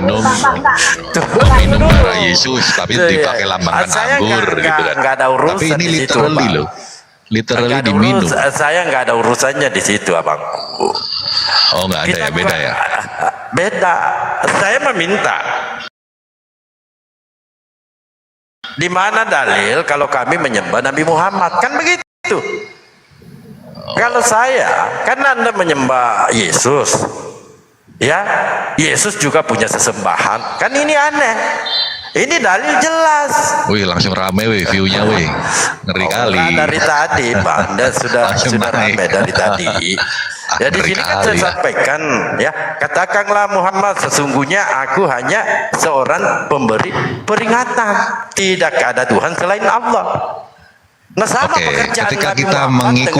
meminum darah Yesus tapi dipakai lambangkan anggur gitu kan. Nggak ada urusan. Tapi ini di literally situ, loh, literally diminum. Saya nggak ada urusannya di situ, abang. Oh, nggak ada ya, beda ya. Beda. Saya meminta. Di mana dalil kalau kami menyembah Nabi Muhammad, kan begitu? Kalau saya, kan Anda menyembah Yesus, ya, Yesus juga punya sesembahan, kan ini aneh. Ini dalil jelas. Wih, langsung rame wih, view-nya wih, ngeri kali. Dari tadi, Pak, Anda sudah naik. rame dari tadi. Jadi Ngeri sini kan saya sampaikan, ya, katakanlah Muhammad, sesungguhnya aku hanya seorang pemberi peringatan. Tidak ada Tuhan selain Allah. Nah, sama pekerjaan ketika Nabi kita Muhammad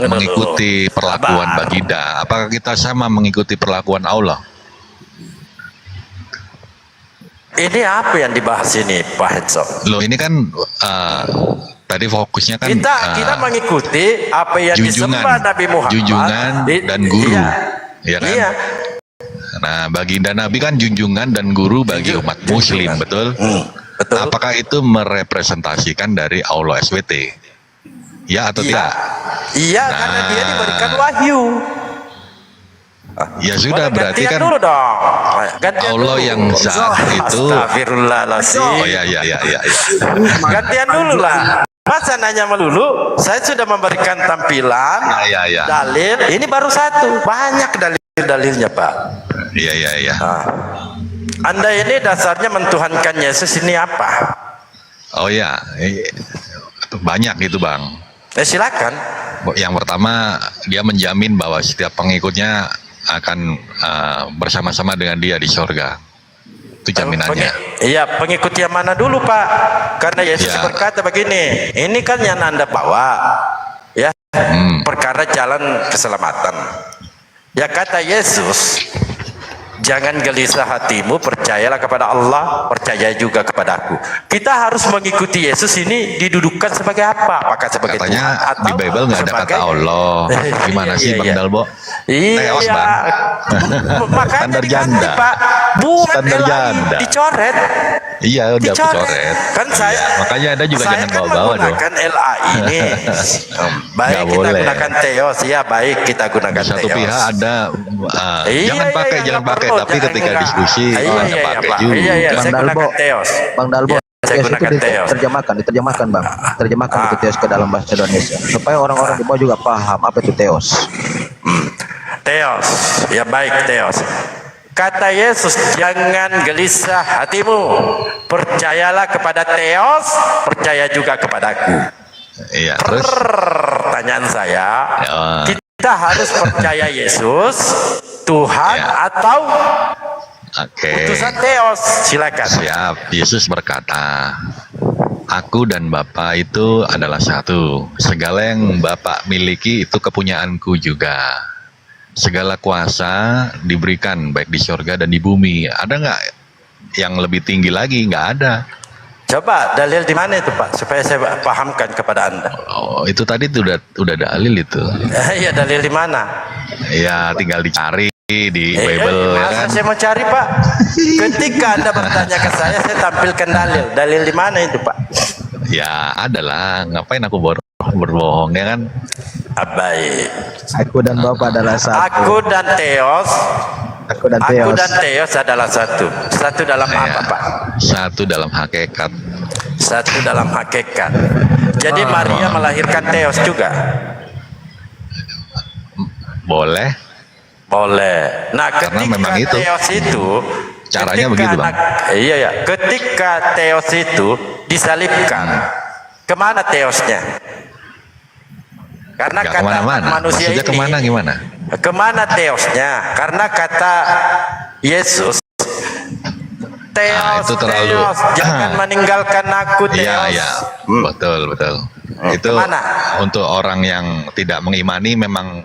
mengikuti perlakuan baginda, apakah kita sama mengikuti perlakuan Allah? Ini apa yang dibahas ini, Pak Hetso? Loh, ini kan tadi fokusnya kan kita mengikuti apa yang disembah Nabi Muhammad, junjungan dan guru, ya kan? Iya. Nah, baginda Nabi kan junjungan dan guru bagi umat Muslim, betul? Betul. Apakah itu merepresentasikan dari Allah SWT? Ya atau tidak? Iya, karena dia diberikan wahyu. Ya sudah, berarti kan dulu dong. Allah dulu. yang saat itu. Astagfirullahaladzim. Oh ya. Gantian dulu lah. Masa nanya melulu? Saya sudah memberikan tampilan, dalil. Ini baru satu, banyak dalil-dalilnya, Pak. Iya. Anda ini dasarnya mentuhankan Yesus ini apa? Oh ya, banyak itu, Bang. Silakan. Yang pertama, dia menjamin bahwa setiap pengikutnya akan bersama-sama dengan dia di surga. Itu jaminannya. Iya, pengikut yang mana dulu, Pak? Karena Yesus berkata begini, ini kan yang Anda bawa, ya, perkara jalan keselamatan. Ya, kata Yesus, jangan gelisah hatimu, percayalah kepada Allah, percaya juga kepada aku. Kita harus mengikuti Yesus ini didudukan sebagai apa? Apakah sebagai Katanya Tuhan atau di Bible nggak ada kata Allah. Gimana sih, Bang Dalbo? Teos, Bang. Makanya Standar janda, Pak, buat standar janda dicoret. Iya, udah dicoret. Kan saya, makanya Anda juga jangan bawa-bawa dong. Menggunakan LA ini. Baik, kita gunakan Theos, ya, baik, kita gunakan Satu Theos. pihak ada jangan pakai, tapi ketika diskusi Anda pakai juga. Iya, saya gunakan Theos. Bang Dalbo, saya gunakan Theos. Diterjemahkan, Bang. Terjemahkan itu Theos ke dalam bahasa Indonesia supaya orang-orang di bawah juga paham apa itu Theos. Theos, ya baik, Theos. Kata Yesus, jangan gelisah hatimu, percayalah kepada Theos, percaya juga kepadaku. Iya, terus pertanyaan saya, kita harus percaya Yesus Tuhan atau utusan Theos? Silakan. Siap. Yesus berkata, aku dan Bapa itu adalah satu. Segala yang Bapa miliki itu kepunyaanku juga. Segala kuasa diberikan baik di surga dan di bumi. Ada nggak yang lebih tinggi lagi? Nggak ada. Coba dalil di mana itu, Pak, supaya saya pahamkan kepada Anda. Oh, itu tadi udah dalil itu. Iya, dalil di mana? Ya, tinggal dicari di Bible. Masa saya mau cari, Pak? Ketika Anda bertanya ke saya tampilkan dalil. Dalil di mana itu, Pak? Ya, adalah. Ngapain aku berbohong, ya kan? Baik. Aku dan Bapa adalah satu. Aku dan Theos adalah satu. Satu dalam apa, Pak? Satu dalam hakikat. Satu dalam hakikat. Jadi Maria melahirkan Theos juga? Boleh. Nah, karena memang itu Theos itu caranya begitu, Bang. Iya. Ketika Theos itu disalibkan, kemana Theosnya? Karena nggak kata kemana-mana. manusia Maksudnya ini kemana Theosnya? Karena kata Yesus, Theos, itu terlalu jangan meninggalkan aku, Theos. Iya, betul. Itu kemana? Untuk orang yang tidak mengimani memang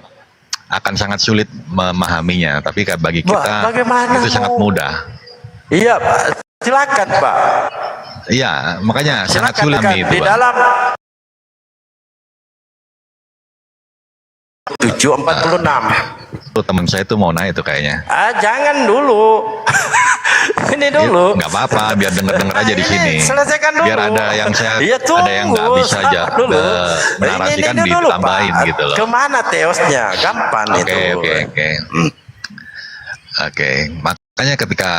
akan sangat sulit memahaminya. Tapi bagi kita itu sangat mudah. Iya, Pak. Silakan, Pak. Iya, makanya sangat sulit di itu, dalam 7:46 Tuh, teman saya tuh mau naik tuh kayaknya. Jangan dulu. Ini dulu. Nggak apa-apa, biar denger-denger aja di sini. Selesaikan dulu. Biar ada yang saya, Ya, ada yang nggak bisa aja menarasikan ini dulu, ditambahin Pak. gitu loh. Kemana teosnya? Gampang itu. Oke. Makanya ketika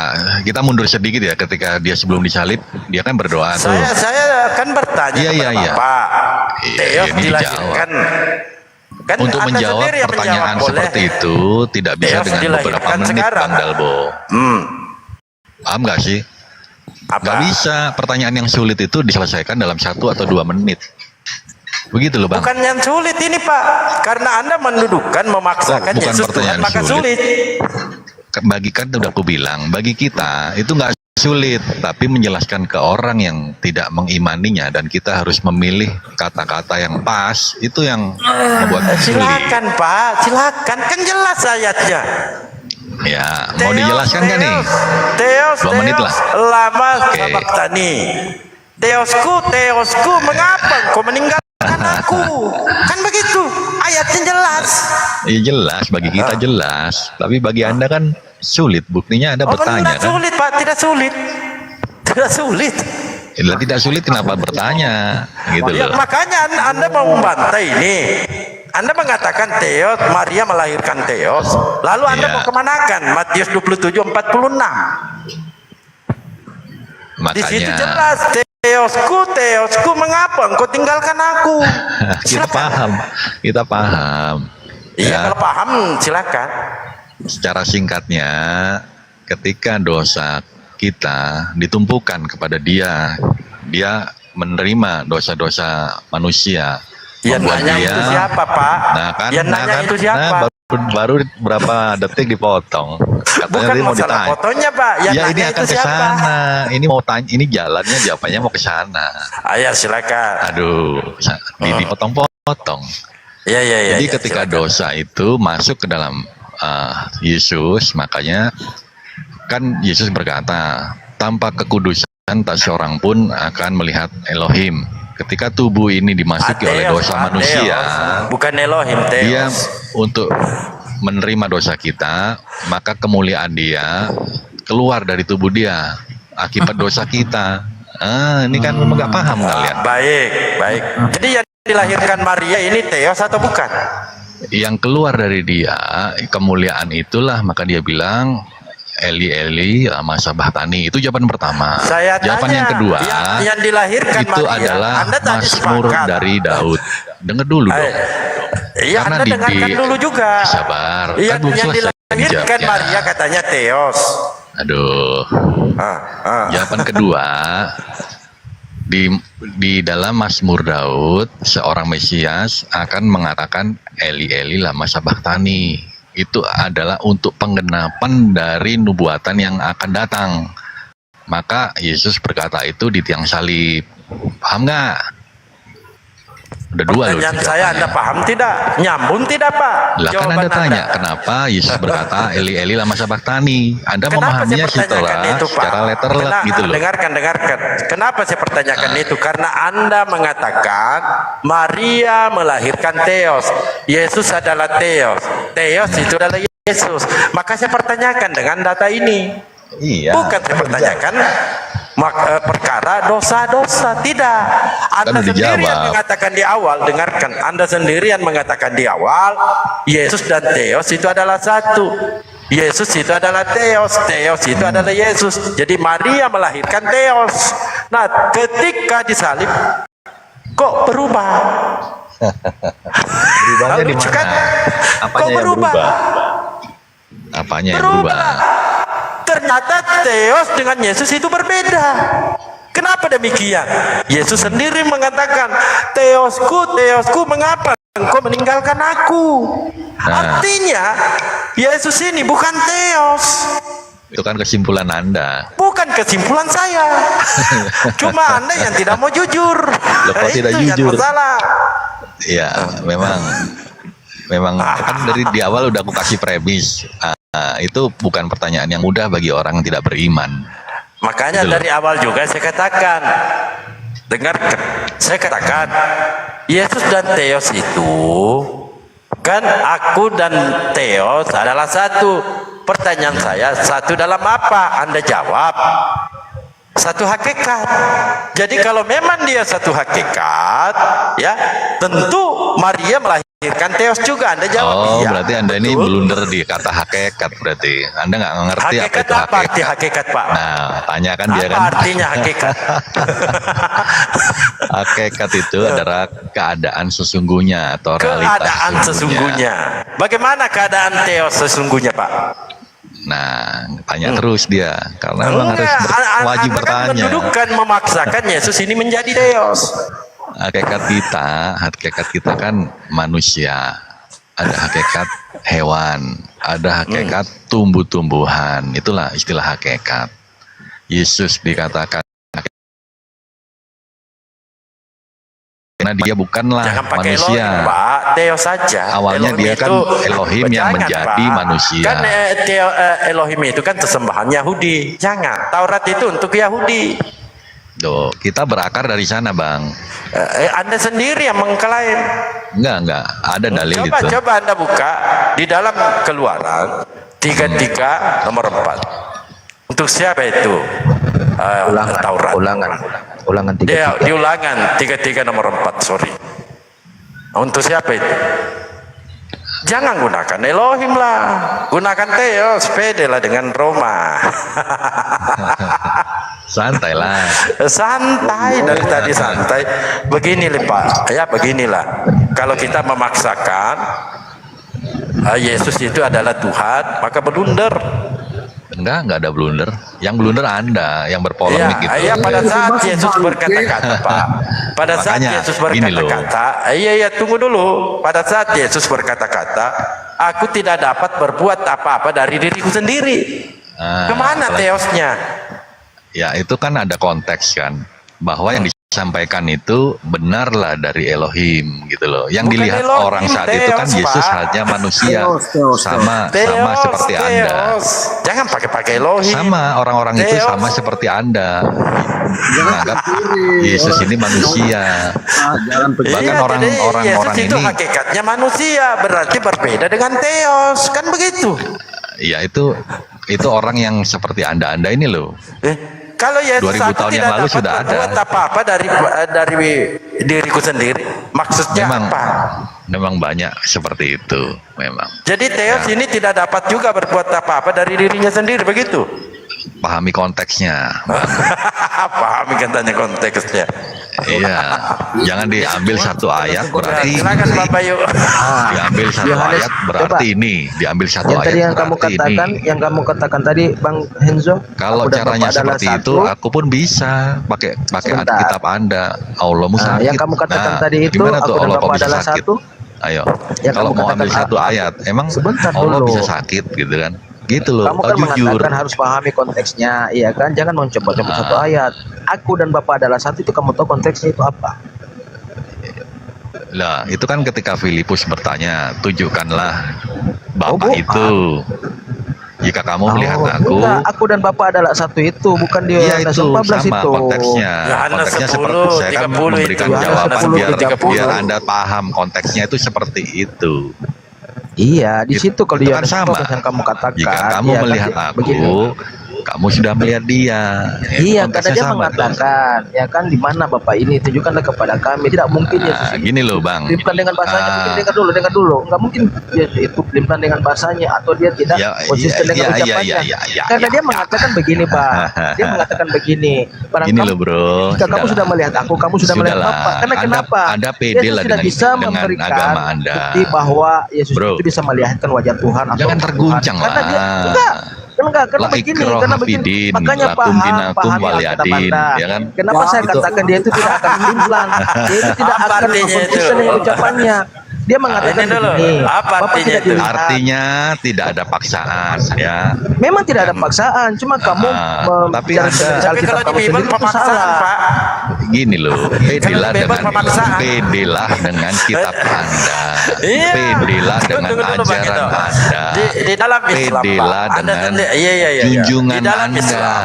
kita mundur sedikit ya, ketika dia sebelum disalib, dia kan berdoa tuh. Saya kan bertanya kepada Bapak. Teos ini dilahirkan. Kan untuk Anda menjawab sendiri yang pertanyaan menjawab, seperti boleh. itu tidak bisa Teos dengan beberapa menit, sekarang. Bang Dalbo. Paham nggak sih? Nggak bisa. Pertanyaan yang sulit itu diselesaikan dalam 1 atau 2 menit. Begitu loh, Bang. Bukan yang sulit ini, Pak. Karena Anda mendudukan, memaksakan Bukan Yesus Tuhan, pertanyaan maka sulit. Bagi kan udah aku bilang, bagi kita itu nggak sulit, tapi menjelaskan ke orang yang tidak mengimaninya dan kita harus memilih kata-kata yang pas, itu yang membuat sulit. Silakan, Pak, silakan, kan jelas ayatnya. Ya, mau dijelaskan kan nih? Teos, 2 menit lah. Lama sabaktani. Teosku, mengapa engkau meninggalkan aku? Kan begitu, ayatnya jelas. Iya jelas, bagi kita jelas, tapi bagi Anda kan sulit. Buktinya Anda bertanya tidak kan? sulit, Pak, tidak sulit. Tidak sulit. Tidak sulit, kenapa bertanya? Gitu Ya, loh. makanya Anda mau membantai ini. Anda mengatakan Teos, Maria melahirkan Teos. Lalu Anda mau kemanakan? Matius 27:46. Di situ Makanya jelas, Teosku, mengapa engkau tinggalkan aku? kita paham. Iya, kalau paham silakan. Secara singkatnya, ketika dosa kita ditumpukan kepada dia menerima dosa-dosa manusia. Ya, nanya itu siapa, Pak? Itu siapa? Baru berapa detik dipotong. Katanya Bukan dia mau masalah ditanya. fotonya, Pak. Ya, ini akan ke sana. Ini mau tanya, ini jalannya, jawabannya mau ke sana. Ayo silakan. Aduh, dipotong-potong. Iya. Jadi ketika silakan. Dosa itu masuk ke dalam Yesus, makanya kan Yesus berkata, tanpa kekudusan tak seorang pun akan melihat Elohim. Ketika tubuh ini dimasuki oleh dosa manusia, bukan Elohim, Teos. Dia untuk menerima dosa kita, maka kemuliaan dia keluar dari tubuh dia akibat dosa kita. Ini kan nggak paham kalian. Baik. Jadi yang dilahirkan Maria ini Teos atau bukan? Yang keluar dari dia kemuliaan itulah, maka dia bilang Eli lama sabachthani. Itu jawaban pertama. Jawaban yang kedua, yang dilahirkan itu Maria, adalah Mazmur dari Daud. Dengar dulu dong. Iya, Anda dengarkan dulu juga. Sabar. Yang dilahirkan Maria katanya Teos. Aduh. Jawaban kedua, di dalam Mazmur Daud, seorang Mesias akan mengatakan Eli lama sabachthani. Itu adalah untuk penggenapan dari nubuatan yang akan datang. Maka Yesus berkata itu di tiang salib. Paham nggak? Udah 2 loh. Pertanyaan saya Anda paham tidak? Nyambung tidak, Pak? Lah kan Anda tanya kenapa Yesus berkata Eli lama sabachthani. Anda memahaminya secara letterlet gitu loh. Dengarkan. Kenapa saya pertanyakan itu? Karena Anda mengatakan Maria melahirkan Teos. Yesus adalah Teos. Teos itu adalah Yesus. Maka saya pertanyakan dengan data ini. Iya. Bukan saya pertanyakan perkara dosa-dosa, tidak. Anda sendiri yang mengatakan di awal, dengarkan, Anda sendiri yang mengatakan di awal Yesus dan Teos itu adalah satu. Yesus itu adalah Teos itu adalah Yesus. Jadi Maria melahirkan Teos. Nah, ketika disalib kok berubah? Berubahnya di mana? Apanya yang berubah? Apanya yang berubah? Ternyata Teos dengan Yesus itu berbeda. Kenapa demikian? Yesus sendiri mengatakan, Teosku, mengapa engkau meninggalkan aku? Artinya, Yesus ini bukan Teos. Itu kan kesimpulan Anda. Bukan kesimpulan saya. Cuma Anda yang tidak mau jujur. Lepas tidak itu jujur. Yang masalah. Ya, memang kan dari di awal udah aku kasih premis. Itu bukan pertanyaan yang mudah bagi orang yang tidak beriman. Makanya gitu dari awal juga saya katakan, dengar, saya katakan Yesus dan Teos itu Kan aku dan Theos adalah satu. Pertanyaan saya, satu dalam apa? Anda jawab. Satu hakikat. Jadi kalau memang dia satu hakikat, ya tentu Maria melahirkan Theos juga. Anda jawab Oh, iya. berarti Anda ini Betul. blunder di kata hakikat berarti. Anda nggak ngerti apa Hakikat itu apa arti hakikat. hakikat, Pak? Nah, tanyakan dia Apa kan. artinya hakikat? Hakikat itu adalah keadaan sesungguhnya atau realitas Keadaan sesungguhnya. Bagaimana keadaan Theos sesungguhnya, Pak? Nah, tanya terus dia karena memang harus wajib Anda kan bertanya. mendudukan, memaksakan Yesus ini menjadi Theos. Hakikat kita kan manusia. Ada hakikat hewan, ada hakikat tumbuh-tumbuhan. Itulah istilah hakikat. Yesus dikatakan karena dia bukanlah Jangan pakai manusia. Elohim, Pak. Theos saja. Awalnya dia kan itu, Elohim yang jangan, menjadi Pak. manusia. Kan Elohim itu kan sesembahan Yahudi. Jangan. Taurat itu untuk Yahudi. Duh, kita berakar dari sana, Bang. Anda sendiri yang mengklaim. Enggak. Ada dalil itu. Coba Anda buka di dalam Keluaran 33 nomor 4. Untuk siapa itu? Taurat. Ulangan 3. Dia di Ulangan 33 nomor 4, sorry. Untuk siapa itu? Jangan gunakan Elohim lah, gunakan Theos, pede lah dengan Roma. Santai lah. Santai dari tadi santai. Begini Pak, ya beginilah. Kalau kita memaksakan Yesus itu adalah Tuhan, maka blunder. Enggak ada blunder. Yang blunder Anda yang berpolemik itu. Iya, pada saat Yesus berkata-kata, Pak. Pada saat Makanya, Yesus gini loh. berkata-kata, iya, tunggu dulu. Pada saat Yesus berkata-kata, aku tidak dapat berbuat apa-apa dari diriku sendiri. Kemana Theosnya? Ya, itu kan ada konteks kan. Bahwa yang disampaikan itu benarlah dari Elohim gitu loh. Yang Bukan dilihat Elohim, orang saat itu kan Theos, Yesus Pak. hanya manusia. Theos. Sama Theos, seperti Anda. Theos. Jangan pakai Elohim. Sama orang-orang itu Theos. sama seperti Anda. Menganggap Yesus ini manusia. Bahkan Iya, orang-orang jadi Yesus itu ini hakikatnya manusia, berarti berbeda dengan Theos, kan begitu? ya itu orang yang seperti Anda ini loh. Kalau Yesus 2000 aku tahun yang tidak lalu dapat sudah ada. berbuat apa-apa dari diriku sendiri. Maksudnya apa? Memang banyak seperti itu memang. Jadi Theos ini tidak dapat juga berbuat apa-apa dari dirinya sendiri, begitu? Pahami konteksnya, Bang. Pahami katanya konteksnya. Iya, jangan diambil satu ayat berarti Silakan Bapak yuk. diambil satu Yohanes, ayat berarti coba. ini, diambil satu Yang ayat tadi yang kamu berarti katakan, ini. yang kamu katakan tadi, Bang Henzo. Kalau aku dan caranya Bapak adalah seperti satu. itu, aku pun bisa pakai Sebentar. kitab Anda. Allahmu Nah, sakit. yang kamu katakan tadi itu, gimana tuh aku dan Allah kok Bapak bisa adalah sakit? satu. Ayo, Yang kalau kamu mau ambil katakan satu ayat, emang sebentar Allah dulu. bisa sakit gitu kan? Gitu loh, Kamu kau kan jujur. mengatakan harus pahami konteksnya, iya kan? Jangan mencoba-coba satu ayat. Aku dan Bapak adalah satu, itu kamu tahu konteksnya itu apa? Lah, itu kan ketika Filipus bertanya, tunjukkanlah Bapa Bu. itu. Jika kamu melihat aku, enggak, aku dan Bapak adalah satu itu, bukan di ya Yohanes itu 14 sama itu. konteksnya. Yohanes Konteksnya 10, seperti saya kan 30 memberikan itu. jawaban Yohanes 10, biar 30. Anda paham konteksnya itu seperti itu. Iya, di situ kalau Itu di kan Yohanes sama. 14 yang kamu katakan. Jika kamu iya kan, melihat begini. aku, kamu sudah melihat dia. Iya, karena konteksnya dia sama dong. mengatakan, ya kan, di mana Bapak ini, tunjukkanlah kepada kami. Tidak mungkin ya. Nah, gini loh Bang. Bukan dengan bahasanya, mungkin dengar dulu. Nggak mungkin dia itu bukan dengan bahasanya atau dia tidak konsisten dengan ucapannya. Karena dia mengatakan begini, Pak. Dia mengatakan begini. Barang Gini kamu- loh bro. Jika kamu sudah melihat aku, kamu sudah melihat Sudahlah. Bapak. Karena kenapa? Anda pede Yesus lah tidak bisa dengan memberikan agama Anda. bukti bahwa Yesus Bro. itu bisa melihatkan wajah Tuhan atau Jangan terguncang Tuhan. Karena dia lah. karena La begini, ikraha karena begini. fidin, Makanya lakum pahami dinakum Alkitab waliyadin, Anda. ya kan? Kenapa saya katakan dia itu tidak akan berimplan, dia itu tidak Apa akan artinya itu? konsisten dengan ucapannya. Dia mengatakan Ini dulu, begini, apa Bapak artinya tidak itu? dilihat. Artinya tidak ada paksaan ya. Memang tidak ada paksaan, cuma kamu tapi bicara Anda- tentang Tapi Alkitab kalau di kamu Bible sendiri itu pemaksaan, salah. Pak. Gini loh, pedelah bebas dengan pemaksaan. pedelah dengan kitab Anda. Iya. Pedelah dengan Tunggu dulu, Bang, ajaran itu. Anda. Di dalam Islam, Pedelah Pak. Anda dengan sendiri- iya. junjungan Di dalam Anda. Islam,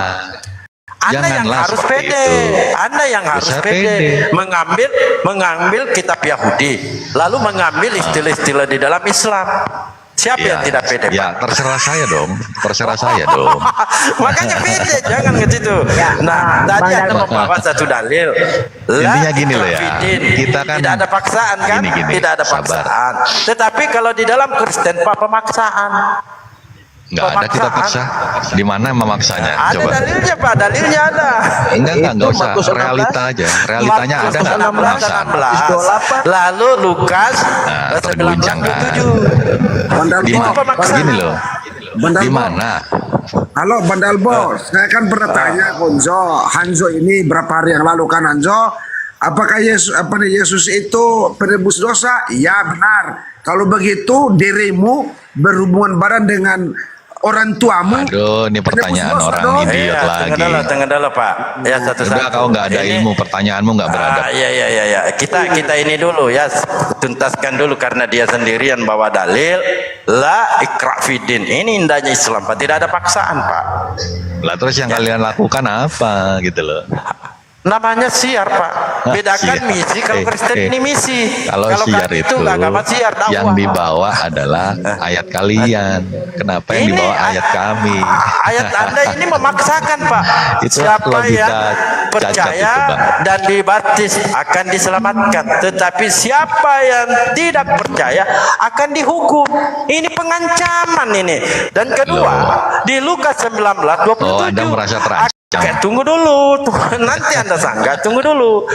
Anda yang Janganlah harus seperti pede. itu. Anda yang harus Bisa pede. pede. Mengambil kitab Yahudi, lalu mengambil istilah-istilah di dalam Islam. Siapa yang tidak pede? Ya, Pak? terserah saya dong. Terserah saya dong. Makanya pede, jangan ke situ. Nah, tadi Anda membawa satu dalil. Intinya gini loh ya, ikrafidin. kita kan tidak ada paksaan kan? gini, Tidak ada sabar. paksaan. Tetapi kalau di dalam Kristen Pak, pemaksaan. Nggak ada kita paksa. Di mana memaksanya? Ada Coba. dalilnya Pak, dalilnya ada. Enggak usah. Markus 16. Realita aja. Realitanya ada nggak 16, pemaksaan? 16. Lalu Lukas Terguncang kan. 19, Di Itu pemaksaan. gini loh. Bandar Di Bos. mana? Halo Bandal Bos, saya kan pernah tanya Hanzo ini berapa hari yang lalu kan Hanzo, apakah Yesus itu penebus dosa? Ya benar. Kalau begitu dirimu berhubungan badan dengan orang tuamu. Aduh, ini pertanyaan penebus dosa orang dong. idiot lagi. Tengah dulu Pak. Ya satu-satu. Udah kau nggak ada ilmu, pertanyaanmu nggak beradab. Iya. Kita ini dulu ya, tuntaskan dulu karena dia sendirian bawa dalil. La ikrafidin. Ini indahnya Islam Pak. Tidak ada paksaan Pak. Lah terus yang kalian lakukan apa gitu loh? Namanya siar Pak. Bedakan Siar. misi. Kalau Kristen ini misi. Kalau siar kami itu agama siar dakwah. yang dibawa adalah ayat kalian. Kenapa yang Ini dibawa ayat kami? Ayat Anda ini memaksakan Pak. Itu Siapa logika yang cacat percaya itu, Bang. dan dibaptis akan diselamatkan. Tetapi siapa yang tidak percaya akan dihukum. Ini pengancaman ini. Dan kedua, di Lukas 19:27. Oh, Anda merasa terancam. Tunggu dulu, nanti Anda sangka, tunggu dulu.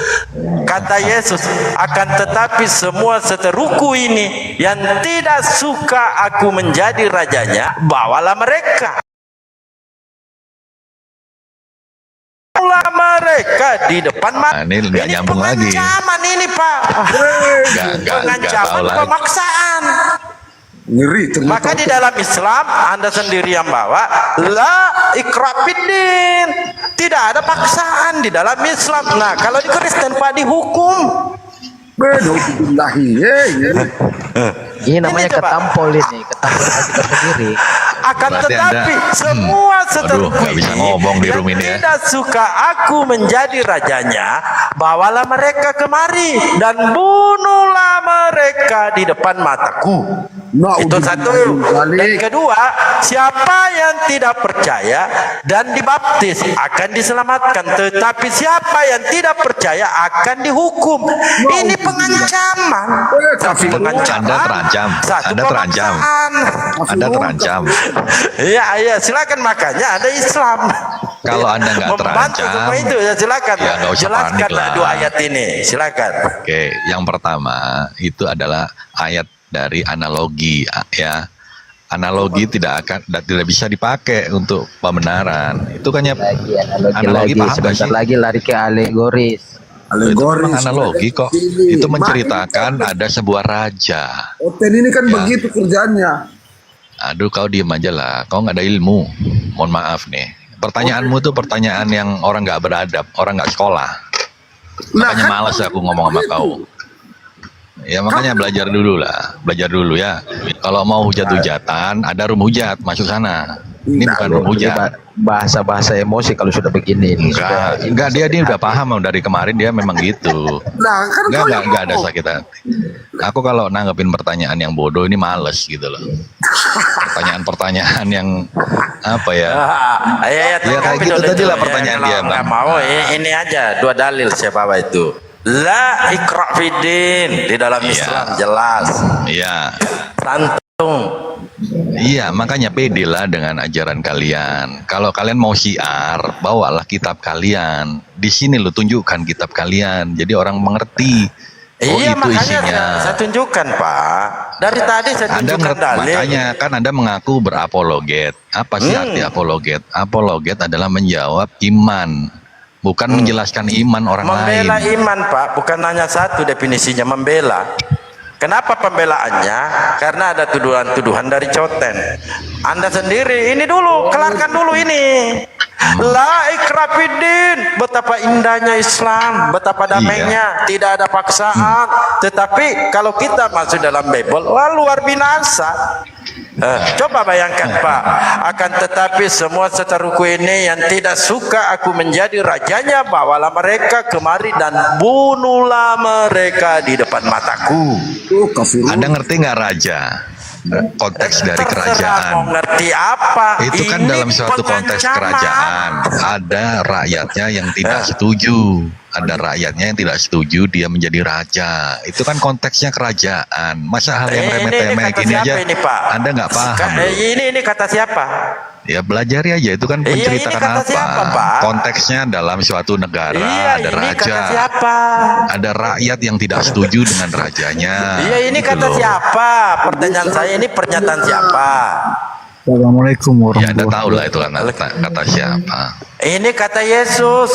Kata Yesus, akan tetapi semua seteruku ini yang tidak suka aku menjadi rajanya, bawalah mereka. Mereka di depan mata. Nah, ini nggak nyambung lagi. Pengancaman ini Pak. Nggak Pengancaman tahu lagi. pemaksaan. Ngeri ternyata. Maka di dalam Islam Anda sendiri yang bawa la ikrafidin. Tidak ada paksaan di dalam Islam. Nah, kalau di Kristen Pak dihukum. Benubillahi. Ini namanya Ini coba. ketampol ini, ketampol kita sendiri. Akan Berarti tetapi Anda, semua seteruku nggak bisa ngomong di room ini ya. tidak suka aku menjadi rajanya, bawalah mereka kemari dan bunuhlah mereka di depan mataku. Itu satu. Dan kedua, siapa yang tidak percaya dan dibaptis akan diselamatkan, tetapi siapa yang tidak percaya akan dihukum. Ini pengancaman. Satu pengancaman. Anda terancam. Satu Anda terancam. pemaksaan. Anda terancam. Iya, silakan, makanya ada Islam. Kalau Anda nggak Membantu terancam, semua itu ya, silakan. ya nggak usah Jelaskan panik lah. dua ayat ini, silakan. Oke, yang pertama itu adalah ayat dari analogi ya. Analogi tidak bisa dipakai untuk pembenaran. Itu kan ya analogi paham nggak Sebentar sih? lagi lari ke alegoris. Itu memang analogi kok. Itu menceritakan ada sebuah raja. Oten ini kan Ya. begitu kerjanya. Aduh, kau diem aja lah. Kau nggak ada ilmu. Mohon maaf nih. Pertanyaanmu tuh pertanyaan yang orang nggak beradab, orang nggak sekolah. Makanya kan malas aku ngomong sama begitu. kau. Ya makanya belajar dulu lah, belajar dulu ya. Kalau mau hujat-hujatan, ada room hujat, masuk sana. Ini bukan room hujat. Bahasa-bahasa emosi kalau sudah begini ini. Enggak, dia udah paham dari kemarin dia memang gitu. Nah, kan kau yang Enggak ada ngomong. sakit hati. Aku kalau nanggepin pertanyaan yang bodoh ini males gitu loh. Pertanyaan-pertanyaan yang apa ya? Ya, kayak gitu tadi lah pertanyaan dia, Bang. Nggak mau, ini aja dua dalil saya bawa itu. La ikrafidin di dalam Iya. Islam jelas. Iya. Santung. Iya, makanya pedilah dengan ajaran kalian. Kalau kalian mau syiar, bawalah kitab kalian. Di sini lo tunjukkan kitab kalian, jadi orang mengerti. Oh, Iya, itu makanya isinya. saya tunjukkan Pak. Dari tadi saya Anda tunjukkan ngerti, dalil. makanya kan Anda mengaku berapologet. Apa sih arti apologet? Apologet adalah menjawab iman, bukan menjelaskan iman orang Membela lain. iman Pak, bukan hanya satu definisinya membela. Kenapa pembelaannya? Karena ada tuduhan-tuduhan dari Coten. Anda sendiri, ini dulu, kelarkan dulu ini. La ikrah fiddin. Betapa indahnya Islam, betapa damainya, tidak ada paksaan. Tetapi kalau kita masuk dalam Bible, wah luar binasa. Coba bayangkan Pak, akan tetapi semua seteruku ini yang tidak suka aku menjadi rajanya, bawalah mereka kemari dan bunuhlah mereka di depan mataku. Anda ngerti nggak raja? Konteks dari kerajaan. Mau ngerti apa? Itu kan dalam suatu konteks kerajaan. Ada rakyatnya yang tidak setuju. Ada rakyatnya yang tidak setuju dia menjadi raja. Itu kan konteksnya kerajaan. Masa hal yang remeh-temeh gini aja ini, Pak? Anda nggak paham. Ini kata siapa? Ya belajari aja, itu kan menceritakan apa? Siapa, Pak? Konteksnya dalam suatu negara ada ini raja. Kata siapa? Ada rakyat yang tidak setuju dengan rajanya. Iya, ini gitu kata loh. siapa? Pertanyaan saya ini pernyataan siapa? Assalamualaikum Ya Anda warahmatullahi tahu lah itu kan kata siapa. Ini kata Yesus.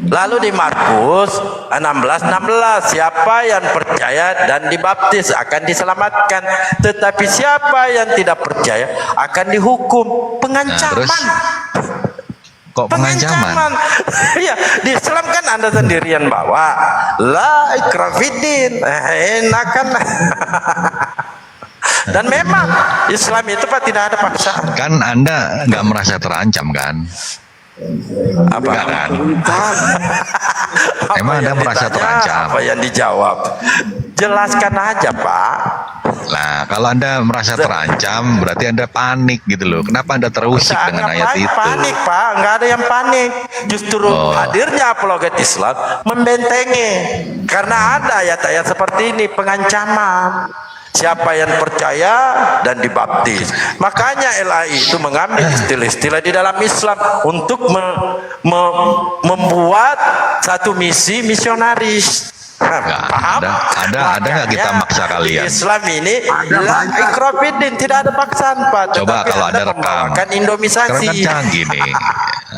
Lalu di Markus 16:16, siapa yang percaya dan dibaptis akan diselamatkan, tetapi siapa yang tidak percaya akan dihukum. Pengancaman. Nah, kok pengancaman? Ya, di Islam kan Anda sendirian bawa la ikrah fiddin. Enakan. Dan memang Islam itu Pak tidak ada paksaan. Kan Anda nggak merasa terancam kan? Apa kan? Apa Emang Anda yang merasa ditanya, terancam? Apa yang dijawab? Jelaskan aja Pak. Nah, kalau Anda merasa terancam, berarti Anda panik gitu loh. Kenapa Anda terusik dengan ayat itu? Panik Pak, nggak ada yang panik. Justru hadirnya apologet Islam membentengi. Karena ada ayat-ayat seperti ini, pengancaman. Siapa yang percaya dan dibaptis. Makanya LAI itu mengambil istilah-istilah di dalam Islam untuk membuat satu misi misionaris. Paham? Ada nggak kita maksa kalian? Islam ini ikrah fiddin, tidak ada paksaan Pak. Coba kalau ada rekam. Kan indomisasi. Sekarang kan canggih nih.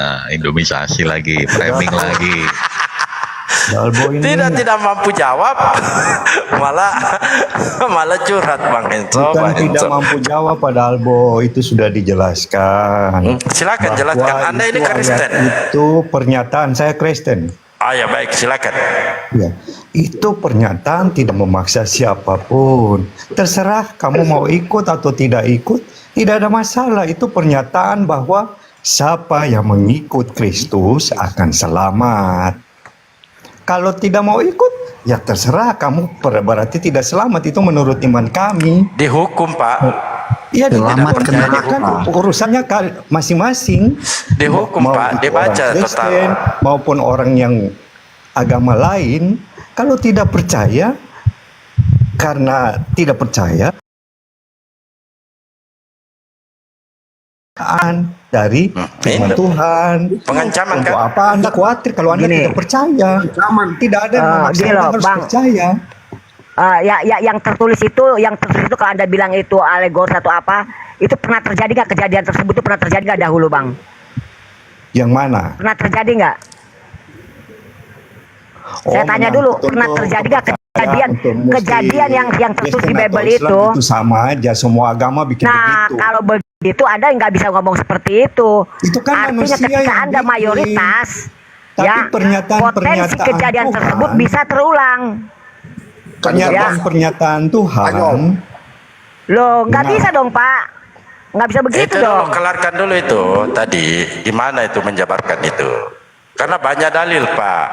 Nah, indomisasi lagi, framing lagi. Tidak mampu jawab, malah curhat Bang Enzo. Bukan tidak mampu jawab, padahal itu sudah dijelaskan. Silakan jelaskan. Anda ini Kristen. Itu pernyataan, saya Kristen. Ah ya baik, silakan. Ya, itu pernyataan tidak memaksa siapapun. Terserah kamu mau ikut atau tidak ikut, tidak ada masalah. Itu pernyataan bahwa siapa yang mengikut Kristus akan selamat. Kalau tidak mau ikut, ya terserah kamu, berarti tidak selamat. Itu menurut iman kami. Dihukum Pak. Iya, dihukum. Kan urusannya masing-masing. Dihukum Pak, dibaca Kristen maupun orang yang agama lain. Kalau tidak percaya, karena tidak percaya, dari firman Tuhan. Pengancaman untuk kan? apa Anda khawatir kalau Anda tidak percaya? Tidak ada yang memaksa Anda harus percaya. Yang tertulis itu kalau Anda bilang itu alegori atau apa, itu pernah terjadi nggak, kejadian tersebut itu pernah terjadi nggak dahulu Bang? Yang mana? Pernah terjadi nggak? Saya tanya dulu, pernah terjadi nggak kejadian yang tertulis di Bible itu? Itu sama aja, semua agama bikin begitu. Nah, kalau begitu Anda nggak bisa ngomong seperti itu. Itu kan artinya ketika Anda mayoritas, tapi potensi kejadian Tuhan, tersebut bisa terulang. Pernyataan Tuhan. Loh, nggak bisa dong Pak, nggak bisa begitu itu dong. Kelarkan dulu itu tadi, gimana itu menjabarkan itu? Karena banyak dalil Pak.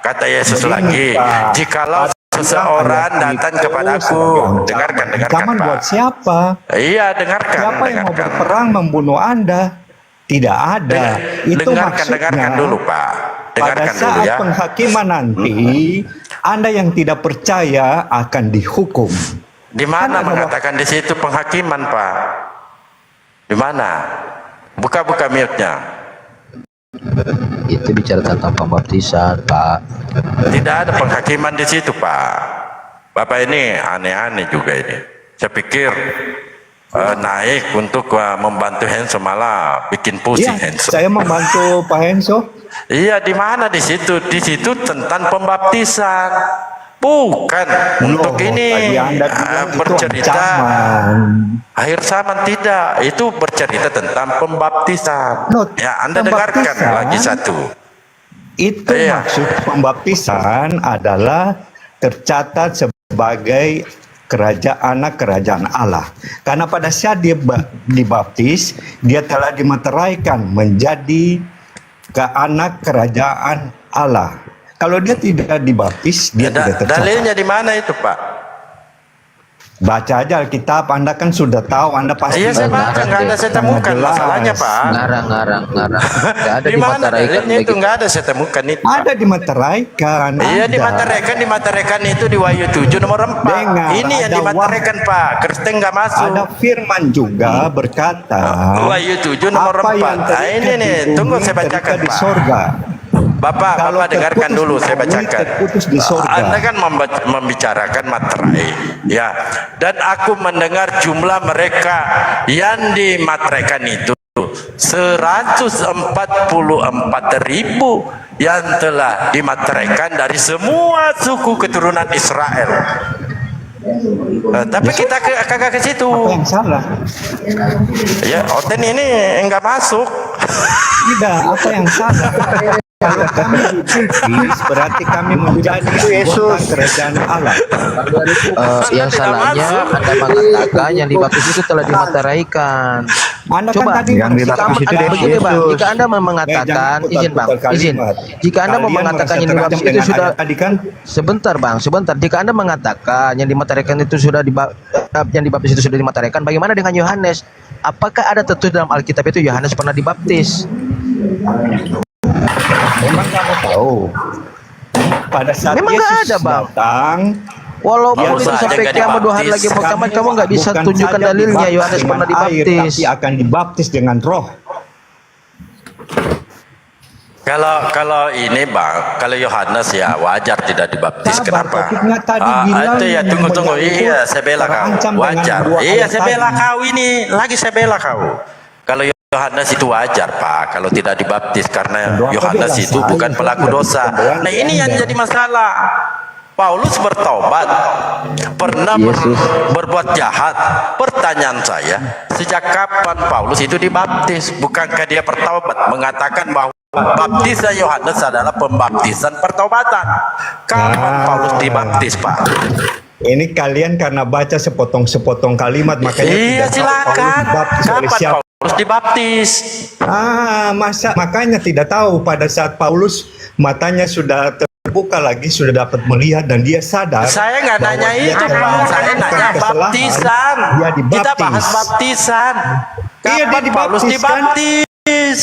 Kata Yesus lagi, jikalau seseorang datang kepadaku, dengarkan Ancaman Pak. Buat siapa? Iya, dengarkan. Siapa yang mau berperang membunuh Anda? Tidak ada. Itu dengarkan dulu Pak. Dengarkan pada saat dulu ya. penghakiman nanti, Anda yang tidak percaya akan dihukum. Di mana mengatakan di situ penghakiman Pak? Di mana? Buka mic-nya. Itu bicara tentang pembaptisan Pak. Tidak ada penghakiman di situ Pak. Bapak ini aneh-aneh juga ini. Saya pikir naik untuk membantu Henso, malah bikin pusing Henso. Saya membantu Pak Henso. Iya, di mana di situ? Di situ tentang pembaptisan. Bukan untuk ini Tadi Anda bilang itu bercerita ancaman. akhir zaman, tidak. Itu bercerita tentang pembaptisan. Loh, Ya, Anda dengarkan pembaptisan? lagi satu. Itu Iya. maksud pembaptisan adalah tercatat sebagai anak kerajaan Allah. Karena pada saat dia dibaptis, dia telah dimeteraikan menjadi anak kerajaan Allah. Kalau dia tidak dibaptis, dia tidak tercatat. Dalilnya di mana itu, Pak? Baca aja Alkitab, Anda kan sudah tahu, Anda pasti. Iya, saya baca, nggak ada saya temukan jelas. masalahnya, Pak. Ngarang. Nggak ada Di mana dimateraikan dalilnya itu? begitu. Nggak ada saya temukan itu. Ada dimeteraikan. Iya, ada. dimateraikan itu di Wahyu 7 nomor 4. Dengar, Ini yang ada dimateraikan, Pak. Kristen nggak masuk. Ada firman juga berkata, Wahyu 7 nomor apa 4. yang Nah, terikat ini nih, di tunggu bumi saya bacakan, terikat di Pak. sorga. Bapak dengarkan terputus dulu, di saya bumi, bacakan. terputus di sorga. Anda kan membicarakan materai, ya. Dan aku mendengar jumlah mereka yang dimateraikan itu 144.000 yang telah dimateraikan dari semua suku keturunan Israel. Tapi kita kagak ke situ. Apa yang salah? Ya, Oten ini enggak masuk. Tidak, apa yang salah? Kalau kami dibaptis, berarti kami menjadi anggota kerajaan Allah. Yang Tidak salahnya masuk. Anda mengatakan yang dibaptis itu telah dimateraikan. Anda Coba, kan tadi yang dibaptis itu begini Bang, jika Anda mengatakan, izin Bang, izin. Jika Anda mau mengatakan yang dibaptis itu sudah, tadi kan sebentar Bang, sebentar. Jika Anda mengatakan yang dimateraikan itu sudah yang dibaptis itu sudah dimateraikan, bagaimana dengan Yohanes? Apakah ada tertulis dalam Alkitab itu Yohanes pernah dibaptis? memang kamu tahu pada saat Memang nggak Yesus ada, Bang. datang, Walaupun Paulus itu aja sampai nggak kiamat 2 hari dibaptis. lagi mau kiamat, kamu nggak bisa bukan tunjukkan saja dalilnya dibaptis Yohanes dengan pernah air, dibaptis. tapi akan dibaptis dengan roh. Kalau ini Bang, kalau Yohanes ya wajar tidak dibaptis. Sabar, Kenapa? topiknya tadi bilang Itu ya, tunggu. menyangkut Iya, saya bela terancam kau. dengan Wajar. dua Iya, ayat saya bela tadi. kau ini. Lagi saya bela kau. Kalau Yohanes itu wajar, Pak, kalau tidak dibaptis karena Doa Yohanes bela itu saya, bukan itu pelaku tidak dosa. pembelaan Nah, ini yang Anda. jadi masalah. Paulus bertobat, pernah berbuat jahat. Pertanyaan saya, sejak kapan Paulus itu dibaptis? Bukankah dia bertobat, mengatakan bahwa baptisan Yohanes adalah pembaptisan pertobatan? Kapan Paulus dibaptis, Pak? Ini kalian karena baca sepotong-sepotong kalimat makanya Iya, tidak tahu silakan. Paulus dibaptis oleh Kapan siapa. Paulus dibaptis? Makanya tidak tahu pada saat Paulus matanya sudah terbuka lagi, sudah dapat melihat dan dia sadar. Saya nggak bahwa nanya dia itu, telah Pak. Saya melakukan nanya kesalahan. baptisan. Dia dibaptis. Kita bahas baptisan. Iya, Kapan dia Paulus dibaptis, kan? dibaptis?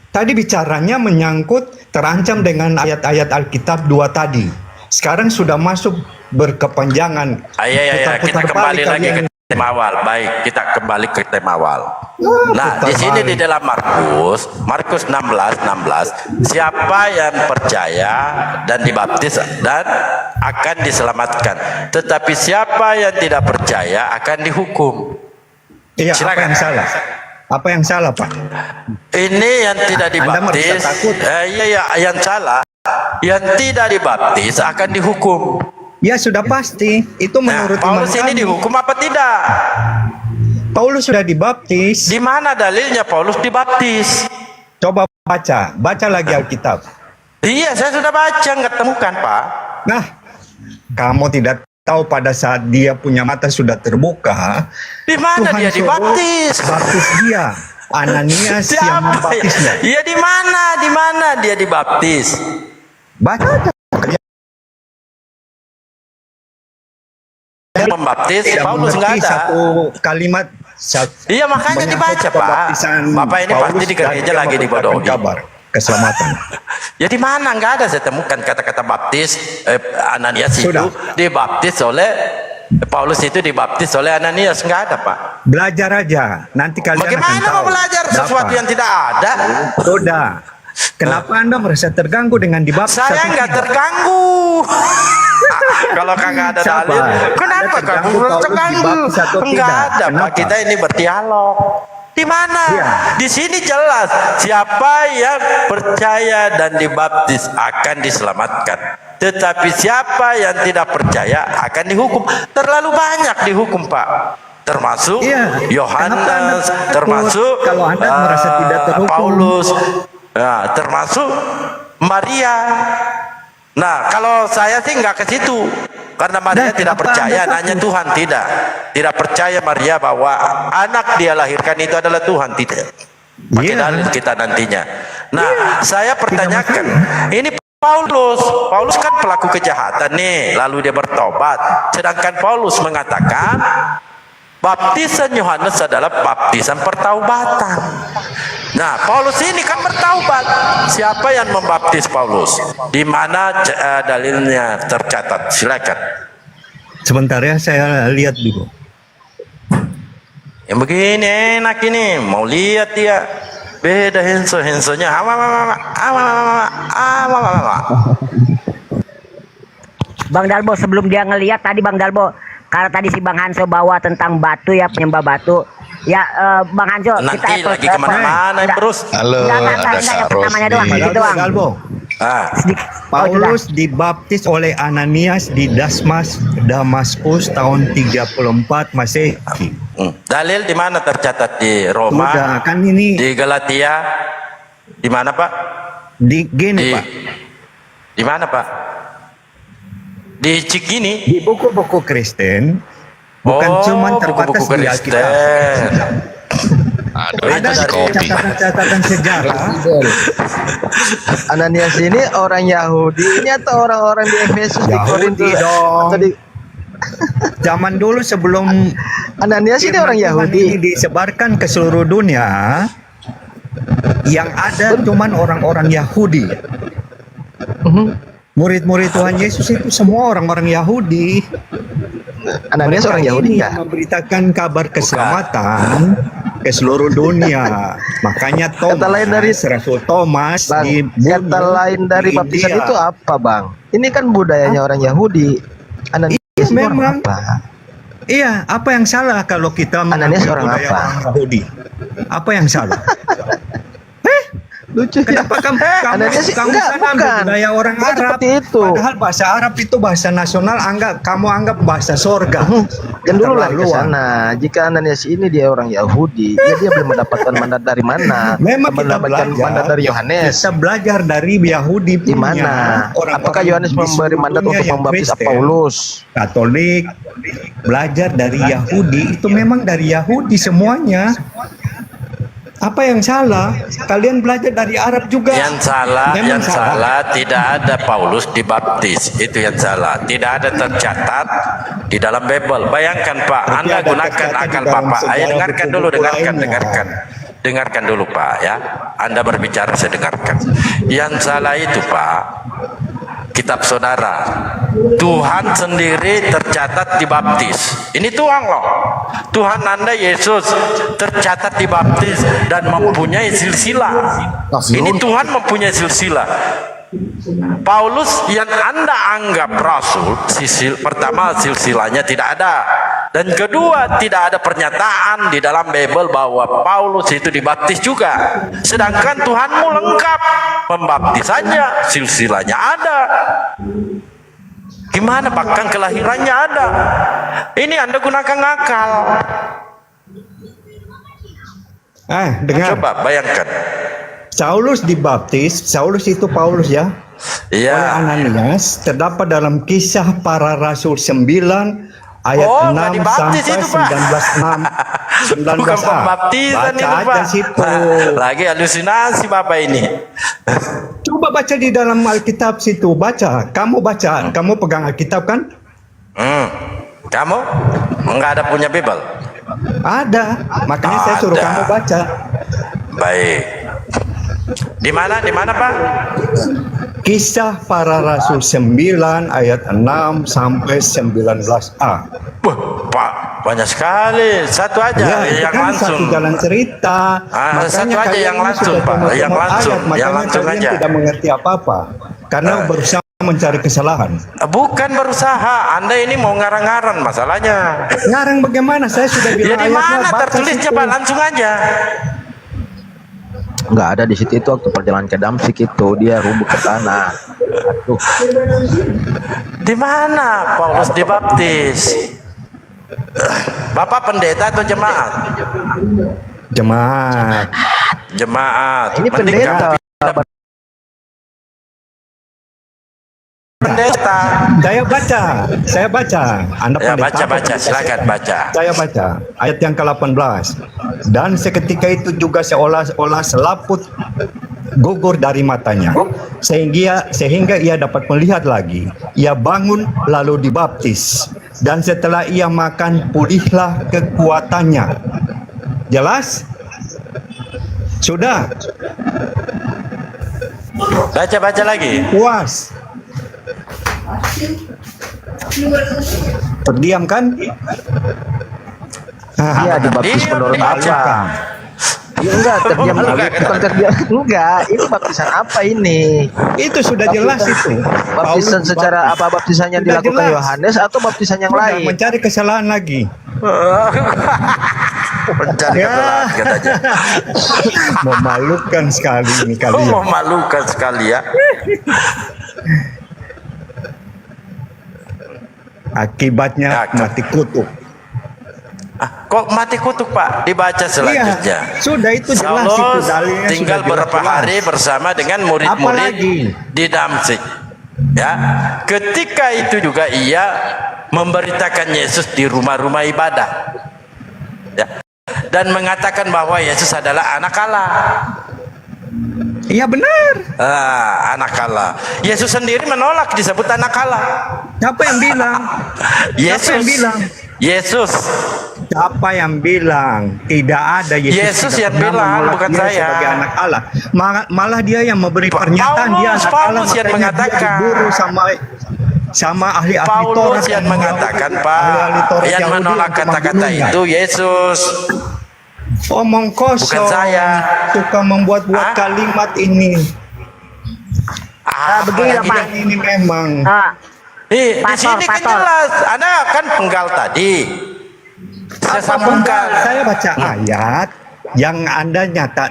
Tadi bicaranya menyangkut terancam dengan ayat-ayat Alkitab 2 tadi. Sekarang sudah masuk berkepanjangan. Iya, kita Putar-putar kembali balik lagi ke kalian. tema awal. Baik, kita kembali ke tema awal. Nah, putar di sini balik. di dalam Markus 16, siapa yang percaya dan dibaptis dan akan diselamatkan. Tetapi siapa yang tidak percaya akan dihukum. Iya, apa Silakan. yang salah? Apa yang salah, Pak? Ini yang tidak Anda merasa dibaptis. takut? Iya, yang salah. Yang tidak dibaptis akan dihukum. Ya sudah pasti, itu Nah, menurut Paulus iman ini kami. dihukum apa tidak? Paulus sudah dibaptis. Di mana dalilnya Paulus dibaptis? Coba baca lagi Alkitab. Iya, saya sudah baca, nggak temukan, Pak. Nah, kamu tidak tahu pada saat dia punya mata sudah terbuka, Di mana Tuhan dia suruh dibaptis? baptis dia. Ananias yang Siapa ya? membaptisnya. Iya, di mana dia dibaptis? Baca aja. Membaptis Tidak Paulus nggak mengerti ada. satu kalimat. Iya, makanya menyangkut dibaca, Pak. pembaptisan Bapak ini Paulus pasti di dan gereja dia lagi memberitakan dibodohi. kabar keselamatan. Ya di mana nggak ada saya temukan kata-kata baptis. Ananias Sudah. itu dibaptis oleh Paulus, itu dibaptis oleh Ananias, nggak ada, Pak. Belajar aja, nanti kalian akan Bagaimana tahu. mau belajar sesuatu Dapat. yang tidak ada? Sudah. Kenapa Anda merasa terganggu dengan dibaptis? Saya atau nggak tidak? terganggu. Kalau kagak ada Sabar. dalil, kenapa Anda kamu terganggu merasa Paulus terganggu? dibaptis atau Enggak tidak? ada, Pak. Kenapa? Kita ini berdialog. Di mana? Di sini jelas siapa yang percaya dan dibaptis akan diselamatkan. Tetapi siapa yang tidak percaya akan dihukum. Terlalu banyak dihukum, Pak. Termasuk Yohanes, termasuk kalau Anda merasa tidak terhukum, Paulus, ya, termasuk Maria. Nah, kalau saya sih nggak ke situ. Karena Maria tidak percaya, nanya Tuhan tidak percaya Maria bahwa anak dia lahirkan itu adalah Tuhan, tidak. Pakai dalil kita nantinya. Nah, saya pertanyakan, ini Paulus kan pelaku kejahatan nih, lalu dia bertobat. Sedangkan Paulus mengatakan baptisan Yohanes adalah baptisan pertaubatan. Nah, Paulus ini kan bertaubat. Siapa yang membaptis Paulus? Di mana dalilnya tercatat? Silakan. Sebentar ya, saya lihat dulu. Yang begini enak ini, mau lihat dia. Beda henso-hensonya. Bang Dalbo, sebelum dia ngelihat tadi Bang Dalbo, kalau tadi si Bang Hanso bawa tentang batu ya, penyembah batu. Ya, Bang Hanso, nanti kita lagi kemana-mana terus. Halo, ada Kak namanya doang, Rosdi. gitu doang. Dalbo. Paulus dibaptis oleh Ananias di Damaskus tahun 34 Masehi. Dalil di mana tercatat? Di Roma, Sudah, kan ini di Galatia, di mana Pak? di gini Pak. Di mana Pak? Di Cikini. Di buku-buku Kristen, bukan cuma terbatas buku-buku di Kristen. Alkitab. Aduh, Ada itu kopi. catatan sejarah. Ananias ini orang Yahudi ini atau orang-orang di Efesus, di Yahudi Korintus dong. atau di Zaman dulu sebelum Ananias ini orang firman Tuhan Yahudi. ini disebarkan ke seluruh dunia, yang ada cuman orang-orang Yahudi. Murid-murid Tuhan Yesus itu semua orang-orang Yahudi. Ananias orang Yahudi Ini ya? memberitakan kabar keselamatan ke seluruh dunia. Makanya Thomas, Kata lain dari Rasul Thomas Bang, kata lain dari baptisan itu apa, Bang? Ini kan budayanya orang Yahudi. Ananias ini memang orang apa? Iya, apa yang salah kalau kita Ananias mengakui orang budaya apa? orang Yahudi? Apa yang salah? Lucu ya. Kenapa kamu Ananias kamu enggak, kan ambil bukan. budaya orang Bukan Arab? seperti itu. Padahal bahasa Arab itu bahasa nasional, kamu anggap bahasa sorga. Yang dulu lari ke Keterlaluan. sana. Jika Ananias ini dia orang Yahudi, dia belum mendapatkan mandat dari mana? Memang kita mendapatkan belajar, mandat dari Yohanes. Kita belajar dari Yahudi Di punya. mana? Orang-orang Apakah Yohanes di memberi seluruh mandat dunia untuk yang membaptis Kristen, Paulus? Katolik, belajar dari Yahudi, itu memang dari Yahudi semuanya. Apa yang salah? Kalian belajar dari Arab juga. Yang salah tidak ada Paulus dibaptis. Itu yang salah. Tidak ada tercatat di dalam Bible. Bayangkan Pak, Tapi Anda ada gunakan tercatat akal di dalam Bapak. Ayo sejarah dengarkan dulu, buku-buku dengarkan. lainnya. Dengarkan dulu Pak ya. Anda berbicara saya dengarkan. Yang salah itu Pak, kitab saudara. Tuhan sendiri tercatat dibaptis. Ini Tuhan loh. Tuhan Anda Yesus tercatat dibaptis dan mempunyai silsilah. Ini Tuhan mempunyai silsilah. Paulus yang Anda anggap rasul, pertama silsilahnya tidak ada. Dan kedua, tidak ada pernyataan di dalam Bible bahwa Paulus itu dibaptis juga. Sedangkan Tuhanmu lengkap, pembaptisannya, silsilahnya ada. Gimana bahkan kelahirannya ada. Ini Anda gunakan akal. Dengar. Coba bayangkan. Saulus dibaptis, Saulus itu Paulus ya, oleh Iya. Ananias, terdapat dalam Kisah Para Rasul 9 ayat Oh, 6 nggak dibaptis sampai itu, Pak. 19 Bukan 19a. pembaptisan Baca itu aja Pak. situ. Lagi halusinasi Bapak ini. Coba baca di dalam Alkitab situ, baca. Kamu baca, kamu pegang Alkitab kan? Kamu nggak ada punya Bible? Ada, makanya saya suruh Ada. kamu baca. Baik. Di mana Pak? Kisah Para Rasul 9 ayat 6 sampai 19a. Wah, Pak, banyak sekali. Satu aja Ya, itu yang kan langsung. satu jalan cerita. Satu aja kalian yang ini langsung, sudah Pak. tengok-tengok Yang langsung, ayat, makanya yang langsung kalian aja. tidak mengerti apa-apa. Karena berusaha mencari kesalahan. Bukan berusaha. Anda ini mau ngarang-ngarang masalahnya. Ngarang bagaimana? Saya sudah Ya bilang di ayatnya, mana baca tertulisnya situ. Pak? Langsung aja. Nggak ada di situ, itu waktu perjalanan ke Damsik itu dia rubuh ke tanah. Aduh. Di mana Paulus dibaptis? Bapak pendeta atau jemaat? Jemaat. Jemaat. Ini pendeta. Pendeta. Saya baca. Anda Ya pendeta apa? baca, silakan baca. Saya baca ayat yang ke-18. Dan seketika itu juga seolah-olah selaput gugur dari matanya, sehingga ia dapat melihat lagi. Ia bangun lalu dibaptis, dan setelah ia makan pulihlah kekuatannya. Jelas? Sudah? Baca lagi. Puas? Terdiam kan? Dia dibaptis Diam, menurut dibaca. apa? Ya enggak, terdiam lagi. Bukan terdiam. Enggak, ini baptisan apa ini? Itu sudah jelas itu. Baptisan Paulus secara apa, baptisan yang Sudah dilakukan jelas. Yohanes atau baptisan yang Sudah lain? mencari kesalahan lagi. Mencari kesalahan katanya. Memalukan sekali ini kalian. Memalukan sekali ya. Akibatnya Ya, mati kutuk. Kok mati kutuk Pak? Dibaca selanjutnya. Iya, sudah itu jelas itu Saulus dalilnya. tinggal sudah beberapa jelas. hari bersama dengan Apalagi? murid-murid di Damsik. Ya, ketika itu juga ia memberitakan Yesus di rumah-rumah ibadah. Ya, dan mengatakan bahwa Yesus adalah anak Allah. Iya benar. Anak Allah. Yesus sendiri menolak disebut anak Allah. Siapa yang bilang? Siapa yang bilang? Yesus. Siapa yang bilang? Tidak ada Yesus tidak yang pernah bilang, menolak bukan dia saya. sebagai anak Allah. Malah dia yang memberi pernyataan dia anak Allah. Paulus yang makanya mengatakan. dia diburu sama ahli-ahli Taurat Paulus yang mengatakan Pak, ahli-ahli Taurat yang Yahudi menolak untuk kata-kata membunuhnya. itu Yesus. Omong kosong. Bukan saya. Suka membuat-buat Hah? kalimat ini. begini loh, Apalagi Pak. Ini memang. di Pastor, sini kan pastor. jelas. Anda kan penggal tadi. Saya sambungkan. Saya baca ayat yang Anda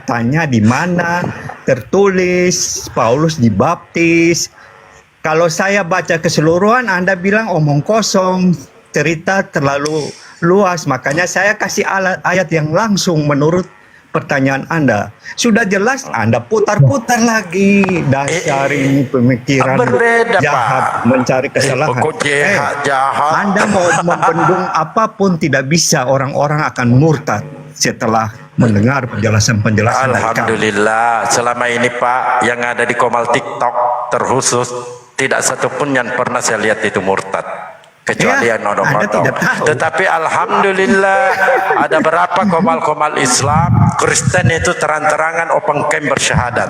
tanya di mana tertulis Paulus dibaptis. Kalau saya baca keseluruhan, Anda bilang omong kosong, cerita terlalu luas. Makanya saya kasih ayat yang langsung menurut pertanyaan Anda. Sudah jelas, Anda putar-putar lagi. Dasar ini pemikiran Berbeda, jahat, Pak. mencari kesalahan. Kok jahat. Anda mau membendung apapun tidak bisa, orang-orang akan murtad setelah mendengar penjelasan-penjelasan dari kami. Alhamdulillah, selama ini Pak, yang ada di Komal TikTok terkhusus, tidak satupun yang pernah saya lihat itu murtad. Kecuali Ya, yang nodong-nodong. Anda tidak tahu. Tetapi Alhamdulillah, ada berapa komal-komal Islam, Kristen itu terang-terangan open camp bersyahadat.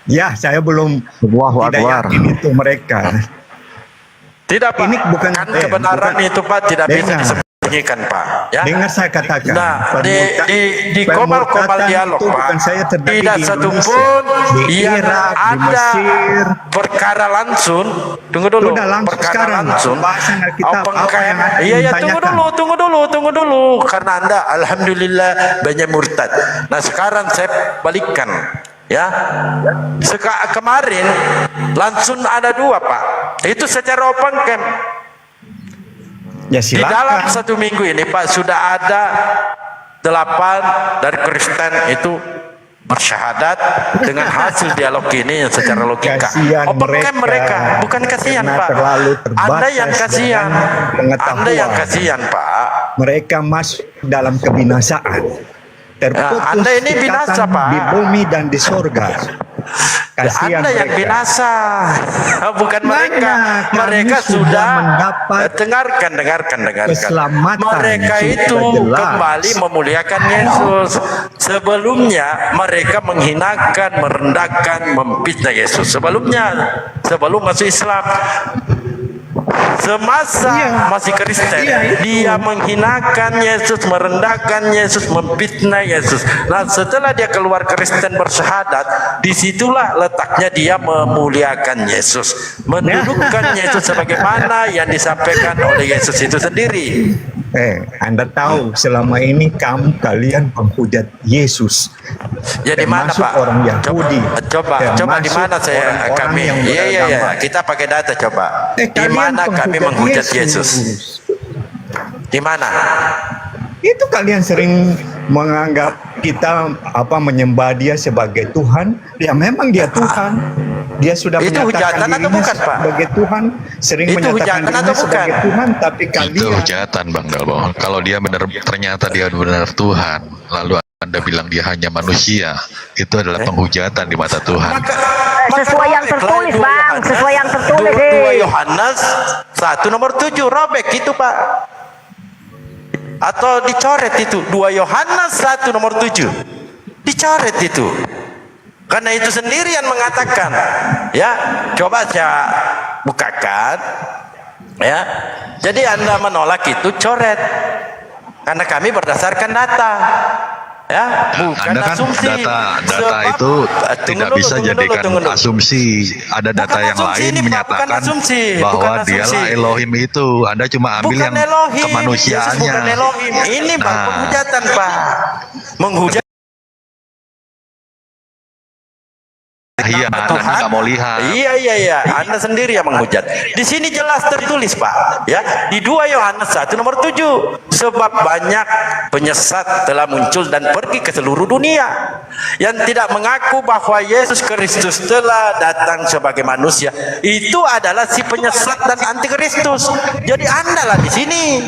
Ya, saya belum Allahu tidak Akbar. yakin itu mereka. Tidak Pak, Ini bukan- kan kebenaran bukan- itu Pak tidak bisa Dengar. disembunyikan Pak. Ya? Dengar saya katakan. Nah, di pemurtatan komal-komal dialog itu Pak, bukan saya terjadi tidak di Indonesia, satupun di yang Irak, di ada Mesir. perkara langsung. Tunggu dulu, Sudah langsung perkara sekarang, langsung. pembahasan Alkitab, apa yang Anda Iya ya, tanyakan? tunggu dulu, karena Anda alhamdulillah banyak murtad. Nah sekarang saya balikkan. Ya, kemarin langsung ada dua Pak. Itu secara open camp. Ya Di dalam silakan. 1 minggu ini Pak sudah ada 8 dari Kristen itu bersyahadat dengan hasil dialog ini yang secara logika. Kasihan Open camp mereka, bukan kasihan karena Pak. terlalu terbatas Anda yang kasihan. dengan pengetahuan. Anda yang kasihan Pak. Mereka masuk dalam kebinasaan. Terputus Anda ini ikatan binasa, Pak. di bumi dan di surga. Kasihan Anda yang mereka. binasa, bukan mereka. Kami Mereka sudah sudah mendapat dengarkan. keselamatan Mereka yang itu sudah jelas. kembali memuliakan Yesus. Sebelumnya mereka menghinakan, merendahkan, memfitnah Yesus. Sebelum masuk Islam. semasa masih Kristen, dia menghinakan Yesus, merendahkan Yesus, memfitnah Yesus. Nah, setelah dia keluar Kristen bersyahadat, disitulah letaknya dia memuliakan Yesus, mendudukkan Yesus sebagaimana yang disampaikan oleh Yesus itu sendiri. Anda tahu selama ini kalian menghujat Yesus. Ya di mana Pak? Orang Yahudi. Coba di mana kami? Iya. Kita pakai data coba. Di mana kami menghujat Yesus? Di mana? Itu kalian sering menganggap kita menyembah dia sebagai Tuhan. Ya memang dia Tuhan. Dia sudah itu hujatan atau bukan Pak? Sebagai Tuhan, sering itu menyatakan dirinya sebagai Tuhan, tapi kalian itu hujatan Bang Dalbo. Kalau dia ternyata dia benar Tuhan, lalu Anda bilang dia hanya manusia, itu adalah penghujatan di mata Tuhan. Sesuai yang tertulis Bang, sesuai yang tertulis. 2 Yohanes 1 nomor 7 robek itu Pak. Atau dicoret itu 2 Yohanes 1 nomor 7. Dicoret itu. Karena itu sendiri yang mengatakan, ya, coba saya bukakan, ya. Jadi Anda menolak itu coret, karena kami berdasarkan data, ya, bukan Anda kan asumsi. Data itu tidak bisa jadikan asumsi. Ada data yang lain menyatakan bahwa dialah Elohim itu. Anda cuma ambil yang Elohim, kemanusiaannya. Bukan Elohim. Ini penghujatan Pak, menghujat. Iya, Anda nggak mau lihat. Iya. Anda sendiri yang menghujat. Di sini jelas tertulis Pak, ya, di 2 Yohanes 1 nomor 7. Sebab banyak penyesat telah muncul dan pergi ke seluruh dunia yang tidak mengaku bahwa Yesus Kristus telah datang sebagai manusia. Itu adalah si penyesat dan antikristus. Jadi Anda lah di sini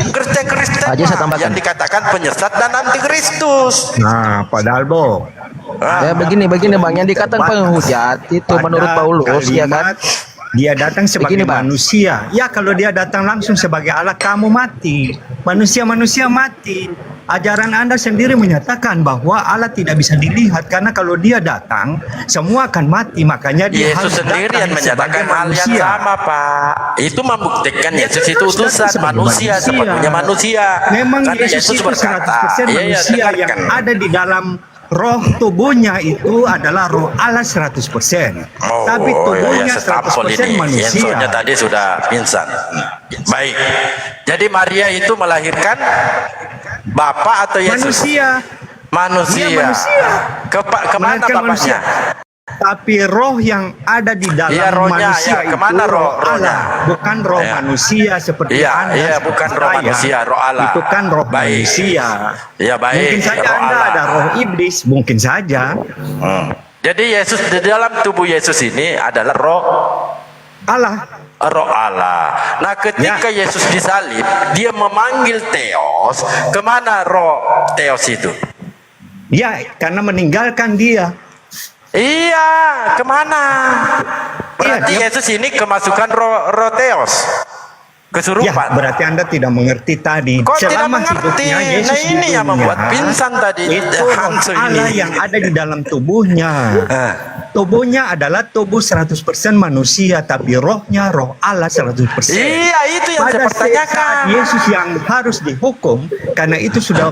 Kristen-Kristen yang dikatakan penyesat dan antikristus. Nah, Pak Dalbo. Ya begini Bang, yang dikatakan penghujat itu menurut Paulus ya kan, dia datang sebagai manusia. Ya, kalau dia datang langsung sebagai Allah, kamu mati. Manusia mati. Ajaran Anda sendiri menyatakan bahwa Allah tidak bisa dilihat, karena kalau dia datang semua akan mati. Makanya dia Yesus sendiri yang menyatakan hal yang sama Pak. Itu membuktikan Yesus itu utusan manusia, sepenuhnya manusia. Memang karena Yesus itu berkata, 100% manusia yang ada di dalam roh tubuhnya itu adalah roh Allah 100%. Tapi tubuhnya 100% manusia. Soalnya tadi sudah pingsan. Baik. Jadi Maria itu melahirkan Bapa atau Yesus? Manusia. Dia manusia. Kemana bapaknya? Tapi roh yang ada di dalam rohnya, manusia itu kemana rohnya? Allah, bukan roh manusia seperti Anda. Iya, bukan roh manusia, roh Allah. Itu kan roh manusia. Ya, baik. Mungkin saja roh Anda Allah. ada roh iblis, mungkin saja. Jadi Yesus di dalam tubuh Yesus ini adalah roh Allah. Roh Allah. Nah, ketika Yesus disalib, dia memanggil Theos. Kemana roh Theos itu? Ya, karena meninggalkan dia. Iya, kemana? Berarti Yesus ini kemasukan roh Theos, kesurupan. Ya, berarti Anda tidak mengerti tadi. Kok tidak Selama mengerti? hidupnya Yesus Nah, ini yang membuat pingsan tadi. Itu Allah yang ada di dalam tubuhnya. Tubuhnya adalah tubuh 100% manusia, tapi rohnya roh Allah 100%. Iya, itu yang saya pertanyakan. Saat Yesus yang harus dihukum, karena itu sudah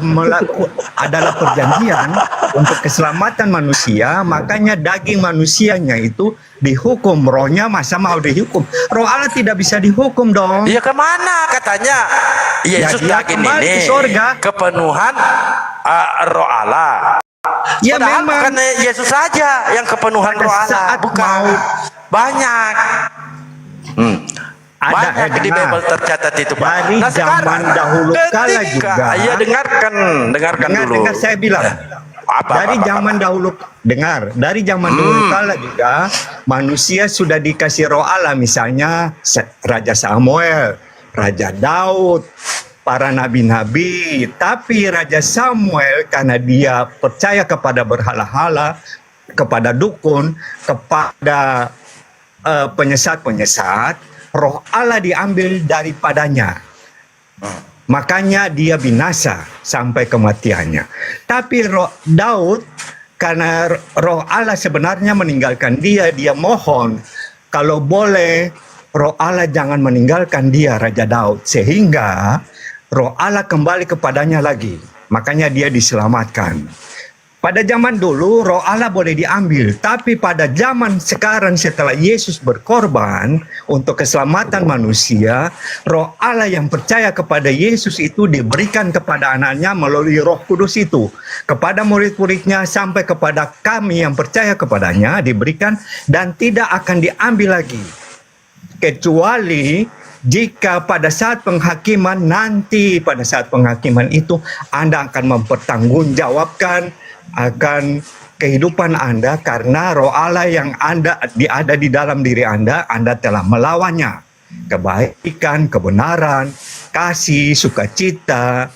adalah perjanjian untuk keselamatan manusia, makanya daging manusianya itu dihukum, rohnya masa mau dihukum. Roh Allah tidak bisa dihukum dong. Iya, kemana katanya? Yesus daging ini ke surga. kepenuhan roh Allah. Ya, padahal memang bukan Yesus saja yang kepenuhan roh Allah, bukan. Banyak. Banyak di Bible tercatat itu Pak. Dari zaman dahulu kala juga. Ya, dengarkan dulu. Dengar saya bilang. Dari zaman dahulu kala juga manusia sudah dikasih roh Allah, misalnya Raja Samuel, Raja Daud, para nabi-nabi. Tapi Raja Samuel karena dia percaya kepada berhala-hala, kepada dukun, kepada penyesat-penyesat, roh Allah diambil daripadanya. Makanya dia binasa sampai kematiannya. Tapi roh Daud, karena roh Allah sebenarnya meninggalkan dia, dia mohon kalau boleh Roh Allah jangan meninggalkan dia, Raja Daud, sehingga Roh Allah kembali kepadanya lagi. Makanya dia diselamatkan. Pada zaman dulu Roh Allah boleh diambil, tapi pada zaman sekarang setelah Yesus berkorban untuk keselamatan manusia, Roh Allah yang percaya kepada Yesus itu diberikan kepada anaknya melalui Roh Kudus itu. Kepada murid-muridnya sampai kepada kami yang percaya kepadanya diberikan dan tidak akan diambil lagi. Kecuali jika pada saat penghakiman nanti, pada saat penghakiman itu Anda akan mempertanggungjawabkan akan kehidupan Anda karena Roh Allah yang ada di dalam diri Anda telah melawannya. Kebaikan, kebenaran, kasih, sukacita,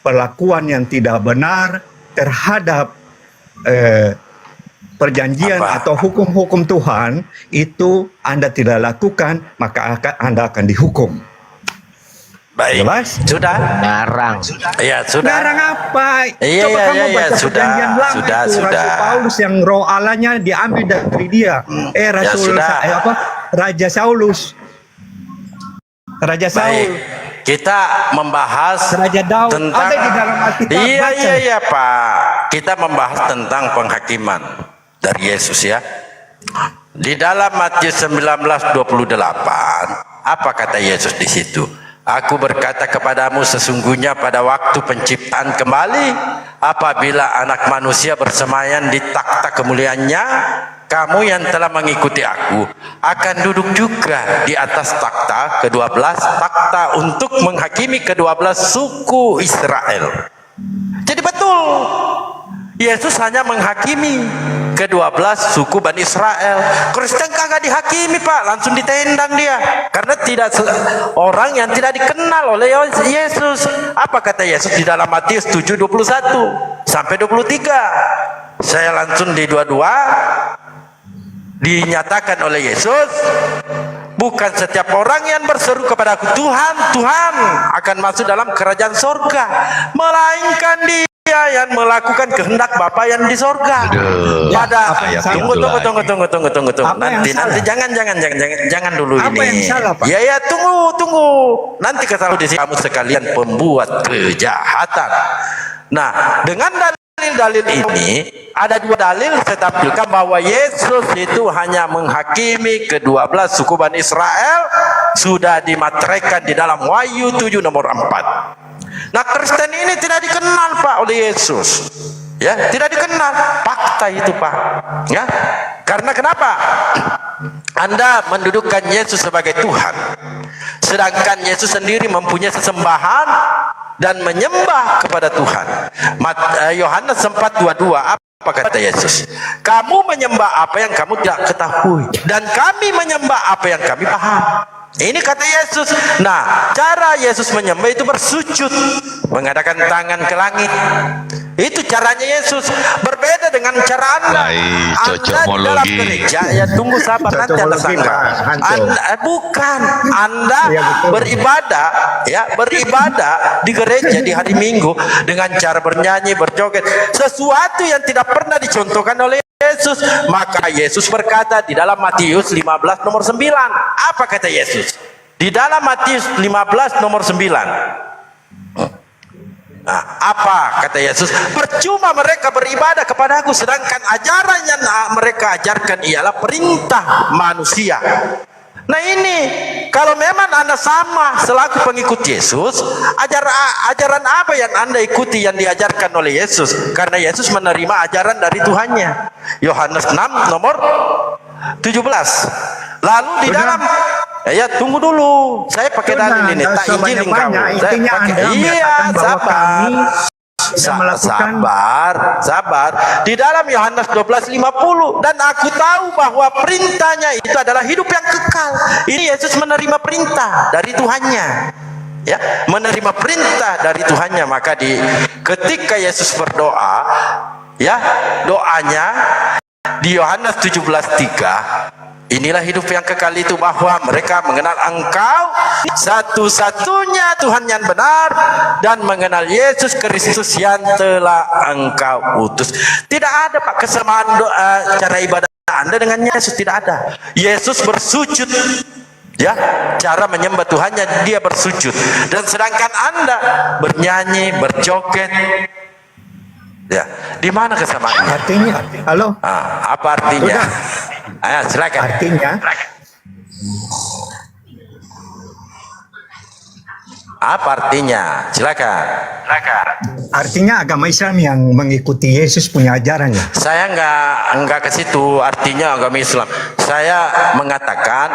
perlakuan yang tidak benar terhadap perjanjian atau hukum-hukum Tuhan itu Anda tidak lakukan, maka Anda akan dihukum. Baik. Jelas? Sudah. Ngarang. Ya, sudah. Ngarang apa? Iya, Coba iya, kamu iya, baca sudah, perjanjian lama sudah, itu, sudah. Rasul Paulus yang Roh Allahnya diambil dari dia. Raja Saulus. Raja Baik. Saul. Kita membahas Raja Daud. tentang Ada di dalam Alkitab. Baca. Iya, Pak. Kita membahas tentang penghakiman dari Yesus ya. Di dalam Matius 19:28, apa kata Yesus di situ? Aku berkata kepadamu, sesungguhnya pada waktu penciptaan kembali, apabila anak manusia bersemayam di takhta kemuliaannya, kamu yang telah mengikuti aku akan duduk juga di atas takhta ke-12, takhta untuk menghakimi ke-12 suku Israel. Jadi betul, Yesus hanya menghakimi ke-12 suku Bani Israel. Kristen kagak dihakimi, Pak, langsung ditendang dia. Karena tidak orang yang tidak dikenal oleh Yesus. Apa kata Yesus di dalam Matius 7:21 sampai 23? Saya langsung di 22 dinyatakan oleh Yesus, bukan setiap orang yang berseru kepada aku, Tuhan, Tuhan, akan masuk dalam kerajaan sorga, melainkan dia yang melakukan kehendak Bapa yang di sorga. Tunggu. Nanti jangan dulu apa ini. Yang salah, Pak? Ya tunggu. Nanti ketahui di sini kamu sekalian pembuat kejahatan. Nah, dengan dalil ini ada dua dalil saya tampilkan bahwa Yesus itu hanya menghakimi ke-12 suku Bani Israel, sudah dimateraikan di dalam Wahyu 7 nomor 4. Nah, Kristen ini tidak dikenal, Pak, oleh Yesus. Ya, tidak dikenal. Fakta itu, Pak. Ya. Karena kenapa? Anda mendudukkan Yesus sebagai Tuhan. Sedangkan Yesus sendiri mempunyai sesembahan dan menyembah kepada Tuhan. Yohanes 4:22, apa kata Yesus? Kamu menyembah apa yang kamu tidak ketahui, dan kami menyembah apa yang kami paham. Ini kata Yesus. Nah, cara Yesus menyembah itu bersujud, mengadakan tangan ke langit. Itu caranya Yesus. Berbeda dengan cara Anda. Anda di dalam gereja, ya tunggu sabar, nanti Anda sangka. Bukan. Anda beribadah, ya beribadah di gereja di hari Minggu dengan cara bernyanyi, berjoget, sesuatu yang tidak pernah dicontohkan oleh Yesus. Maka Yesus berkata di dalam Matius 15 nomor 9. Apa kata Yesus? Di dalam Matius 15 nomor 9. Nah, apa kata Yesus? Percuma mereka beribadah kepada aku, sedangkan ajaran yang mereka ajarkan ialah perintah manusia. Nah ini, kalau memang Anda sama selaku pengikut Yesus, ajaran apa yang Anda ikuti yang diajarkan oleh Yesus? Karena Yesus menerima ajaran dari Tuhannya. Yohanes 6 nomor 17. Lalu di dalam tunggu dulu, saya pakai dalil ini, tak izinin kamu. Saya pakai, sabar. Di dalam Yohanes 12:50, dan aku tahu bahwa perintahnya itu adalah hidup yang kekal. Ini Yesus menerima perintah dari Tuhannya. Ya, menerima perintah dari Tuhannya. Maka ketika Yesus berdoa, ya, doanya di Yohanes 17:3, inilah hidup yang kekal itu, bahwa mereka mengenal Engkau satu-satunya Tuhan yang benar, dan mengenal Yesus Kristus yang telah Engkau utus. Tidak ada, Pak, kesamaan cara ibadah Anda dengan Yesus, tidak ada. Yesus bersujud, Ya, cara menyembah Tuhannya dia bersujud, dan sedangkan Anda bernyanyi, berjoget. Ya, di mana kesamaannya? Artinya, halo? Apa artinya? Ayo, silakan. Artinya, apa artinya? Silakan. artinya agama Islam yang mengikuti Yesus punya ajarannya. Saya nggak ke situ artinya agama Islam. Saya mengatakan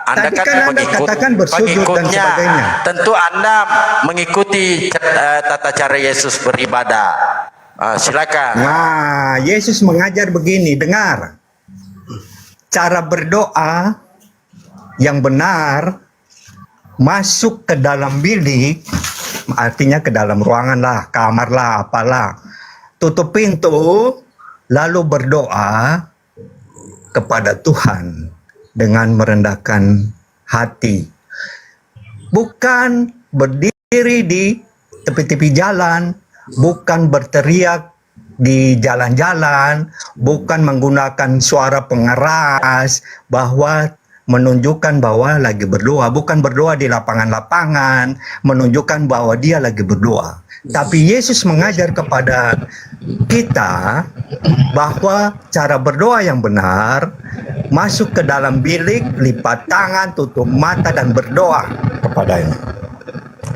Anda Tadi kan Anda katakan bersujud dan sebagainya. Tentu Anda mengikuti tata cara Yesus beribadah. Silakan. Nah, Yesus mengajar begini, dengar. Cara berdoa yang benar, masuk ke dalam bilik, artinya ke dalam ruangan lah, kamar lah, apalah. Tutup pintu, lalu berdoa kepada Tuhan dengan merendahkan hati. Bukan berdiri di tepi-tepi jalan, bukan berteriak di jalan-jalan, bukan menggunakan suara pengeras bahwa menunjukkan bahwa lagi berdoa, bukan berdoa di lapangan-lapangan, menunjukkan bahwa dia lagi berdoa. Tapi Yesus mengajar kepada kita bahwa cara berdoa yang benar, masuk ke dalam bilik, lipat tangan, tutup mata dan berdoa kepadanya.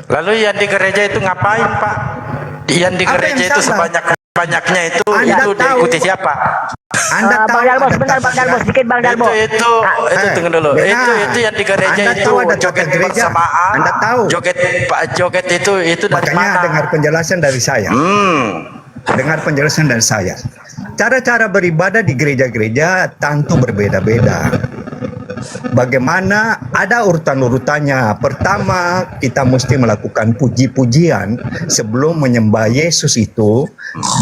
Lalu yang di gereja itu ngapain, Pak? Yang di gereja itu sebanyak-banyaknya itu diikuti siapa? Anda tahu Bang Dalbos, sebentar Bang Dalbos, sedikit Bang Dalbos. Itu tunggu dulu. Itu yang di gereja Anda itu tahu ada joget gereja? bersamaan. Anda tahu? Joget itu dari Makanya mana? dengar penjelasan dari saya. Dengar penjelasan dari saya. Cara-cara beribadah di gereja-gereja tentu berbeda-beda. Bagaimana ada urutan-urutannya. Pertama, kita mesti melakukan puji-pujian sebelum menyembah Yesus itu.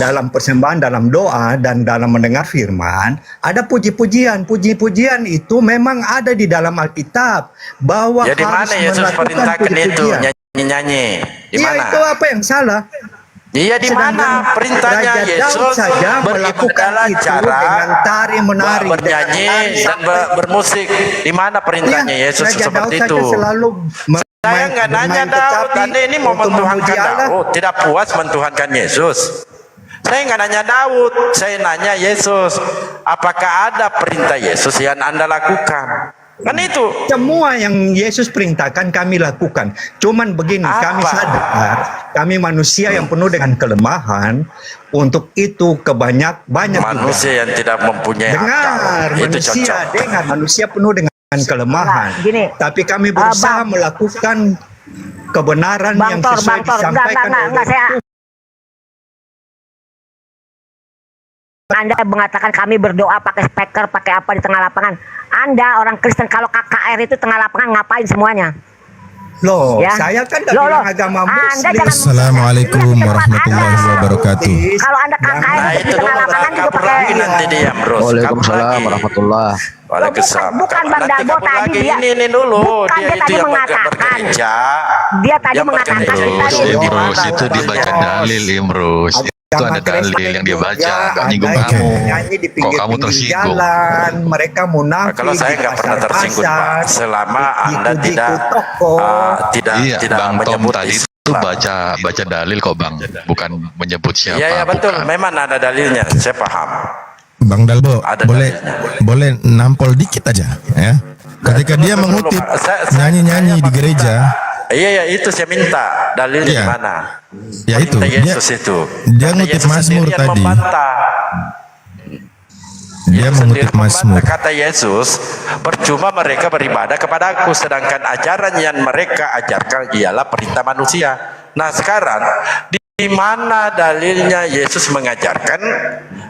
Dalam persembahan, dalam doa, dan dalam mendengar firman, ada puji-pujian. Puji-pujian itu memang ada di dalam Alkitab. Bahwa Ya di mana harus Yesus melakukan perintahkan itu puji-pujian. nyanyi-nyanyi? Di Iya, mana? itu apa yang salah? Iya di mana perintahnya Raja Daud Yesus saja melakukan beribadahlah itu cara dengan tari menari, bernyanyi dan bermusik. Di mana perintahnya Yesus Raja Daud seperti saja itu? selalu Saya nggak nanya Daud, Anda ini mau mentuhankan Daud, tidak puas mentuhankan Yesus. Saya nggak nanya Daud, saya nanya Yesus. Apakah ada perintah Yesus yang Anda lakukan? Kan itu. Semua yang Yesus perintahkan kami lakukan. Cuman begini, kami sadar, kami manusia yang penuh dengan kelemahan. Untuk itu banyak manusia yang tidak mempunyai dengar, akal. Itu manusia cocok. dengar, manusia penuh dengan kelemahan. Nah, gini. Tapi kami berusaha melakukan kebenaran yang sesuai disampaikan oleh saya. Anda mengatakan kami berdoa pakai speaker, pakai apa di tengah lapangan. Anda orang Kristen kalau KKR itu tengah lapangan ngapain semuanya? Loh, Ya. saya kan tidak bilang agama Muslim. Assalamualaikum warahmatullahi wabarakatuh. Kalau Anda KKR Nah di itu tengah dulu lapangan juga kabur pakai. lagi nanti dia bros. Waalaikumsalam warahmatullah. Waalaikumsalam. Bukan Bang Nanti Dalbo kabur tadi lagi. dia. Ini dulu Bukan, dia itu tadi yang mengatakan. bergereja. Dia tadi Yang mengatakan bergereja kita Imrus, ini. Imrus, itu dibaca dalil Imrus. Itu ada dalil yang dia baca, nggak nyinggung kamu. Kok kamu tersinggung? Jalan, mereka munafik. Kalau saya nggak pernah tersinggung Pak, selama Anda tidak Iya, tidak Bang Tom menyebut tadi itu Islam. baca dalil kok Bang, bukan menyebut siapa. Iya ya betul, bukan. memang ada dalilnya, saya paham. Bang Dalbo, Ada boleh nampol dikit aja ya. Ketika dia mengutip nyanyi-nyanyi di gereja, Iya ya itu saya minta dalilnya Iya. di mana? ya itu Perintah dia Yesus itu. dia Karena ngutip Yesus Mazmur sendiri yang tadi. membantah. Dia Yesus mengutip sendiri membantah, Mazmur. kata Yesus, percuma mereka beribadah kepadaku, sedangkan ajaran yang mereka ajarkan ialah perintah manusia. Nah sekarang di mana dalilnya Yesus mengajarkan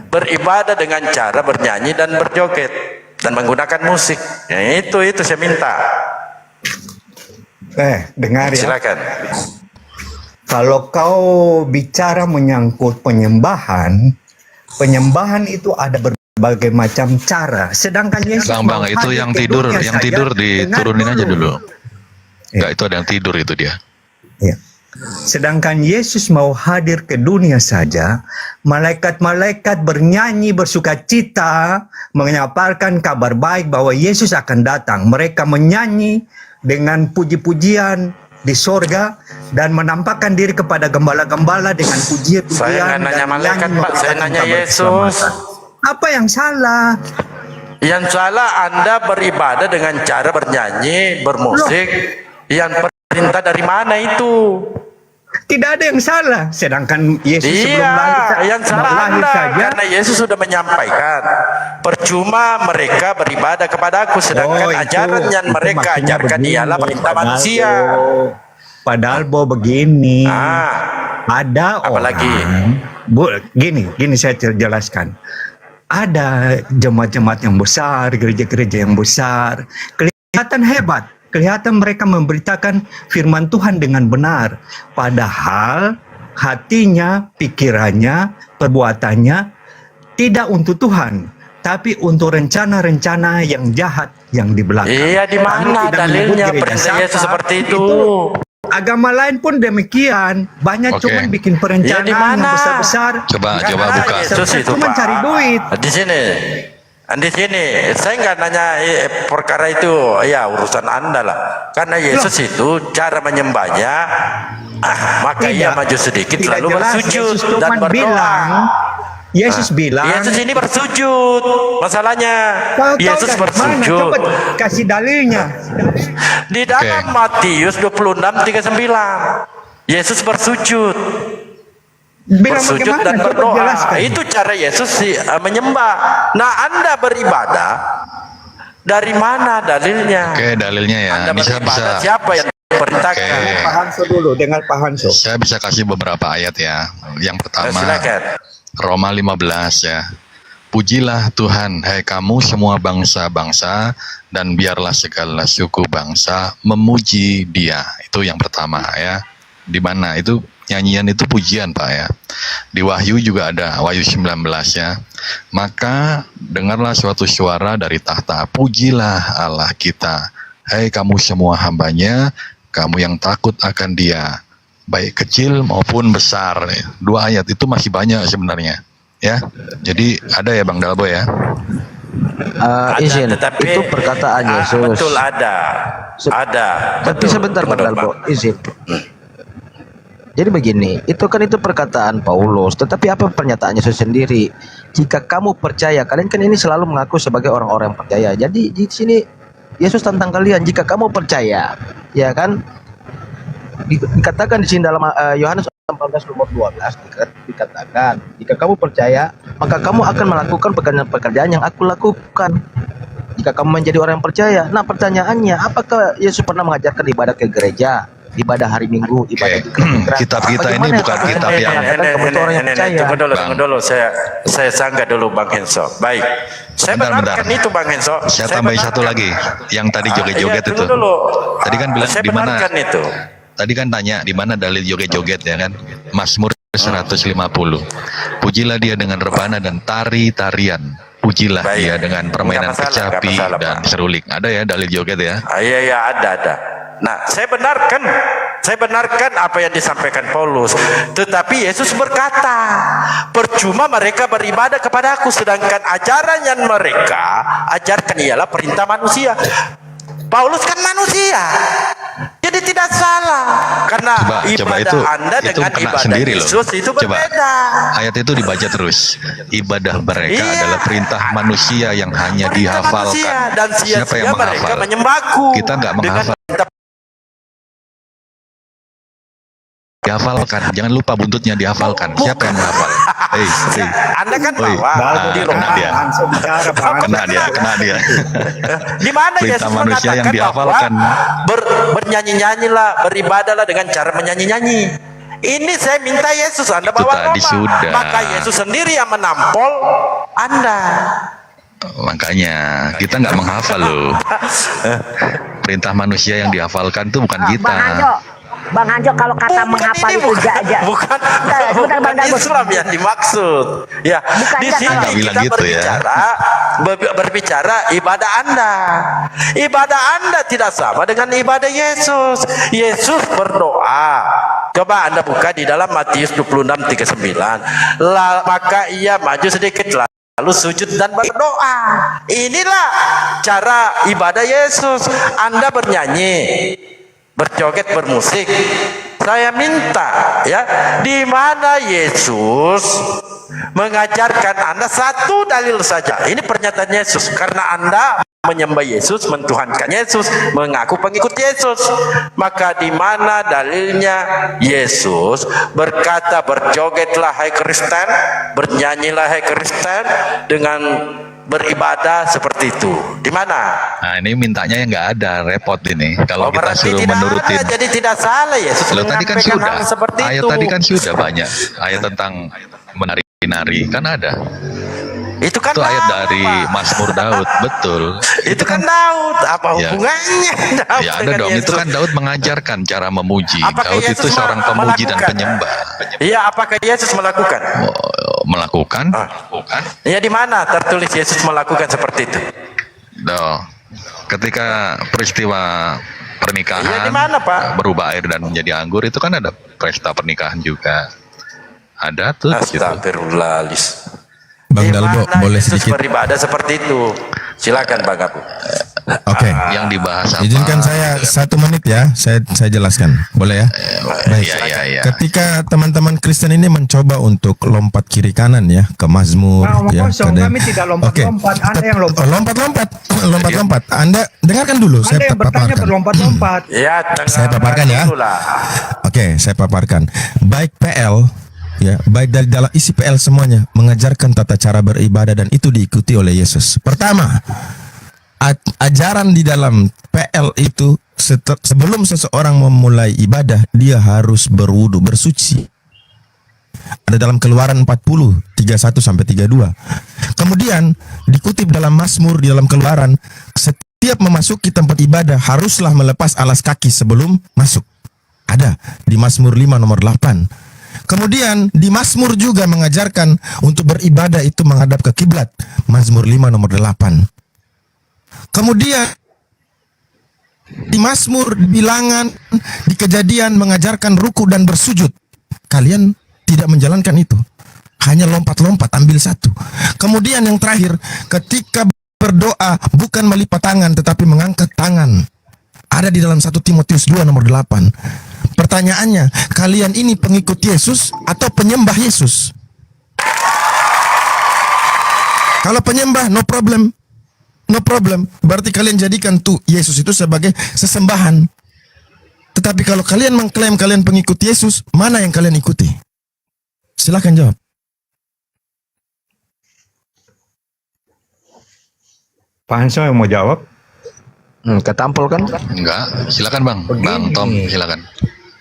beribadah dengan cara bernyanyi dan berjoget dan menggunakan musik? Ya, itu saya minta. Dengar ya. Silakan. Kalau kau bicara menyangkut penyembahan itu ada berbagai macam cara. Sedangkan Yesus Bang, itu yang tidur diturunin aja dulu. Enggak, itu ada yang tidur itu dia. Ya. Sedangkan Yesus mau hadir ke dunia saja, malaikat-malaikat bernyanyi bersukacita menyaparkan kabar baik bahwa Yesus akan datang. Mereka menyanyi dengan puji-pujian di sorga dan menampakkan diri kepada gembala-gembala dengan Saya pujian-pujian nggak nanya dan malaikat, nyanyi Pak. Saya memberitakan nanya kabar Yesus. keselamatan. Apa yang salah? Yang salah Anda beribadah dengan cara bernyanyi, bermusik. Yang perintah dari mana itu? Tidak ada yang salah. Sedangkan Yesus sebelum lahir, yang salah lahir Anda saja. karena Yesus sudah menyampaikan percuma mereka beribadah kepada aku sedangkan ajaran yang itu mereka maksudnya ajarkan begini, ialah perintah Padahal manusia. Padahal begini. Ada apalagi? orang, gini saya jelaskan. Ada jemaat-jemaat yang besar, gereja-gereja yang besar, kelihatan hebat, kelihatan mereka memberitakan firman Tuhan dengan benar, padahal hatinya, pikirannya, perbuatannya tidak untuk Tuhan, tapi untuk rencana-rencana yang jahat yang di belakang. Iya, di mana dalilnya perintah Yesus seperti itu? Agama lain pun demikian, banyak cuman bikin perencanaan yang besar-besar. Coba buka. Yesus itu cuma cari duit. Di sini, saya nggak nanya perkara itu, ya urusan Anda lah. Karena Yesus itu cara menyembahnya, maka ia maju sedikit lalu bersujud dan berdoa. Yesus bilang, Yesus ini bersujud. Masalahnya, Yesus bersujud. Coba kasih dalilnya. Di dalam Matius 26:39, Yesus bersujud. Bersujud dan berdoa. Itu cara Yesus menyembah. Nah, Anda beribadah dari mana dalilnya? Oke, dalilnya ya. Anda bisa. Siapa yang perintahkan? Pak Hanso dulu, dengar Pak Hanso. Saya bisa kasih beberapa ayat ya. Yang pertama, silakan. Roma 15 ya. Pujilah Tuhan, hai kamu semua bangsa-bangsa, dan biarlah segala suku bangsa memuji Dia. Itu yang pertama ya. Di mana itu nyanyian itu pujian Pak ya. Di Wahyu juga ada, Wahyu 19 ya. Maka dengarlah suatu suara dari tahta, pujilah Allah kita, hai kamu semua hambanya, kamu yang takut akan Dia, baik kecil maupun besar. Dua ayat itu masih banyak sebenarnya ya. Jadi ada ya Bang Dalbo ya. Izin, itu perkataan Yesus. Betul ada. Tapi sebentar Bang Dalbo, izin. Jadi begini, itu perkataan Paulus, tetapi apa pernyataan Yesus sendiri? Jika kamu percaya, kalian kan ini selalu mengaku sebagai orang-orang yang percaya. Jadi di sini Yesus tantang kalian, jika kamu percaya, ya kan? Dikatakan di sini dalam Yohanes 14:12 dikatakan, jika kamu percaya, maka kamu akan melakukan pekerjaan-pekerjaan yang aku lakukan. Jika kamu menjadi orang yang percaya. Nah, pertanyaannya, apakah Yesus pernah mengajarkan ibadah ke gereja, ibadah hari Minggu, ibadah di kitab kita ini bukan kitab yang tunggu dulu, saya sanggah dulu Bang Henso. Baik, saya benarkan itu Bang Henso. Saya tambahin satu lagi, yang tadi joget-joget itu. Tadi kan bilang di mana? Itu. Tadi kan tanya di mana dalil joget-joget ya kan? Mazmur 150. Pujilah Dia dengan rebana dan tari-tarian. Pujilah Dia dengan permainan kecapi dan seruling. Ada ya dalil joget ya? Iya, ada. Nah, saya benarkan apa yang disampaikan Paulus. Tetapi Yesus berkata, percuma mereka beribadah kepada aku, sedangkan ajaran yang mereka ajarkan ialah perintah manusia. Paulus kan manusia, jadi tidak salah. Karena ibadah Anda dengan ibadah Yesus itu berbeda. Ayat itu dibaca terus. Ibadah mereka adalah perintah manusia yang hanya dihafalkan. Dan siapa yang menghafal? Kita nggak menghafal. Dihafalkan, jangan lupa buntutnya dihafalkan. Siapa yang menghafal? Anda kan bawa di rumah. Kena dia. Di mana Yesus manusia yang dihafalkan? Bernyanyi-nyanyilah, beribadahlah dengan cara menyanyi-nyanyi. Ini saya minta Yesus, Anda bawa Roma. Maka Yesus sendiri yang menampol Anda. Makanya kita nggak menghafal loh. Perintah manusia yang dihafalkan itu bukan kita. Bang Hanjo, kalau kata menghafal itu bukan Islam yang dimaksud. Ya, di sini kita berbicara ibadah Anda. Ibadah Anda tidak sama dengan ibadah Yesus. Yesus berdoa. Coba Anda buka di dalam Matius 26:39. Maka ia maju sedikit lalu sujud dan berdoa. Inilah cara ibadah Yesus. Anda bernyanyi, berjoget, bermusik. Saya minta ya, di mana Yesus mengajarkan Anda satu dalil saja. Ini pernyataan Yesus, karena Anda menyembah Yesus, mentuhankan Yesus, mengaku pengikut Yesus. Maka di mana dalilnya Yesus berkata, berjogetlah hai Kristen, bernyanyilah hai Kristen, dengan beribadah seperti itu? Di mana? Nah, ini mintanya yang nggak ada, repot ini. Kalau kita berarti suruh tidak menurutin. ada, jadi tidak salah Yesus Loh, tadi kan menyampaikan sudah. hal seperti Ayat itu. tadi kan sudah banyak. Ayat tentang menari-nari kan ada. Itu kan Itu ayat Daud, dari Pak. Mazmur Daud, betul. Itu kan Daud. Apa Ya. hubungannya Daud Ya ada dengan dong, Yesus? itu kan Daud mengajarkan cara memuji. Apakah Daud itu Yesus seorang pemuji dan melakukan? penyembah. Iya, apakah Yesus melakukan? Melakukan? Ya, di mana tertulis Yesus melakukan seperti itu? Doh. Ketika peristiwa pernikahan Iya, di mana, Pak? berubah air dan menjadi anggur, itu kan ada pesta pernikahan juga. Ada tuh gitu. Astagfirullahalis. Bang Di Dalbo, mana boleh Yesus sedikit? beribadah seperti itu? Silakan Bang Abu. Oke. Yang dibahas apa? Izinkan saya 1 menit ya, saya jelaskan, boleh ya? Baik. Iya. Ketika teman-teman Kristen ini mencoba untuk lompat kiri kanan ya ke Mazmur, Nah, ya, kosong, kadang- kami tidak lompat-lompat. Oke. Anda yang lompat. Lompat-lompat. Anda dengarkan dulu, Anda saya yang bertanya paparkan. berlompat-lompat. Ya, Saya paparkan ya. dulu lah. Oke, saya paparkan. Baik PL, ya, baik dari dalam isi PL semuanya mengajarkan tata cara beribadah dan itu diikuti oleh Yesus. Pertama, ajaran di dalam PL itu sebelum seseorang memulai ibadah dia harus berwudu, bersuci. Ada dalam Keluaran 40 31 sampai 32. Kemudian dikutip dalam Mazmur di dalam Keluaran, setiap memasuki tempat ibadah haruslah melepas alas kaki sebelum masuk. Ada di Mazmur 5 nomor 8. Kemudian di Mazmur juga mengajarkan untuk beribadah itu menghadap ke kiblat. Mazmur 5 nomor 8. Kemudian di Mazmur, di Bilangan, di Kejadian mengajarkan ruku dan bersujud. Kalian tidak menjalankan itu. Hanya lompat-lompat ambil satu. Kemudian yang terakhir, ketika berdoa bukan melipat tangan tetapi mengangkat tangan. Ada di dalam 1 Timotius 2 nomor 8. Pertanyaannya, kalian ini pengikut Yesus atau penyembah Yesus? Kalau penyembah, no problem. No problem. Berarti kalian jadikan tuh Yesus itu sebagai sesembahan. Tetapi kalau kalian mengklaim kalian pengikut Yesus, mana yang kalian ikuti? Silakan jawab. Pak Hanso yang mau jawab? Ketampol kan? Enggak, silakan Bang. Bang Begini. Tom, silakan.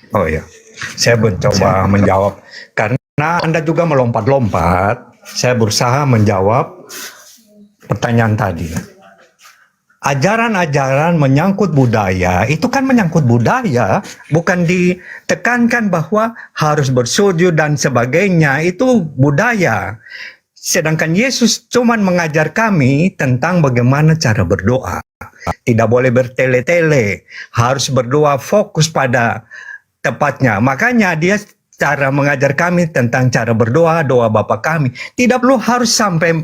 Oh iya, saya mencoba menjawab karena Anda juga melompat-lompat. Saya berusaha menjawab pertanyaan tadi. Ajaran-ajaran menyangkut budaya itu kan menyangkut budaya, bukan ditekankan bahwa harus bersujud dan sebagainya, itu budaya. Sedangkan Yesus cuman mengajar kami tentang bagaimana cara berdoa. Tidak boleh bertele-tele, harus berdoa fokus pada tepatnya. Makanya dia cara mengajar kami tentang cara berdoa, doa Bapa kami. Tidak perlu harus sampai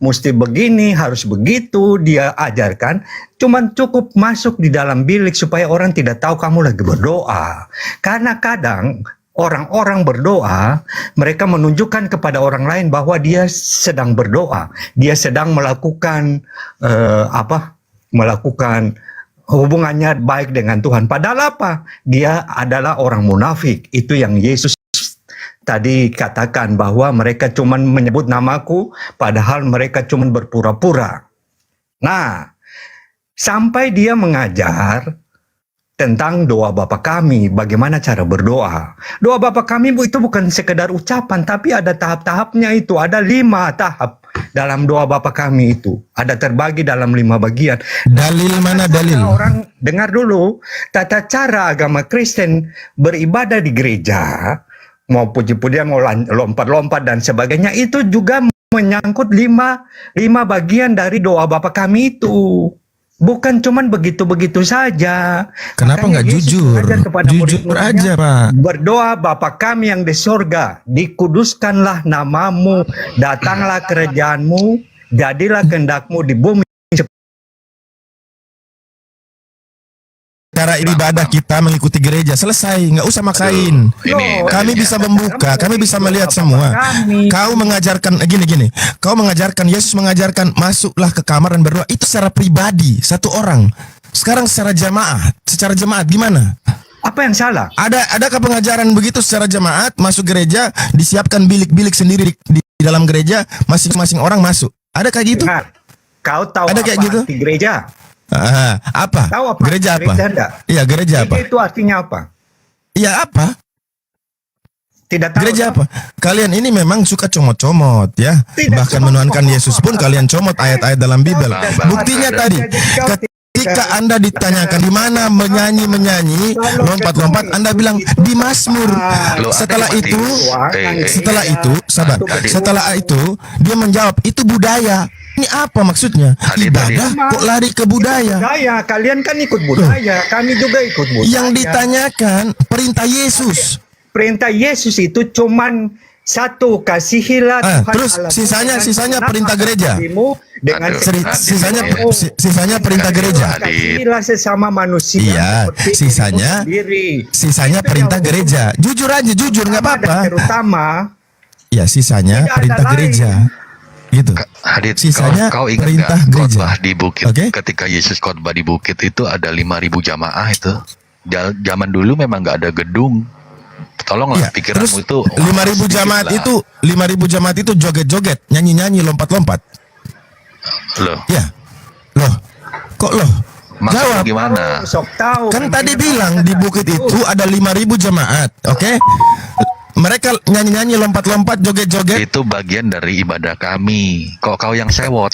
mesti begini, harus begitu dia ajarkan. Cuman cukup masuk di dalam bilik supaya orang tidak tahu kamu lagi berdoa. Karena kadang orang-orang berdoa, mereka menunjukkan kepada orang lain bahwa dia sedang berdoa. Dia sedang melakukan melakukan hubungannya baik dengan Tuhan. Padahal apa? Dia adalah orang munafik. Itu yang Yesus tadi katakan, bahwa mereka cuma menyebut namaku, padahal mereka cuma berpura-pura. Nah, sampai dia mengajar tentang doa Bapa kami, bagaimana cara berdoa. Doa Bapa kami itu bukan sekedar ucapan, tapi ada tahap-tahapnya itu. Ada 5 tahap dalam doa Bapa kami itu. Ada terbagi dalam 5 bagian. Dalil mana dalil? Orang dengar dulu, tata cara agama Kristen beribadah di gereja, mau puji-pujian, mau lompat-lompat dan sebagainya, itu juga menyangkut 5 bagian dari doa Bapa kami itu. Bukan cuman begitu-begitu saja. Kenapa Makanya nggak Yesus jujur? mengajar kepada Jujur murid-muridnya, aja, Pak. berdoa, Bapa kami yang di sorga, dikuduskanlah namamu, datanglah kerajaanmu, jadilah kehendakmu di bumi. Cara ibadah kita mengikuti gereja, selesai, nggak usah maksain. Ini Kami dalilnya. bisa membuka, kami bisa melihat semua. Kau mengajarkan gini, kau mengajarkan, Yesus mengajarkan masuklah ke kamar dan berdoa. Itu secara pribadi satu orang. Sekarang secara jemaat gimana? Apa yang salah? Adakah pengajaran begitu secara jemaat masuk gereja, disiapkan bilik-bilik sendiri di dalam gereja, masing-masing orang masuk? Ada kayak gitu? Dengar, kau tahu Ada apa kayak gitu? arti gereja? Apa? Tahu apa? Gereja apa? Gereja enggak? Iya, gereja apa? Gereja itu artinya apa? Iya, apa? Tidak tahu. Gereja apa? Kalian ini memang suka comot-comot ya. Tidak Bahkan comot. menuhankan Yesus pun kalian comot ayat-ayat dalam Bibel. Bang, Buktinya ada. tadi, ketika Anda ditanyakan di mana menyanyi, lompat-lompat, Anda bilang di Mazmur. Loh, Setelah ada yang itu, mati. setelah itu, sabar. Adit. Setelah itu, dia menjawab, itu budaya. Ini apa maksudnya? Adit, Ibadah kok lari ke budaya? Budaya, kalian kan ikut budaya, kami juga ikut budaya. Yang ditanyakan perintah Yesus. Perintah Yesus itu cuman satu, kasihilah Tuhan Terus Allah sisanya dengan perintah gereja. hatimu, dengan Aduh, segenap Adit, Sisanya Adit. sisanya perintah gereja. Adit. kasihilah sesama manusia. Iya, seperti sisanya- dirimu sendiri. Sisanya Itu perintah yang gereja. Jujur aja, jujur nggak utama dan apa-apa. terutama Ya, sisanya Tidak ada perintah lain. gereja. Gitu. Hadit, Sisanya kau ingat perintah nggak gereja. khotbah di bukit? Oke. Ketika Yesus khotbah di bukit itu ada 5.000 jamaah itu. Zaman dulu memang nggak ada gedung. Tolonglah Iya, pikiranmu terus itu. 5.000 jamaat itu 5.000 jamaat itu joget-joget, nyanyi-nyanyi, lompat-lompat. Loh, Ya. Loh. Kok loh? maksudnya Jawab. gimana? sok tahu Kan tadi bilang di bukit itu ada 5.000 jemaat, oke? Mereka nyanyi-nyanyi, lompat-lompat, joget-joget. Itu bagian dari ibadah kami. Kok kau yang sewot?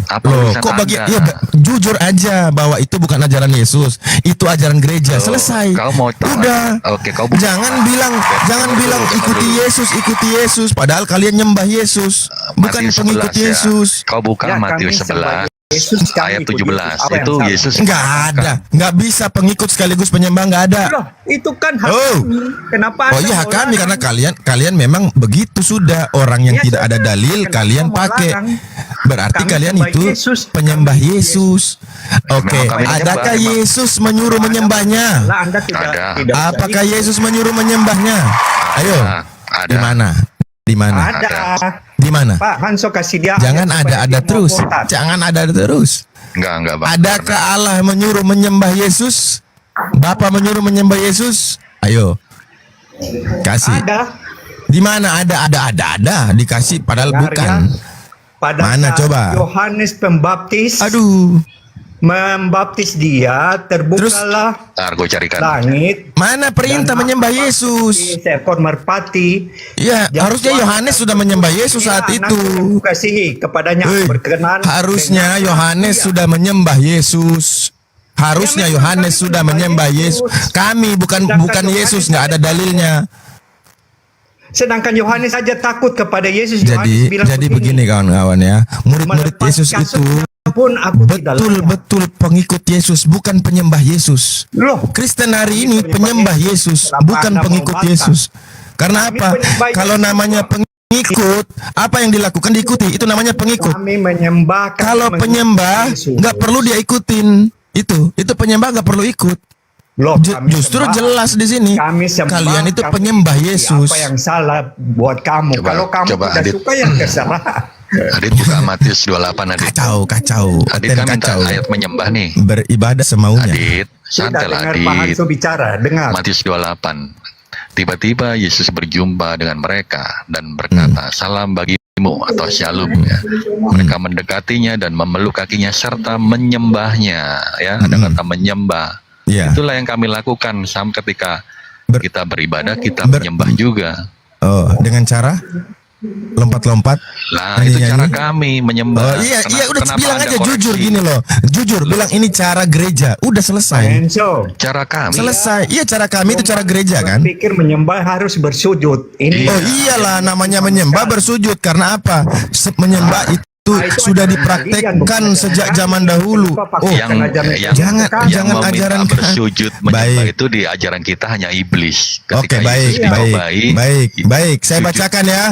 Apa Loh, urusan kok bagian? Anda? Ya, jujur aja bahwa itu bukan ajaran Yesus, itu ajaran gereja. Loh, Selesai. kau mau tahu? Udah. Oke, kau bukan. Jangan bilang, jangan Tunggu bilang dulu, ikuti tunggu dulu. Ikuti Yesus. Padahal kalian nyembah Yesus, bukan Matius pengikut 11 ya. Yesus. Kau buka Ya, Matius kami 11 Yesus, kami ayat ikut 17. Yesus. Apa yang Itu salah? Yesus Nggak ada, nggak bisa pengikut sekaligus penyembah, nggak ada. Loh, itu kan hak Oh. kami. Kenapa Oh Anda iya, hak kami melarang? karena kalian memang begitu sudah, orang yang Ya, tidak ada sudah. dalil Kenapa kalian melarang? pakai. Berarti Kami kalian sembah itu Yesus. penyembah Kami Yesus. Oke, Memang kami adakah menyembah, memang. Yesus menyuruh menyembahnya? Lah, Anda tidak, Ada. tidak bisa Apakah ikut. Yesus menyuruh menyembahnya? Ayo. Ada. Di mana? Di mana? Ada. Di mana? Pak Hanso kasih dia. Jangan ayat supaya ada dia mau terus. votat. Jangan ada terus. Enggak, Bang. Adakah Allah menyuruh menyembah Yesus? Bapa menyuruh menyembah Yesus? Ayo. Kasih. Ada. Di mana ada dikasih padahal Dengar bukan. ya. Pada Mana saat coba? Yohanes Pembaptis Aduh. membaptis dia, terbukalah Ntar gue carikan. langit. Mana perintah Dan menyembah Yesus? Seekor merpati. Ya, yang harusnya Tuhan Yohanes sudah menyembah Yesus Ya, saat anak itu. yang kukasihi kepadanya Hei, berkenan. harusnya dengan Yohanes dia. sudah menyembah Yesus. Harusnya Ya, memang Yohanes kami sudah menyembah menyembah Yesus. Yesus. Kami bukan Sedangkan Yesus, Yohanes nggak ada saja dalilnya. Sedangkan Yohanes saja takut kepada Yesus. Jadi Yohanes bilang begini kawan-kawan ya. Murid-murid "Melepas Yesus itu kasutnya pun aku tidak layak." betul-betul pengikut Yesus, bukan penyembah Yesus. Loh, Kristen hari ini penyembah Yesus, Kenapa bukan Anda pengikut membantah? Yesus. Karena Kami apa? penyembah Kalau Yesus namanya juga. pengikut, apa yang dilakukan diikuti, itu namanya pengikut. kami menyembah. kami Kalau mengikuti penyembah Yesus. nggak perlu dia ikutin. Itu penyembah nggak perlu ikut. Loh, kami Justru sembah. jelas di sini. Kami sembah, Kalian itu kami penyembah ikuti Yesus. Apa yang salah buat kamu? Coba- Kalau kamu coba, tidak Adit. suka yang terserah. Adit buka Matius 28, Adit. Kacau. Adit Aten kan minta kacau. ayat menyembah nih. Beribadah semaunya. Adit, Tidak santai lah, dengar Pak Adit. Hanso bicara. Dengar. Matius 28. Tiba-tiba Yesus berjumpa dengan mereka dan berkata, "Salam bagimu," atau shalom ya. Mereka mendekatinya dan memeluk kakinya serta menyembahnya, ya. Ada kata menyembah. Iya. Itulah yang kami lakukan sampai ketika kita beribadah, kita ber- menyembah juga. Oh, dengan cara lompat-lompat. Nah, itu Nyanyi-nyanyi. cara kami menyembah. Oh iya, udah kenapa bilang Anda aja jujur koreksi? gini loh. Jujur bilang ini cara gereja. Udah selesai. Hanso. Cara kami. Selesai. Iya, cara kami itu cara gereja kan? Pikir menyembah harus bersujud. Ini Oh iyalah, namanya menyembah bersujud. Karena apa? Menyembah itu itu sudah dipraktekkan sejak zaman dahulu. Oh, jangan meminta ajaran bersujud menyembah baik. itu di ajaran kita hanya iblis. Oke, Ketika baik, Yesus baik. Saya sujud. bacakan ya.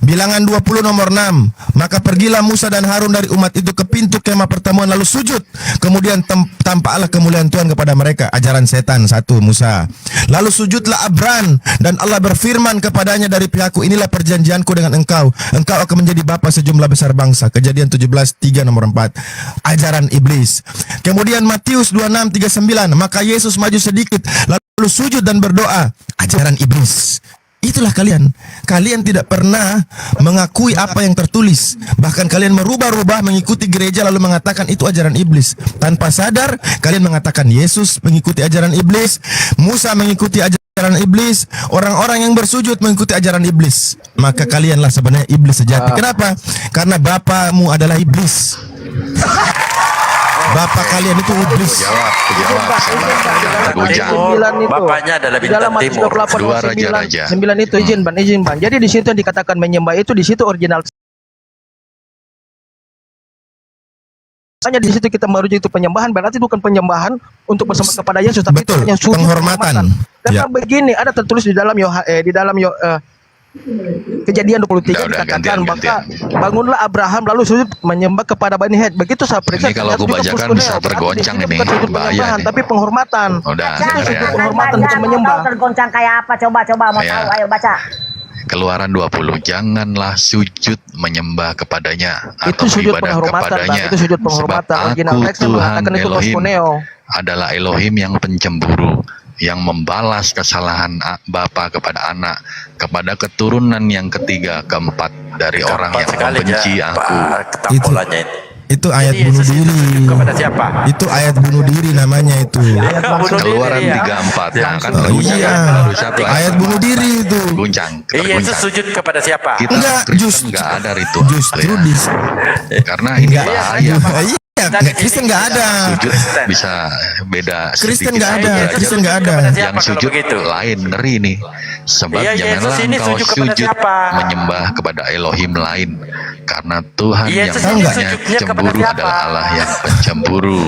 Bilangan 20 nomor 6. Maka pergilah Musa dan Harun dari umat itu ke pintu kemah pertemuan lalu sujud. Kemudian tampaklah kemuliaan Tuhan kepada mereka. Ajaran setan 1 Musa. Lalu sujudlah Abram dan Allah berfirman kepadanya dari pihakku, inilah perjanjianku dengan engkau. Engkau akan menjadi bapa sejumlah besar bangsa. Kejadian 17:3 nomor 4. Ajaran iblis. Kemudian Matius 26:39. Maka Yesus maju sedikit lalu sujud dan berdoa. Ajaran iblis. Itulah kalian. Kalian tidak pernah mengakui apa yang tertulis. Bahkan kalian merubah-rubah mengikuti gereja lalu mengatakan itu ajaran iblis. Tanpa sadar kalian mengatakan Yesus mengikuti ajaran iblis, Musa mengikuti ajaran iblis, orang-orang yang bersujud mengikuti ajaran iblis. Maka kalianlah sebenarnya iblis sejati. Kenapa? Karena bapamu adalah iblis. Bapak kalian itu iblis. Jawab. Bapaknya adalah Di dalam bintang Matius timur. 28 Dua ayat raja-raja. 9 itu izin ban. Jadi di situ yang dikatakan menyembah itu di situ original. Hanya di situ kita merujuk itu penyembahan, berarti bukan penyembahan untuk bersama kepada Yesus, tapi Betul, hanya sujud penghormatan. Karena Ya. begini ada tertulis di dalam Kejadian 23 Udah, dikatakan gantian. bangunlah Abraham lalu sujud menyembah kepada Bani Het. Begitu saya periksa. Ini kalau ternyata aku juga bacakan Puskuneo. bisa Berarti tergoncang di situ ini. bukan sujud Bahaya penyembahan, nih. tapi penghormatan. Udah, Itu dengar sujud ya. penghormatan bukan Mau menyembah. tahu tergoncang kayak apa? Coba mau Ya. tahu. Ayo baca. Keluaran 20. Janganlah sujud menyembah kepadanya Itu atau sujud beribadah penghormatan, kepadanya. Bang. Itu sujud penghormatan. Sebab Original aku teksnya Tuhan mengatakan itu Elohim Puskuneo. adalah Elohim yang pencemburu, yang membalas kesalahan bapa kepada anak, kepada keturunan yang ketiga, keempat dari orang yang membenci aku. Ketampolannya itu. Itu ayat Jadi bunuh Yesus itu diri. sujud kepada siapa? Itu ayat bunuh diri namanya itu. Bunuh Keluaran diri, ya. 34. Nah, kan Oh, terguncang iya. kan? Baru satu Ayat bunuh diri itu. Terguncang. Yesus sujud kepada siapa? Kita Enggak, Kristen nggak ada ritual. Justru ya. di Karena ini enggak bahaya. Iya, Kristen nggak ada. Sujud bisa beda. Kristen sedikit nggak ada. derajat. Kristen nggak ada. Kepada siapa Yang kalau sujud begitu? lain ngeri nih. Sebab Iya, janganlah Yesus ini engkau sujud kepada sujud siapa? menyembah kepada Elohim lain, karena Tuhan Yesus yang ini namanya sujudnya kepada cemburu siapa? adalah Allah yang pencemburu.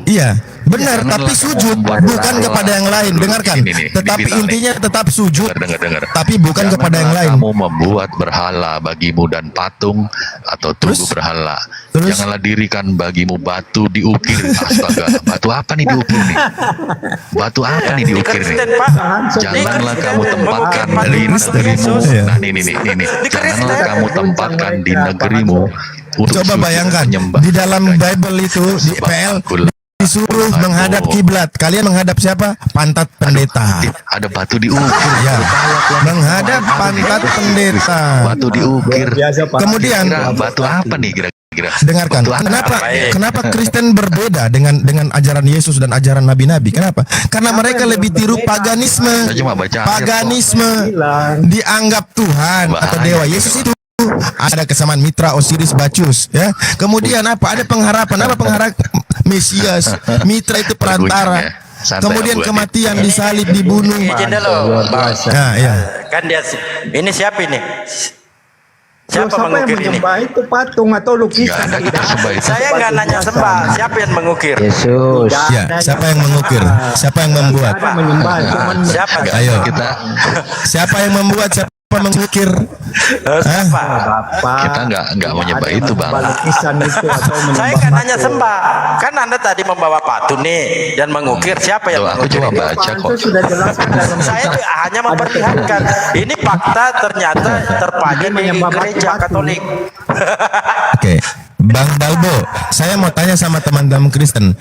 Iya, benar. Janganlah Tapi sujud membuat bukan berhala. kepada yang lain. Dengarkan. Ini nih, Tetapi dibilang nih. intinya tetap sujud. Dengar. Tapi bukan kepada yang lain. Kamu membuat berhala bagimu dan patung atau tugu Terus? berhala. Terus? Janganlah dirikan bagimu batu diukir. Astaga, batu apa nih diukir nih? Batu apa nih diukir nih? Kristen, Pak. Janganlah Kristen, kamu tempatkan mengukir di patung negerimu. Yesus. Iya. Nah, ini. Janganlah kamu tempatkan di negerimu. untuk Coba sujud bayangkan menyembah di dalam kepadanya. Bible itu di Sebab PL akulah disuruh Tuhan. menghadap kiblat. Kalian menghadap siapa? Pantat pendeta. Ada batu diukir. Ya, menghadap pantat pendeta. Batu diukir. Kemudian Kira batu apa nih kira-kira? dengarkan, Batu apa? kenapa Kristen berbeda dengan ajaran Yesus dan ajaran nabi-nabi? Kenapa? Karena mereka lebih tiru paganisme. Saya cuma baca ayat Paganisme dianggap Tuhan atau Bahaya. dewa. Yesus itu ada kesamaan Mitra, Osiris, Bacchus, ya. Kemudian apa? Ada pengharapan. Apa pengharapan? Mesias. Mitra itu perantara. ya. Santai, Kemudian Abu Adi. kematian, disalib, dibunuh. Izin dulu, Bang. Nah, ya. Kan dia ini siapa ini? Siapa Siapa yang mengukir ini? menyembah itu patung atau Nggak lukisan? ada kita sembah itu. Saya nggak nanya sembah. Siapa yang mengukir? Yesus. Ya, siapa yang mengukir? Siapa yang membuat? Ada menyembah, cuman Siapa? Nggak, Ayo. kita Siapa yang membuat? Siapa mengukir? Siapa? Bapak. kita nggak menyembah itu, Bang. Lukisan itu atau menyembah Saya nggak nanya patung. sembah. Kan Anda tadi membawa patung nih dan mengukir. Siapa yang Tuh, aku mengukir? cuma ini? baca Itu kok. sudah jelaskan dalam Saya kitab. hanya memperlihatkan. Ini fakta ternyata terpajang di menyembah gereja patung. Katolik. Oke, Bang Dalbo, saya mau tanya sama teman-teman Kristen.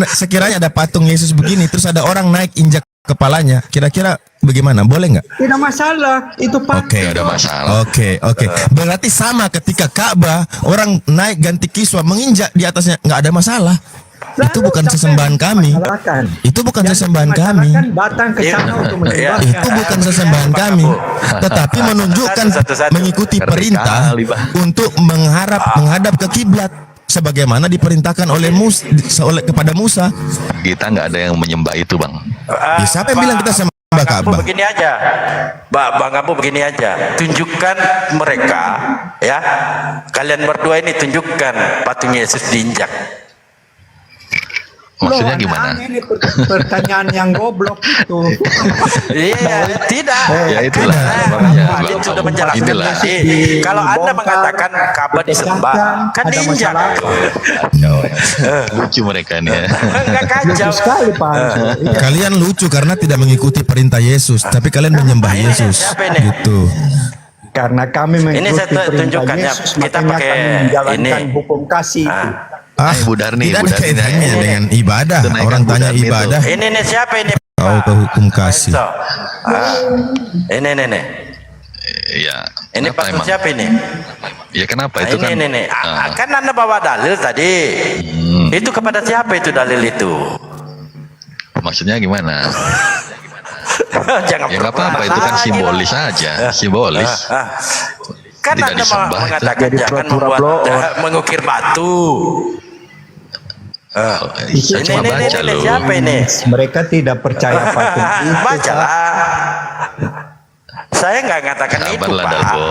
Sekiranya ada patung Yesus begini, terus ada orang naik injak kepalanya, kira-kira bagaimana? Boleh nggak? Tidak masalah, itu patung. Oke, Nggak ada masalah. Oke. Berarti sama ketika Ka'bah orang naik ganti kiswa menginjak di atasnya, nggak ada masalah. Itu bukan sesembahan kami. Itu bukan sesembahan kami. Datang ke sana untuk menyembah. Itu bukan sesembahan kami, tetapi menunjukkan Satu-satu. mengikuti Ngerti perintah kali, Bang. untuk menghadap ke kiblat sebagaimana diperintahkan oleh kepada Musa. Kita nggak ada yang menyembah itu, Bang. Ya, siapa yang bilang kita menyembah Ka'bah. Begini aja, Bang Abu begini aja, tunjukkan mereka, ya, kalian berdua ini tunjukkan patung Yesus diinjak. Maksudnya Loh, gimana? aneh-aneh ini pertanyaan yang goblok itu. Iya, tidak. Ya itulah, Karena makanya Adin sudah menjelaskan inilah. tadi. Kalau Anda mengatakan Ka'bah disembah, kan ada diinjak. masalah. Lucu mereka nih ya. Enggak Lucu kacau. sekali Pak Hanso. Iya. Kalian lucu karena tidak mengikuti perintah Yesus, tapi kalian menyembah Yesus. Siapa ini? Gitu. Karena kami Ini mengikuti saya perintah tunjukkan ya. Yesus, Kita makanya pakai kami menjalankan ini. hukum kasih itu. Bu Darni, tidak Bu ada Darni. kaitannya dengan ibadah. Itu naikkan Orang Bu tanya Darni itu. ibadah, Ini nih siapa ini? kau ke hukum kasih. So, ini. Ya. Ini kenapa patung emang? siapa ini? Ya kenapa Nah, itu kan? ini. Ah, Kan Anda bawa dalil tadi. Itu kepada siapa itu dalil itu? maksudnya gimana? Jangan Ya nggak apa-apa, itu kan lagi simbolis lah. aja, simbolis. Kan Tidak Anda disembah, mengatakan jadi jangan pura-pura membuat blow. mengukir batu. Saya cuma baca loh. Siapa ini? Mereka tidak percaya patung itu. Pak. Bacalah. Saya nggak mengatakan itu, Sabarlah, Pak. Dalbo.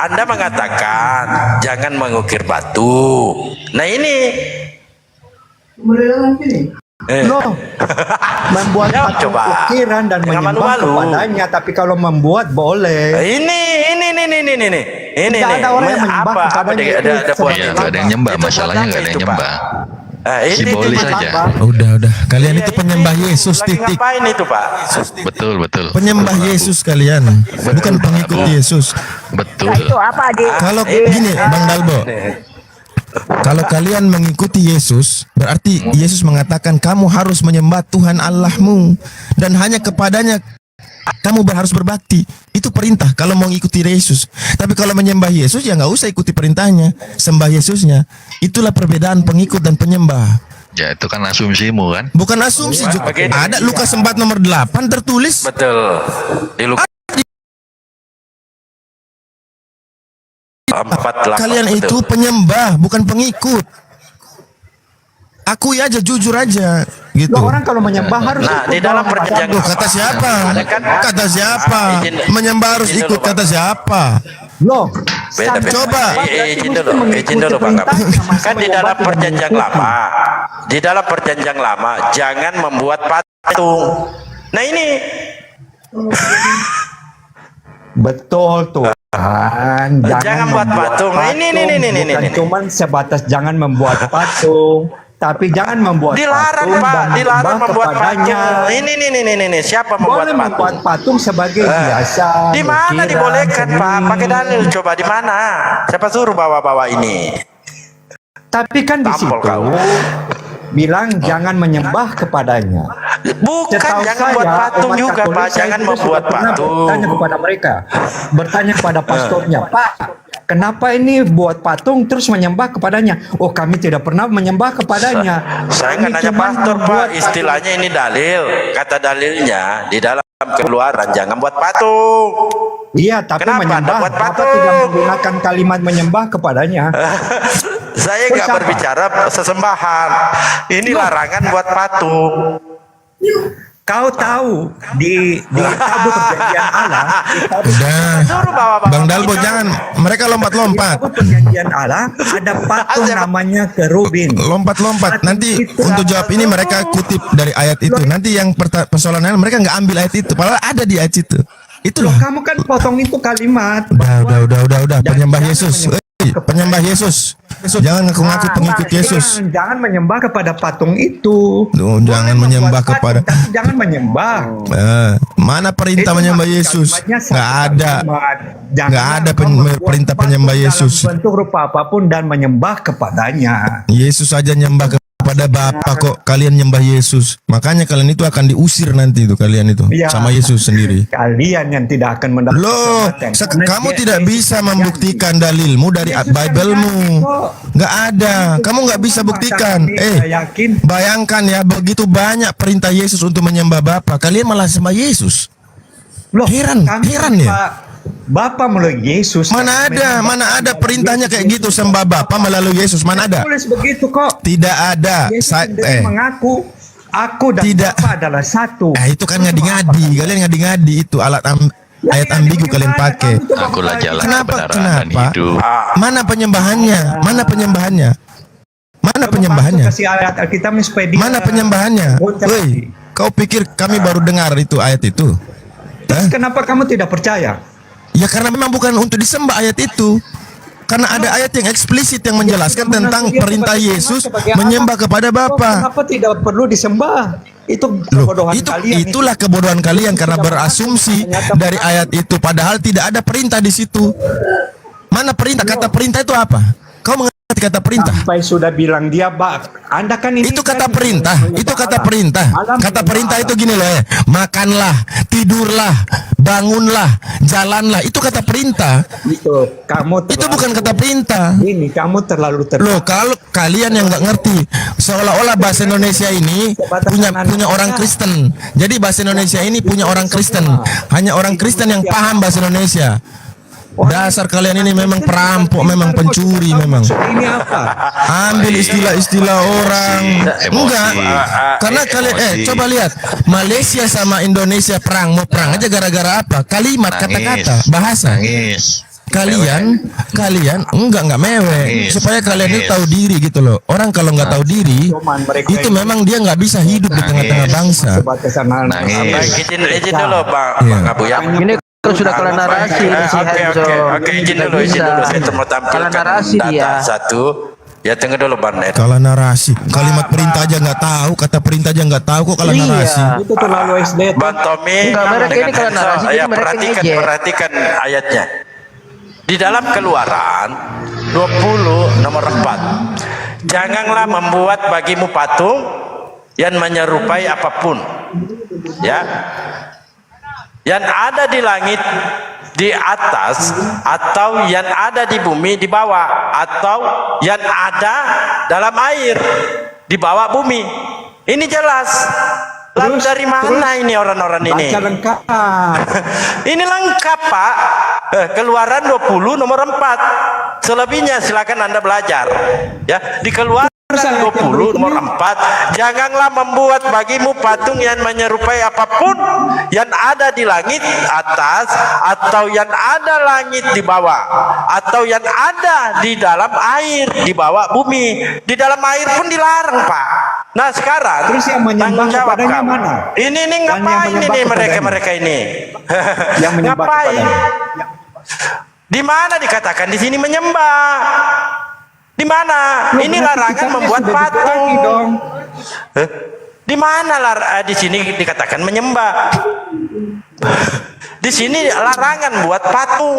Anda mengatakan jangan mengukir batu. Nah ini. Loh, membuat Jawab, patung coba. ukiran dan Jangan menyembah malu-malu. kepadanya, tapi kalau membuat boleh. Ini. Tidak ada orang yang menyembah apa kepadanya. ada Itu buat Iya, sebagai nggak ada yang nyembah, Itu buat masalahnya apa nggak ada yang itu, Pak? nyembah. Ini Simbolis buat aja. apa? Udah. Kalian Iya, itu ini penyembah Yesus, lagi titik. ngapain itu, Pak? Betul. Penyembah Yesus kalian, bukan pengikut Yesus. Betul. Nah, itu apa di Kalau gini, Bang Dalbo, kalau kalian mengikuti Yesus, berarti Yesus mengatakan kamu harus menyembah Tuhan Allahmu dan hanya kepadanya kamu harus berbakti. Itu perintah kalau mau ikuti Yesus. Tapi kalau menyembah Yesus ya nggak usah ikuti perintahnya, sembah Yesusnya. Itulah perbedaan pengikut dan penyembah. Ya itu kan asumsimu kan. Bukan asumsi Pak, juga. begini. Ada Lukas 4 nomor 8 tertulis. Betul. Di Lukas 4:8. Kalian betul. itu penyembah, bukan pengikut. Akui aja, jujur aja, gitu. Loh, orang kalau menyembah harus Nah, ikut di dalam dalam perjanjian Loh, kata siapa? Ada kan? Kata siapa? Menyembah harus izin ikut, dulu, Pak. kata siapa? Loh, Beda. Coba. Izin dulu Bang. Kan di dalam perjanjian lama, jangan membuat patung. Nah ini betul Tuhan. Jangan buat membuat patung. Ini. Bukan cuman sebatas jangan membuat patung, tapi jangan membuat dilarang patung Pak, dan dilarang menyembah membuat kepadanya. patung. Ini siapa membuat Boleh membuat patung? patung sebagai hiasan. Di mana ukiran, dibolehkan Pak? seni. Pakai dalil coba di mana? Siapa suruh bawa-bawa ini? Tapi kan di Tampol situ kau. bilang jangan menyembah kepadanya. Bukan, Setahu jangan saya, buat patung umat juga Katolik Pak, saya jangan juga membuat sudah pernah patung. Bertanya kepada mereka, bertanya kepada pastornya, Pak, kenapa ini buat patung terus menyembah kepadanya? Oh, kami tidak pernah menyembah kepadanya. Saya Kami nggak nanya cuma pastor Pak, membuat istilahnya ini dalil. Kata dalilnya di dalam Keluaran jangan buat patung. Iya, tapi Kenapa Anda menyembah. buat Bapak patung? tidak menggunakan kalimat menyembah kepadanya. Saya Terus nggak apa? berbicara sesembahan. Ini larangan buat patung. Kau tahu di tabut perjanjian Allah, di tabut Udah. Suruh bawa-bawa Bang Dalbo ini. jangan, mereka lompat-lompat. tabut perjanjian Allah ada patung namanya kerubin. Lompat-lompat. Nanti untuk jawab ini mereka kutip dari ayat itu. Nanti yang persoalannya mereka nggak ambil ayat itu. Padahal ada di ayat itu. Itulah. Kamu kan potong itu kalimat. Udah. Penyembah Yesus. Penyembah Yesus. Jangan ngaku-ngaku pengikut Yesus. Jangan menyembah kepada patung itu. Duh, Boleh jangan membuat menyembah patung, kepada. tapi jangan menyembah. Mana perintah Itu menyembah maksud Yesus? kalimatnya satu Nggak ada. kalimat. Jangan Nggak ada kau membuat perintah patung penyembah dalam Yesus. bentuk rupa apapun dan menyembah kepadanya. Yesus aja nyembah kepada Bapa kok. Kalian nyembah Yesus. Makanya kalian itu akan diusir nanti itu kalian itu Ya. sama Yesus sendiri. Kalian yang tidak akan mendapat Loh, keselamatan. kamu tidak bisa membuktikan dalilmu dari Bible-mu. Nggak ada. Kamu nggak bisa buktikan. Yakin. Bayangkan ya, begitu banyak perintah Yesus untuk menyembah Bapa, kalian malah sembah Yesus. Loh, Heran kami, ya. Pak, Bapak melalui Yesus. Mana ada perintahnya kayak gitu sembah Bapa melalui Yesus. Mana ada? Tulis begitu kok. Tidak ada. Yesus sendiri mengaku Aku dan Tidak. Bapak adalah satu. Itu kan ngadi-ngadi. Kalian ngadi-ngadi itu ayat ambigu kalian pakai. Akulah jalan Kenapa? kebenaran dan Kenapa? hidup. Mana penyembahannya? Mana penyembahannya? Mana penyembahannya? Kasih ayat Alkitab supaya dia Mana penyembahannya? Woi, kau pikir kami baru dengar itu ayat itu? Terus kenapa kamu tidak percaya? Ya karena memang bukan untuk disembah ayat itu. Karena ada ayat yang eksplisit yang menjelaskan tentang perintah Yesus menyembah kepada Bapa. Kenapa tidak perlu disembah? Itu Loh, kebodohan kalian. itulah kebodohan kalian karena berasumsi dari ayat itu padahal tidak ada perintah di situ. Mana perintah? Kata perintah itu apa? Kau mengerti kata perintah? Sampai sudah bilang dia, Anda kan ini Itu kata kan perintah, itu kata perintah. Kata perintah itu gini loh, makanlah, tidurlah, bangunlah, jalanlah. Itu kata perintah. Itu kamu Itu bukan kata perintah. ini kamu terlalu Loh, kalau kalian yang nggak ngerti, seolah-olah bahasa Indonesia ini punya orang Kristen. Jadi bahasa Indonesia ini punya orang Kristen. Hanya orang Kristen yang paham bahasa Indonesia. Dasar kalian ini memang perampok, memang pencuri, memang. Ini apa? Ambil istilah-istilah orang. Emosi. Enggak. Karena kalian Emosi. coba lihat Malaysia sama Indonesia perang, mau perang aja gara-gara apa? Kalimat, kata-kata, bahasa. Nangis. Kalian enggak mewek, Nangis. supaya kalian ini Nangis. tahu diri gitu loh. Orang kalau nggak tahu diri, Cuman mereka itu ini memang dia nggak bisa hidup di tengah-tengah bangsa. Sebatasan Nangis. Baik, izin dulu Bang Iya. Abu ya. Ini kan sudah kalah narasi ini si Hanzo. Oke, izin dulu saya mau Kalah tampilkan narasi data dia. satu. Ya tunggu dulu Bang Ned. Kalau narasi, kalimat perintah aja nggak tahu, kata perintah aja nggak tahu kok kalau Iya. narasi. itu terlalu SD. Bang Tommy Enggak, mereka dengan ini kalau Hanso. narasi, jadi Ya, mereka ngejek. perhatikan ayatnya. Di dalam Keluaran 20 nomor 4. Janganlah membuat bagimu patung yang menyerupai apapun. Ya. Yang ada di langit di atas atau yang ada di bumi di bawah atau yang ada dalam air di bawah bumi. Ini jelas. Lalu dari mana ini orang-orang ini? Baca lengkap. Ini lengkap Pak. Keluaran 20 nomor 4. Selebihnya silakan Anda belajar. Ya, di Keluaran 20 nomor 4, janganlah membuat bagimu patung yang menyerupai apapun yang ada di langit atas atau yang ada langit di bawah atau yang ada di dalam air di bawah bumi. Di dalam air pun dilarang Pak. Nah sekarang Terus yang menyembah tanggung jawab kepadanya kamu. mana? Ini Dan yang ngapain menyembah ini kepadanya? mereka ini? Yang menyembah Ngapain? kepadanya. Di mana dikatakan di sini menyembah? Di mana? Loh, Ini berarti larangan kitabnya membuat sudah patung. dikurangi dong. Di mana di sini dikatakan menyembah? Di sini larangan buat patung.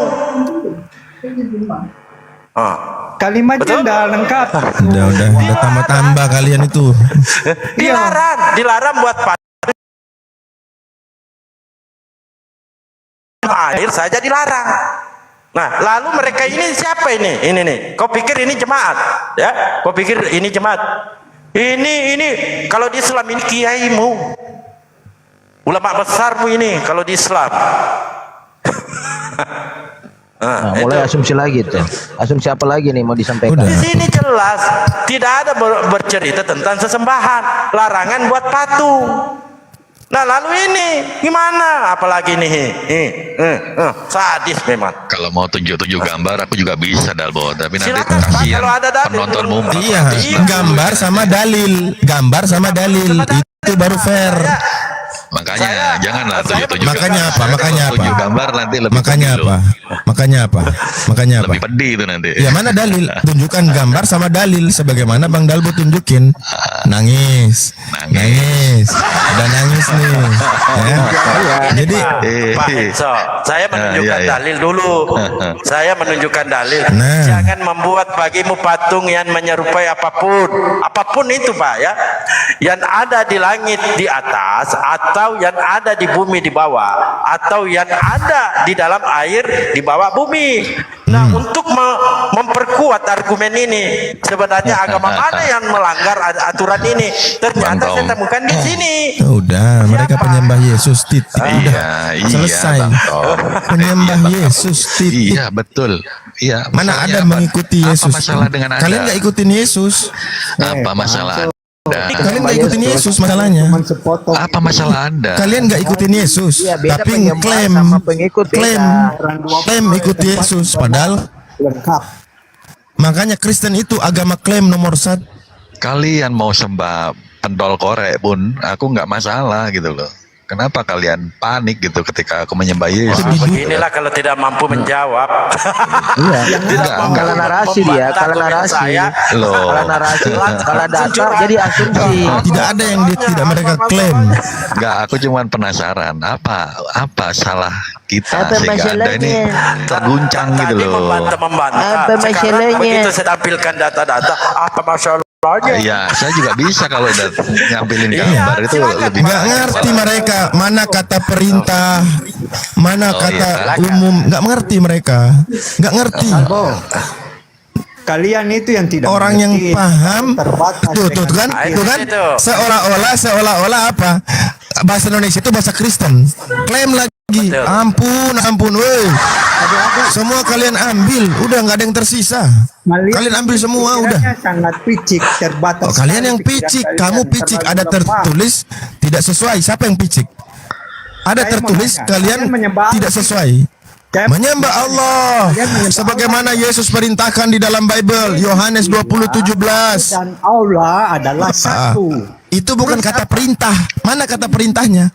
Oh. Kalimatnya Betul? udah lengkap. Udah tambah-tambah kalian itu. Dilarang buat patung. Air saja dilarang. Nah, lalu mereka ini siapa ini? Ini nih. Kau pikir ini jemaat? Ya, kau pikir ini jemaat? Ini kalau di Islam ini kiaimu. Ulama besarmu ini kalau di Islam. Nah, mulai asumsi lagi tuh. Asumsi apa lagi nih mau disampaikan? Udah. Di sini jelas tidak ada bercerita tentang sesembahan, larangan buat patung. Nah, lalu ini gimana? Apalagi nih, sadis memang. Kalau mau tunjuk-tunjuk gambar aku juga bisa Dalbo, tapi nanti Silakan, Pak, kasihan kalau ada dalil. penontonmu. Iya, gambar sama dalil, itu baru fair. Makanya janganlah tunjuk-tunjuk. Makanya gambar. apa? Makanya Kalau tunjuk apa? gambar nanti lebih Makanya pedih apa? loh. Makanya apa? Lebih pedih itu nanti. Ya mana dalil? Tunjukkan gambar sama dalil sebagaimana Bang Dalbo tunjukin. Nangis. Udah nangis nih. Ya. Jadi Pak Enzo, saya menunjukkan iya. dalil dulu. Saya menunjukkan dalil. Nah. Jangan membuat bagimu patung yang menyerupai apapun. Apapun itu, Pak ya. Yang ada di langit di atas atau yang ada di bumi di bawah atau yang ada di dalam air di bawah bumi. Nah, untuk memperkuat argumen ini, sebenarnya agama mana yang melanggar aturan ini? Ternyata Bang saya Tom. temukan di sini. udah, mereka Siapa? penyembah Yesus titik. Iya, Udah selesai. Bang Tom. Penyembah Yesus titik. Iya, betul. Iya. Mana masalahnya ada apa? mengikuti Apa Yesus? masalah dengan Anda? Kalian nggak ikutin Yesus. Apa masalah Anda. Kalian nggak ikutin Yesus masalahnya. Cuman sepotong. Apa masalah Anda? Kalian nggak ikutin Yesus, Iya, beda tapi penyembah klaim, sama pengikut klaim, beda. klaim ikut Yesus. Padahal Lengkap. makanya Kristen itu agama klaim nomor 1. Kalian mau sembah pentol korek pun aku nggak masalah gitu loh. Kenapa kalian panik gitu ketika aku menyembah Yesus? Beginilah kalau tidak mampu menjawab. Iya. Tidak, Kalah narasi dia, kalah narasi. Loh. Kalah narasi, kalah data, jadi asumsi. Tidak ada yang tidak mereka klaim. Nggak, aku cuman penasaran apa salah kita Apa sehingga Anda ini masalahnya? terguncang gitu Tadi loh. membantah. Apa Sekarang masalahnya? begitu saya tampilkan data-data, apa masalahnya? Iya, saya juga bisa kalau udah ngambilin Iya, gambar itu silakan. lebih Nggak ngerti mereka mana kata perintah, mana Oh, kata iya. umum. Nggak ngerti mereka. Nggak ngerti. Kalian itu yang tidak Orang yang mengerti, paham terbatas tuh dengan kan, Nah, tuh kan, itu. seolah-olah apa bahasa Indonesia itu bahasa Kristen, klaim lagi, Betul. ampun, woi, semua kalian ambil, udah nggak ada yang tersisa, Melihat kalian ambil semua, udah. pikirannya sangat picik, terbatas. Oh, kalian yang sekali pikiran picik, kalian, kamu picik, terlalu ada lemah. tertulis tidak sesuai, siapa yang picik? Ada Saya tertulis mau nanya, kalian kalian menyembah tidak Allah. sesuai. Saya- Menyembah Allah Kalian menyembah sebagaimana Yesus perintahkan di dalam Bible Yohanes 20:17. Dan Allah adalah satu. Itu bukan kata perintah. Mana kata perintahnya?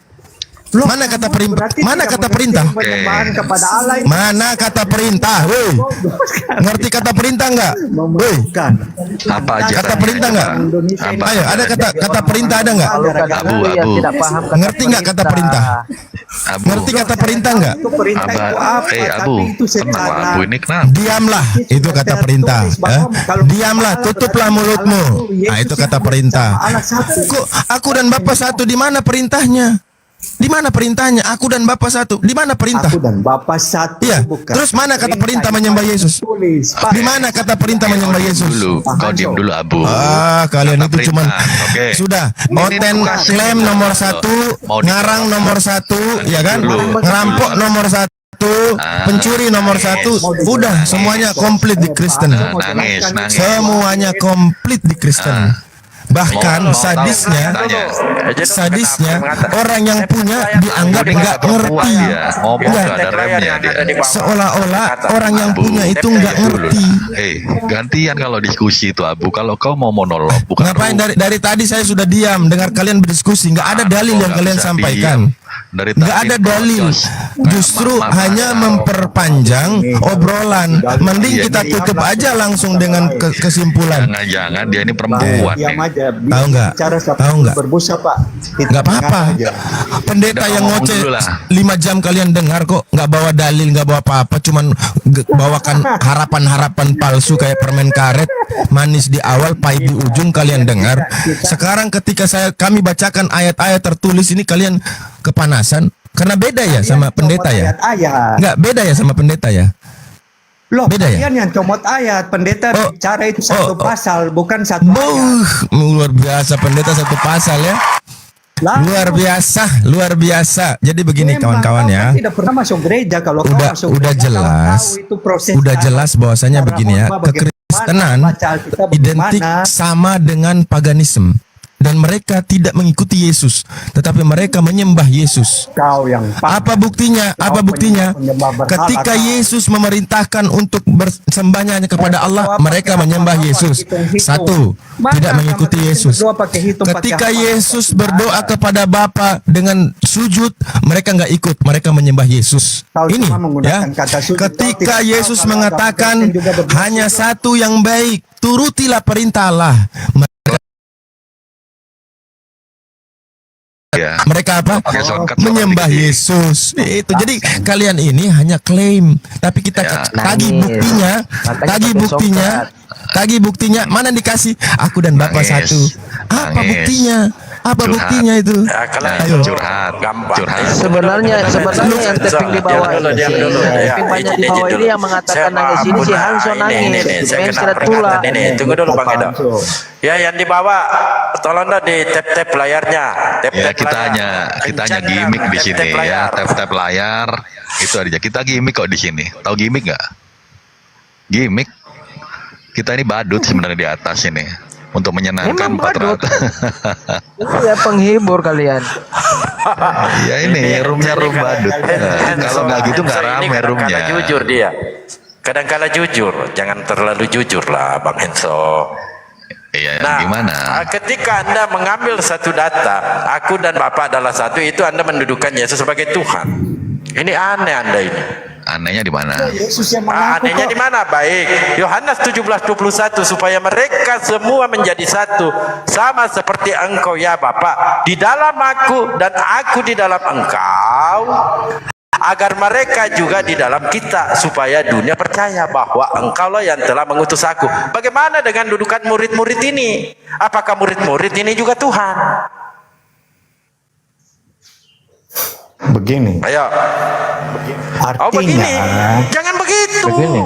Loh, Mana kata kamu berarti mana tidak kata mengerti perintah? penyembahan kepada Allah itu Mana kata perintah? Woi, ngerti kata perintah enggak? Woi, bukan. Apa aja? kata perintah enggak? Indonesia ini Apa? Ayo, ada kata perintah ada enggak? Kalau Abu. yang tidak paham kata Ngerti nggak kata perintah? Abu. Ngerti kata perintah enggak? Itu perintah itu apa? Abu, Tapi itu tenang secara Abu, ini kenapa? Diamlah, itu kata perintah. Diamlah, tutuplah mulutmu. Nah, itu kata perintah. Kok aku dan Bapa satu, di mana perintahnya? Di mana perintahnya? Aku dan Bapa satu. Di mana perintah? Aku dan Bapa satu. Iya. bukan. Terus mana kata perintah menyembah Yesus? Tulis. Pak. Di mana kata perintah menyembah Yesus? Kau diam dulu Abu. Kalian Kata itu cuman perintah, oke. sudah Ini oten tugasnya klaim kita. nomor 1, Mau di- ngarang nomor 1, ya kan? Dulu. Ngerampok nomor 1, pencuri nomor 1, udah semuanya komplit di Kristen. Nangis. Semuanya komplit di Kristen. Bahkan Mau sadisnya, tahu, tanya. sadisnya orang yang punya dianggap Ini nggak nggak ngerti. ya, ngomong Iya. nggak ada remnya dia. Seolah-olah orang yang Abu, punya itu nggak dulu. ngerti. Gantian kalau diskusi itu Abu. Kalau kau mau monolog, bukan Ngapain dari tadi saya sudah diam dengar kalian berdiskusi, nggak ada dalil yang kalian sampaikan. Dari Nggak ada dalil, justru hanya memperpanjang obrolan. Mending kita tutup aja langsung dengan kesimpulan. Jangan-jangan dia ini perempuan. Diam nih. aja. Tahu nggak? Bicara sampai Tahu nggak? berbusa Pak. Kita Nggak apa-apa. dengar aja. Pendeta Udah yang ngomong ngoceh dulu lah. 5 jam kalian dengar kok, nggak bawa dalil, nggak bawa apa-apa, cuman bawakan harapan-harapan palsu kayak permen karet, manis di awal, pahit di ujung kalian dengar. Sekarang ketika kami bacakan ayat-ayat tertulis ini kalian kepanasan karena beda ya sama pendeta ya. Ayat. Nggak beda ya sama pendeta ya. Loh, Beda ya? kalian yang comot ayat. Pendeta Oh, bicara itu satu oh, pasal, bukan satu ayat. Luar biasa pendeta satu pasal ya. Lah, Luar biasa. Jadi begini memang kawan-kawan kau ya. kan tidak pernah masuk gereja. Kalau kau masuk Udah gereja, kau jelas. tahu itu proses Udah jelas bahwasanya cara begini ya. khotbah bagaimana, Kekristenan baca Alkitab identik bagaimana. sama dengan paganisme. Dan mereka tidak mengikuti Yesus, tetapi mereka menyembah Yesus. Kau yang Apa buktinya? Apa buktinya? penyembah berhala Ketika kau. Yesus memerintahkan untuk bersembahnya hanya kepada Allah, mereka menyembah Yesus. Satu, tidak mengikuti Yesus. Ketika Yesus berdoa kepada Bapa dengan sujud, mereka nggak ikut, mereka menyembah Yesus. Kau Ini cuma ya. menggunakan kata sujud, kau Ketika tidak Yesus tahu kalau mengatakan agama Kristen juga berdoa hanya sujud. satu yang baik, turutilah perintah Allah. Ya. Mereka apa? Pakai shortcut Menyembah dikit. Yesus. Itu. Jadi kalian ini hanya klaim, tapi kita Ya. tagih Nangis. buktinya, Makanya tagih pakai buktinya, tagih buktinya. Mana dikasih? Aku dan Bapa Nangis. satu. Apa Nangis. buktinya? Apa Curhat. buktinya itu? Ya, kalau Ayo. Curhat. Sebenarnya yang tapping di bawah diam ini, dulu, tapping banyak di bawah ini yang mengatakan nangis ini si Hanso nangis, mencret pula. Tunggu dulu Bang Edo. Ya, yang di bawah tolong dong di tap layarnya. Ya kita hanya gimmick di sini ya, tap layar itu aja. Kita gimmick kok di sini. Tahu gimmick nggak? Gimmick. Kita ini badut sebenarnya di atas ini. untuk menyenangkan Memang badut. 400. Iya, penghibur kalian. Ya ini roomnya room badut. Kalau nggak gitu nggak rame roomnya. Kadang-kala jujur dia. Kadang-kala jujur, jangan terlalu jujur lah Bang Henso. Iya, Nah, gimana? ketika Anda mengambil satu data, aku dan Bapak adalah satu, itu Anda mendudukan Yesus sebagai Tuhan. Ini aneh Anda ini. Anehnya di mana? Yesus yang mengaku Anehnya kok. di mana? Baik. Yohanes 17:21 supaya mereka semua menjadi satu sama seperti Engkau ya Bapa di dalam aku dan aku di dalam Engkau, agar mereka juga di dalam kita supaya dunia percaya bahwa Engkaulah yang telah mengutus aku. Bagaimana dengan dudukan murid-murid ini? Apakah murid-murid ini juga Tuhan? Begini, Ayo. Oh begini, artinya jangan begitu. Begini.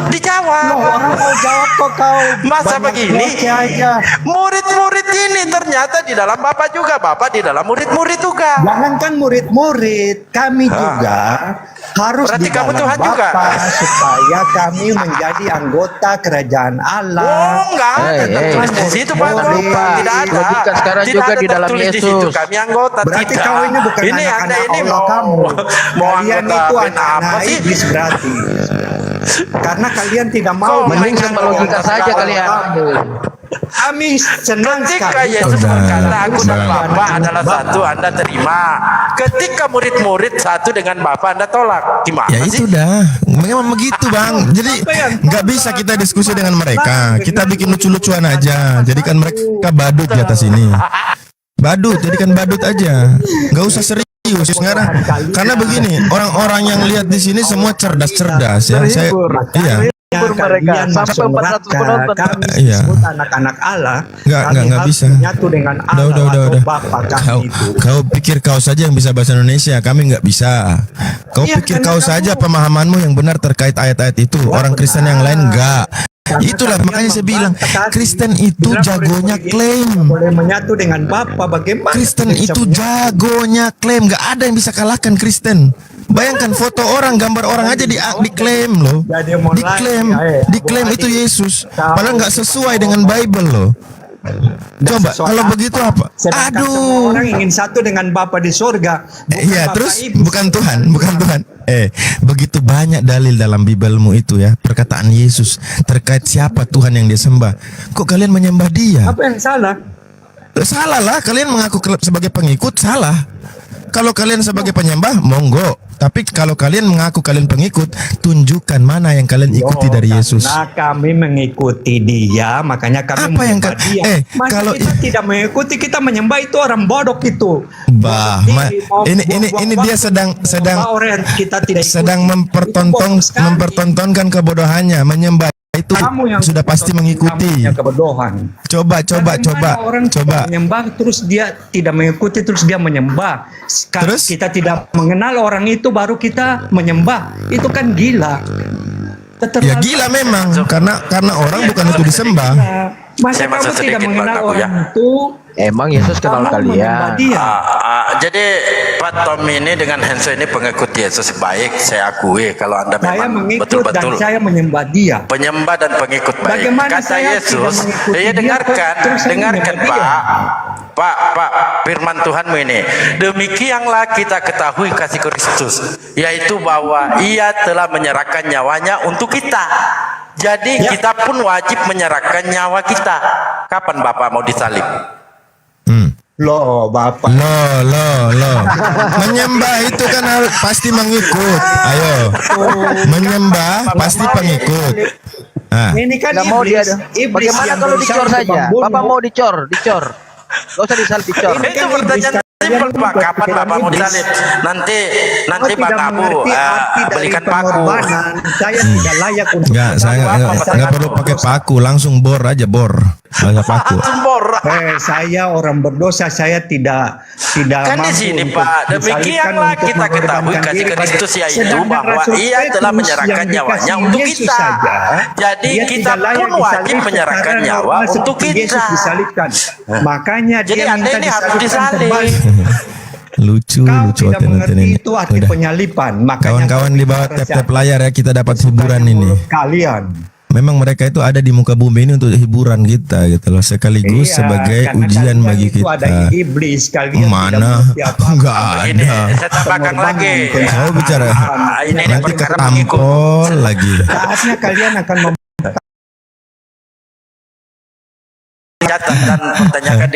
Dijawab. orang mau jawab kok kau. Masa banyak begini? laki aja. Murid-murid ini ternyata di dalam Bapak juga, Bapak di dalam murid-murid juga. Jangankan murid-murid, kami juga harus Berarti di kamu dalam Tuhan juga? Bapa supaya kami menjadi anggota kerajaan Oh, Allah. enggak ada Hey, tertulis di hey. situ Pak. Lupa. Tidak ada. Logika sekarang Tidak juga ada di dalam tertulis di Yesus. situ. Kami anggota. Berarti tidak. kau ini bukan Anda anak-anak ini Allah mau kamu. mau Kalian anggota itu apa anak-anak sih? iblis berarti. Karena kalian tidak mau Mending mengajar sama logika orang saja Allah kalian. kamu. Kami senang Ketika sekali. Yesus Udah, berkata aku dan udah. Bapa adalah satu, Anda terima. Ketika murid-murid satu dengan Bapa, Anda tolak. Gimana Ya sih? itu dah, memang begitu bang. Jadi nggak bisa kita diskusi dengan mereka. Kita bikin lucu-lucuan aja. Jadikan mereka badut di atas ini. Badut, jadikan badut aja. Nggak usah serius sekarang. Karena begini, orang-orang yang lihat di sini semua cerdas-cerdas ya. Saya, iya. Mereka Kalian sampai masuk 400 neraka, penonton. kami Iya. disebut anak-anak Allah. Nggak Kami harus bisa. menyatu dengan Allah atau Bapa Kau, kami itu. kau pikir kau saja yang bisa bahasa Indonesia, kami nggak bisa. Kau Iya, pikir karena kau kamu- saja pemahamanmu yang benar terkait ayat-ayat itu. Orang Kristen yang lain nggak. Itulah kalian makanya saya bilang membantah tadi. Kristen itu Bilang jagonya murid-murid klaim. itu boleh menyatu dengan Bapa. Bagaimana? Kristen bisa itu menyatu? jagonya klaim, nggak ada yang bisa kalahkan Kristen. Bayangkan foto orang, gambar orang aja diklaim loh, Jadi mau diklaim itu Yesus, padahal nggak sesuai dengan Bible loh. Coba sesuai kalau apa? begitu apa? Sedangkan semua Aduh. orang ingin satu dengan Bapa di surga. Bukan Iya, Bapa terus iblis. bukan Tuhan, bukan Tuhan. Begitu banyak dalil dalam Biblemu itu ya, perkataan Yesus terkait siapa Tuhan yang dia sembah. Kok kalian menyembah dia? Apa yang salah? Salah lah, kalian mengaku sebagai pengikut salah. Kalau kalian sebagai penyembah, monggo. Tapi kalau kalian mengaku kalian pengikut, tunjukkan mana yang kalian ikuti dari Yesus. Karena kami mengikuti dia, makanya kami Apa yang menyembah ka- dia. Masa kalau kita tidak mengikuti, kita menyembah itu orang bodoh itu. Bah, ini dia sedang kita tidak ikuti. sedang Itu bodoh sekali. mempertontonkan kebodohannya, menyembah itu Kamu yang sudah pasti mengikuti. kamu yang kebodohan. Coba Orang coba. menyembah terus dia tidak mengikuti, terus dia menyembah. Terus? Kita tidak mengenal orang itu baru kita menyembah. Itu kan gila. Ya gila memang, karena orang bukan untuk disembah. Masa Saya masuk kamu tidak sedikit, mengenal Bang, aku orang ya. itu? Emang Yesus kenal Kamu kalian. menyembah dia. Jadi Pak Tommy ini dengan Henso ini pengikut Yesus baik, saya akui kalau Anda Saya memang mengikut dan betul-betul saya menyembah dia. penyembah dan pengikut baik. Bagaimana Kata saya Yesus, tidak mengikuti ya dia, dengarkan, terus saya dengarkan menyembah Pak, Pak, firman Tuhanmu ini. Demikianlah kita ketahui kasih Kristus, yaitu bahwa Ia telah menyerahkan nyawanya untuk kita. Jadi kita pun wajib menyerahkan nyawa kita. Kapan Bapak mau disalib? Loh, Bapak. Loh. Menyembah itu kan pasti mengikut. Ayo. Menyembah pasti pengikut. Nah, Ini kan Nggak mau dia. iblis Bagaimana yang kalau berusaha dicor untuk saja? membunuh. Bapak mau dicor. Gak usah disalib dicor. Ini Itu pertanyaan simpel Pak. Kapan Bapak mau disalib? Nanti Kau Bang tidak Abu mengerti arti dari belikan paku. pengorbanan. Saya tidak layak untuk saya nggak perlu pakai paku, langsung bor aja bor. Nggak usah paku. Sembor. Saya orang berdosa, saya tidak Kan di mampu sini untuk Pak, disalibkan demikianlah untuk kita ketahui mengorbankan kasih diri. Kristus yaitu Sedangkan bahwa Rasul Ia telah Petrus menyerahkan yang nyawanya dikasihi untuk Yesus kita. saja, Jadi dia kita tidak layak pun wajib disalibkan menyerahkan karena nyawa orang untuk seperti Yesus kita. disalibkan. Makanya Jadi dia Anda minta ini harus disalibkan disalib. kembali. Lucu Kau tidak hati mengerti ini. itu arti Udah. penyalipan. Makanya Kawan-kawan kau di bawah harus tap-tap layar ya, kita dapat hiburan ini. kalian. memang mereka itu ada di muka bumi ini untuk hiburan kita gitu loh, sekaligus Iya, sebagai karena ujian kalian bagi itu ada kita. iblis, kalian Mana? tidak mengerti apa-apa. Enggak Ini ada. saya tambahkan lagi. Kau bicara Ini nanti perkara pengikut. ketampol lagi. Saatnya kalian akan Catat dan pertanyakan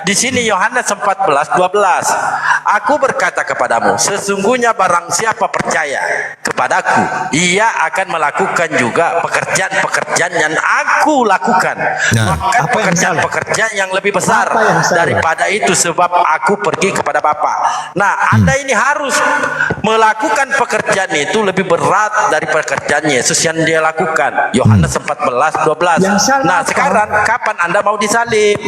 di sini Yohanes 14:12. Aku berkata kepadamu, sesungguhnya barang siapa percaya kepadaku, ia akan melakukan juga pekerjaan-pekerjaan yang aku lakukan. Nah, Maka apa yang salah? pekerjaan yang lebih besar Apa yang salah? daripada itu, sebab aku pergi kepada Bapa. Nah, Anda ini harus melakukan pekerjaan itu lebih berat dari pekerjaan Yesus yang dia lakukan. Yohanes 14:12. Yang salah Nah, apa? sekarang kapan Anda mau disalib?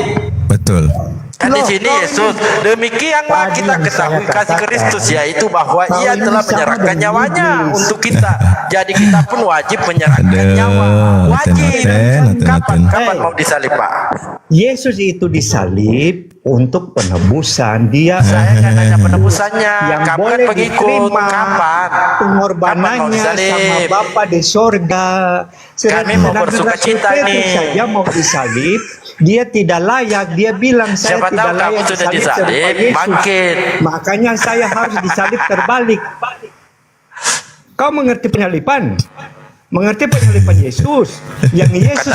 Betul. Kan di sini Yesus, demikianlah Tadi kita yang ketahui saya kasih katakan, Kristus, yaitu bahwa kau ia ini telah sama menyerahkan dengan nyawanya iblis. untuk kita. Jadi kita pun wajib menyerahkan Aduh, nyawa. Wajib. Noten. Kapan mau disalib, Pak? Yesus itu disalib untuk penebusan. Dia Saya nggak nanya penebusannya. yang Kamu kan boleh pengikut. diterima Kapan? Kapan mau pengorbanannya sama disalib? Bapa di sorga. Kami mau bersuka cita nih. Saja mau disalib, dia tidak layak. Dia bilang saya Siapa tidak tahu kamu layak sudah disalib disalib, serupa Yesus. bangkit. Makanya saya harus disalib terbalik. Kau mengerti penyalipan? Mengerti penyalipan Yesus? Yang Yesus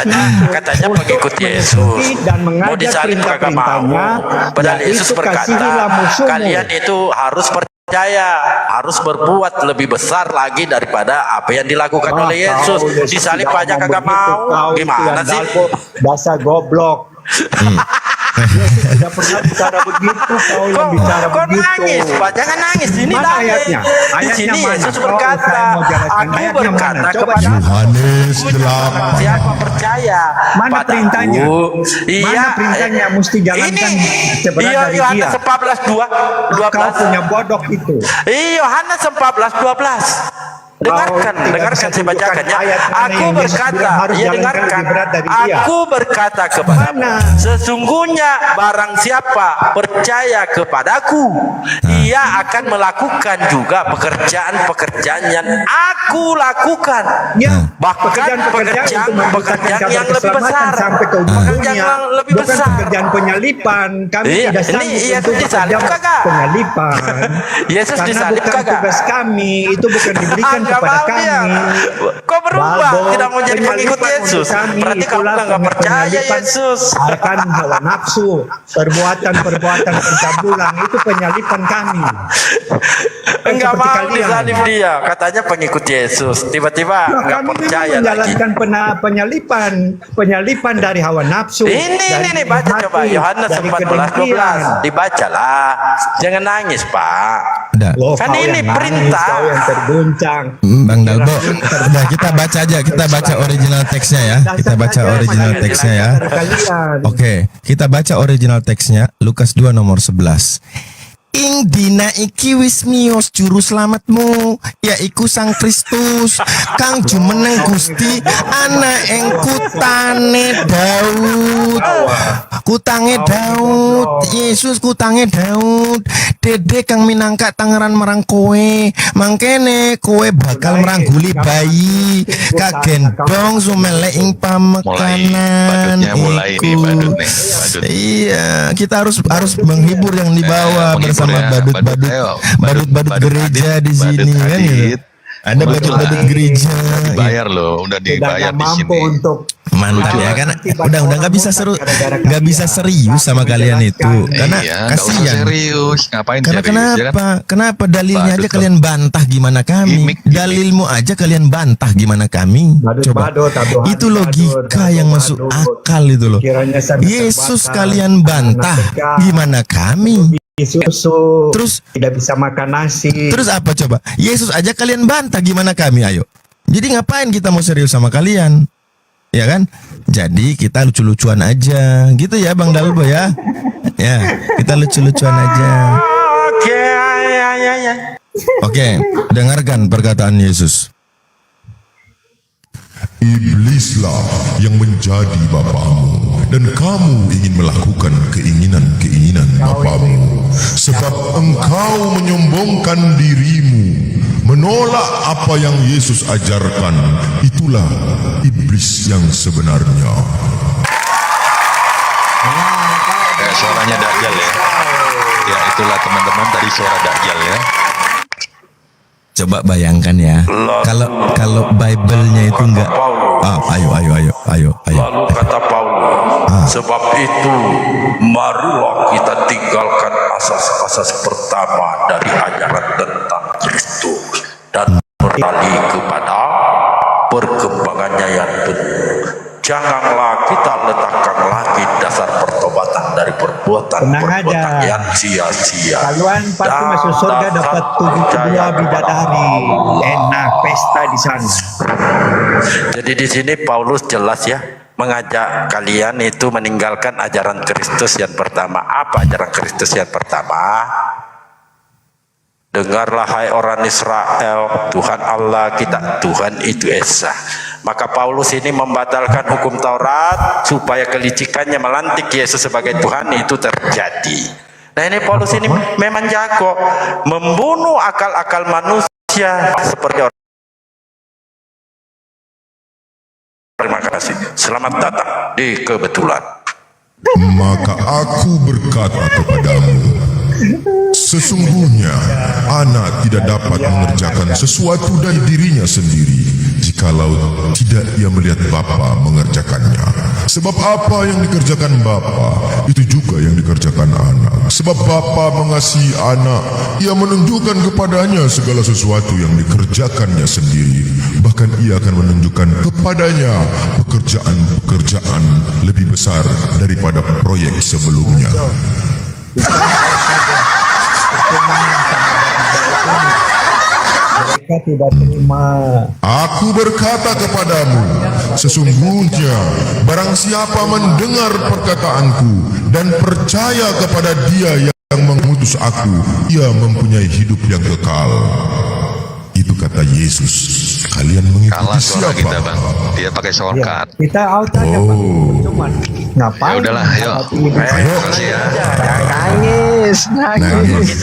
Katanya untuk pengikut Yesus. mengikuti dan Mau mengajar disalib kagak mau. perintah-perintahnya. Padahal Yesus yaitu berkata, kasihilah musuhmu. kalian itu harus percaya, harus berbuat lebih besar lagi daripada apa yang dilakukan oleh Yesus. Disalib aja kagak mau. Gimana sih? Dasar goblok. Yesus tidak pernah bicara begitu. Kau yang bicara Kok begitu. nangis, Pak? Jangan nangis. Ini Mana dalil. ayatnya? Di Ayatnya sini mana? Yesus Kau berkata, saya mau jelaskan aku ayatnya berkata mana? Coba kepada Yohanes siapa percaya Mana padaku, perintahnya? Iya, Mana perintahnya? Mesti jalankan seberat iya, dari Yohanes dia. 14:12. Kau punya bodok itu. Yohanes 14:12. Dengarkan, Kau tidak dengarkan bisa saya bacakan ya. tunjukkan ayat mana Aku yang Yesus berkata, bilang harus ya jalankan dengarkan. lebih berat dari dia. Aku berkata kepadamu, Mana? sesungguhnya barang siapa percaya kepadaku, ia akan melakukan juga pekerjaan-pekerjaan yang aku lakukan. Ya, Bahkan pekerjaan untuk pekerjaan memberitakan yang kabar lebih besar. keselamatan sampai ke ujung Pekerjaan dunia. yang lebih Bukan besar. pekerjaan penyalipan. Kami Iya, tidak ini sanggup Yesus untuk disalib bekerja kagak? penyalipan. Yesus Karena disalib bukan kagak? tugas kami, itu bukan diberikan Nggak kepada mau dia. kami. Kok berubah? Waldo, Tidak mau jadi pengikut penyalipan Yesus. untuk kami, Berarti kamu itulah nggak percaya penyalipan Yesus. akan hawa nafsu, perbuatan-perbuatan pencabulan itu penyalipan kami. Enggak Seperti mau kalian. disalib dia. Katanya pengikut Yesus. Tiba-tiba Nah, nggak kami percaya memang lagi. menjalankan penyalipan dari hawa nafsu. Ini baca hati, coba Yohanes dari 14:12. Dibacalah. Jangan nangis, Pak. Udah. Loh, Kan kau ini yang nangis, perintah. kau yang terguncang. Bang Dalbo, udah kita baca aja, kita baca original teksnya ya. Kita baca original teksnya ya. Oke, kita baca original teksnya Lukas 2 nomor 11. Ing dina iki wis miyos juru selamatmu, yaiku Sang Kristus kang jumeneng Gusti ana ing kutane Daud. Kutange Daud, Yesus kutange Daud. Dede kang minangka tangeran marang kowe, mangkene kowe bakal merangguli bayi kagendong sumele ing pamekanan. Badutnya mulai nih, iku. badut nih, badut. Iya, kita harus menghibur yang di bawah Menghibur bersama ya, badut-badut ayo. badut-badut gereja di badut sini kan gitu. adit. Ada badut-badut gereja. Dibayar loh, udah dibayar di mampu sini. untuk Mantap ya, karena udah nggak bisa nggak bisa serius sama kalian itu karena Iya, nggak usah kasihan. serius. Ngapain Karena serius ya kan? kenapa dalilnya aja Badut kalian bantah gimana kami? Gimik. Dalilmu aja kalian bantah gimana kami? Coba. Itu logika yang masuk akal itu loh. Yesus kalian bantah, gimana kami? susu, Terus tidak bisa makan nasi. Terus apa coba? Yesus aja kalian bantah, gimana kami? Ayo. Jadi ngapain kita mau serius sama kalian? Ya kan? Jadi kita lucu-lucuan aja, gitu ya Bang Dalbo ya. Ya, kita lucu-lucuan aja. Oke, dengarkan perkataan Yesus. Iblislah yang menjadi bapamu, dan kamu ingin melakukan keinginan-keinginan bapamu, sebab engkau menyombongkan dirimu menolak apa yang Yesus ajarkan, itulah iblis yang sebenarnya. Suaranya Dajjal ya. Ya itulah teman-teman tadi suara Dajjal ya. Coba bayangkan ya, kalau Bible-nya itu enggak, ayo. Lalu kata Paulus, sebab itu marilah kita tinggalkan asas-asas pertama dari ajaran tentang Kristus dan beralih kepada perkembangannya yang penuh. Janganlah kita letakkan lagi dasar pertobatan dari perbuatan yang sia-sia. Kaluan pasti masuk surga dapat 72 bidadari. Enak pesta di sana. Jadi di sini Paulus jelas ya mengajak kalian itu meninggalkan ajaran Kristus yang pertama. Apa ajaran Kristus yang pertama? Dengarlah hai orang Israel, Tuhan Allah kita, Tuhan itu Esa. Maka Paulus ini membatalkan hukum Taurat supaya kelicikannya melantik Yesus sebagai Tuhan itu terjadi. Nah ini Paulus ini memang jago membunuh akal-akal manusia seperti orang. Terima kasih. Selamat datang di kebetulan. Maka aku berkata kepadamu, sesungguhnya anak tidak dapat mengerjakan sesuatu dari dirinya sendiri jikalau tidak ia melihat Bapa mengerjakannya. Sebab apa yang dikerjakan Bapa itu juga yang dikerjakan anak. Sebab Bapa mengasihi anak, ia menunjukkan kepadanya segala sesuatu yang dikerjakannya sendiri. Bahkan ia akan menunjukkan kepadanya pekerjaan-pekerjaan lebih besar daripada proyek sebelumnya. Mereka tidak terima. Aku berkata kepadamu, sesungguhnya barang siapa mendengar perkataanku dan percaya kepada Dia yang mengutus aku, ia mempunyai hidup yang kekal. Itu kata Yesus. Kalian mengikuti Kalah suara siapa? kita bang. Dia pakai shortcut. Kita out aja Pak. Cuman Ya ngapain? udahlah, ayo. Ayo. Kasih ya. Nangis. Nangis.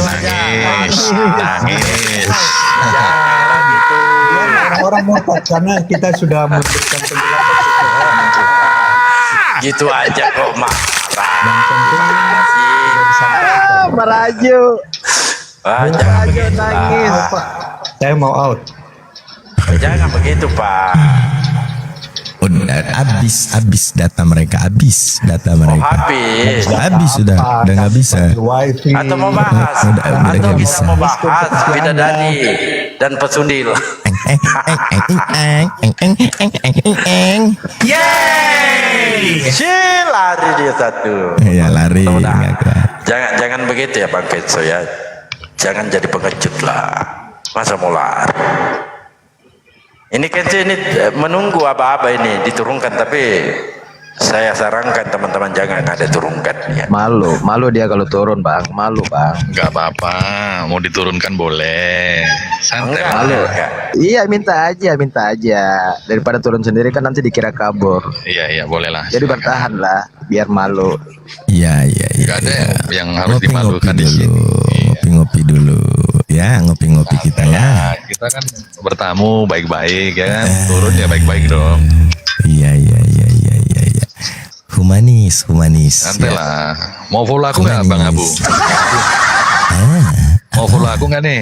Orang ngotot karena kita sudah memberikan penjelasan. Gitu aja kok marah. Meraju. Jangan begitu, nangis. Pak. Saya mau out. Jangan begitu Pak. Habis data mereka, habis data mereka. Habis sudah nggak bisa. Wifi. Atau mau bahas, Udah atau nggak kita bisa. mau bahas bidadari dan pesundil. Yeay, lari dia satu. Ya lari. Udah. nggak kuat. Jangan begitu ya Bang Kenzo ya. Jangan jadi pengecut lah. Masa mau lari? Ini Kenzo ini menunggu apa-apa ini diturunkan, tapi saya sarankan teman-teman jangan ada turunkan ya. Malu dia kalau turun bang, malu bang. Nggak apa-apa, mau diturunkan boleh. Santai. Malu. Iya minta aja. Daripada turun sendiri kan nanti dikira kabur. Iya boleh lah. Jadi bertahan lah, biar malu. Iya. Nggak ada yang harus Ngopi-ngopi dimalukan di dulu, sini. ngopi-ngopi dulu. Ya, ngopi-ngopi kita ya. Nah, kita kan bertamu baik-baik ya kan. Turun ya baik-baik dong. Iya. Humanis. Santai Ya. lah. Mau follow aku nggak Bang Abu? Mau follow aku nggak nih?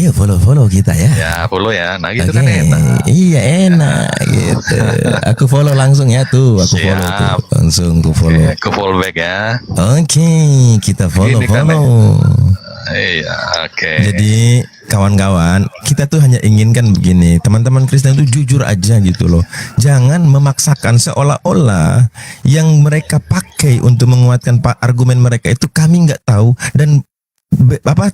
Ayo follow kita ya. Ya follow ya. Nah gitu Oke. kan enak. Iya enak gitu. Aku follow langsung ya tuh. Aku follow tuh. Siap. Langsung aku follow. Ke follow back ya. Oke, kita follow. Gini kan, Iya, oke. Jadi kawan-kawan, kita tuh hanya inginkan begini, teman-teman Kristen itu jujur aja gitu loh. Jangan memaksakan seolah-olah yang mereka pakai untuk menguatkan argumen mereka itu kami nggak tahu dan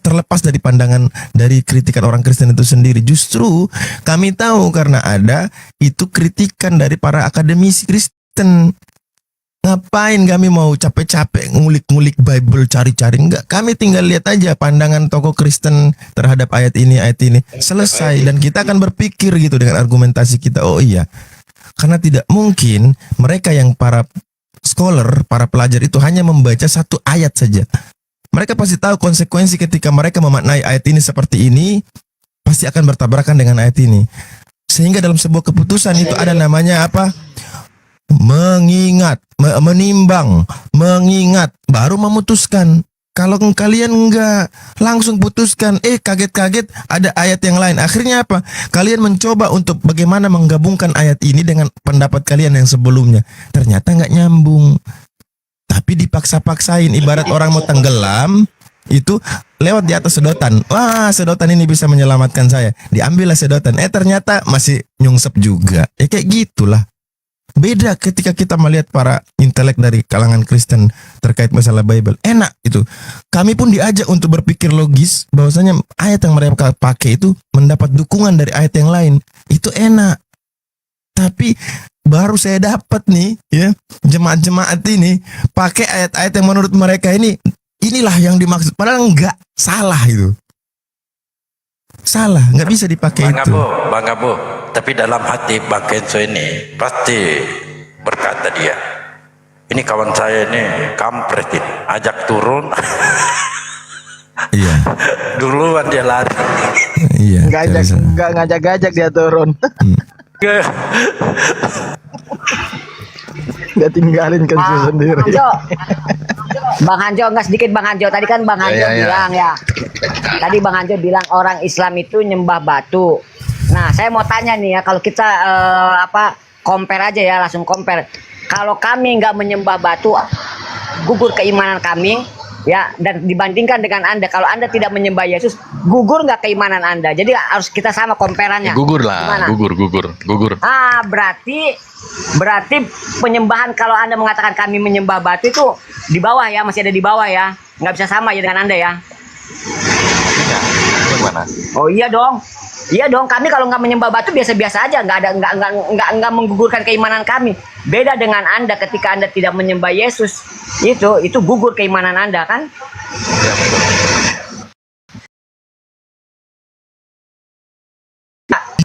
terlepas dari pandangan dari kritikan orang Kristen itu sendiri. Justru kami tahu karena ada itu kritikan dari para akademisi Kristen. Ngapain kami mau capek-capek ngulik-ngulik Bible cari-cari? Enggak, kami tinggal lihat aja pandangan tokoh Kristen terhadap ayat ini. Selesai dan kita akan berpikir gitu dengan argumentasi kita. Oh iya, karena tidak mungkin mereka yang para scholar, para pelajar itu hanya membaca satu ayat saja. Mereka pasti tahu konsekuensi ketika mereka memaknai ayat ini seperti ini. pasti akan bertabrakan dengan ayat ini. Sehingga dalam sebuah keputusan itu ada namanya apa? Mengingat, menimbang, mengingat, baru memutuskan. Kalau kalian enggak langsung putuskan, kaget-kaget ada ayat yang lain. Akhirnya apa? Kalian mencoba untuk bagaimana menggabungkan ayat ini dengan pendapat kalian yang sebelumnya. Ternyata enggak nyambung. Tapi dipaksa-paksain, ibarat orang mau tenggelam, itu lewat di atas sedotan. Wah, sedotan ini bisa menyelamatkan saya. Diambillah sedotan. Ternyata masih nyungsep juga. Kayak gitulah. Beda ketika kita melihat para intelek dari kalangan Kristen terkait masalah Bible. Enak itu. Kami pun diajak untuk berpikir logis bahwasanya ayat yang mereka pakai itu mendapat dukungan dari ayat yang lain. Itu enak. Tapi baru saya dapat nih, ya, jemaat-jemaat ini pakai ayat-ayat yang menurut mereka inilah yang dimaksud. Padahal enggak, salah itu. Salah, nggak bisa dipakai itu. Bang Abu, tapi dalam hati Bang Kenzo ini pasti berkata dia, ini kawan saya ini kampret ini, ajak turun. Iya. Duluan dia lari. Iya. Nggak ngajak-ngajak dia turun. Nggak tinggalin Kenzo sendiri. Bang Hanjo, enggak sedikit Bang Hanjo. Tadi kan Bang Hanjo bilang ya. Tadi Bang Hanjo bilang orang Islam itu nyembah batu. Nah, saya mau tanya nih ya, kalau kita compare aja ya, langsung compare. Kalau kami nggak menyembah batu, gugur keimanan kami, ya, dan dibandingkan dengan Anda, kalau Anda tidak menyembah Yesus, gugur nggak keimanan Anda? Jadi harus kita sama comparannya. Gugur lah, gugur. Berarti penyembahan, kalau Anda mengatakan kami menyembah batu itu di bawah ya, masih ada di bawah ya, nggak bisa sama ya dengan Anda ya. Gimana? Oh iya dong, kami kalau nggak menyembah batu biasa-biasa aja, nggak menggugurkan keimanan kami. Beda dengan Anda, ketika Anda tidak menyembah Yesus, itu gugur keimanan Anda kan? Ya, betul.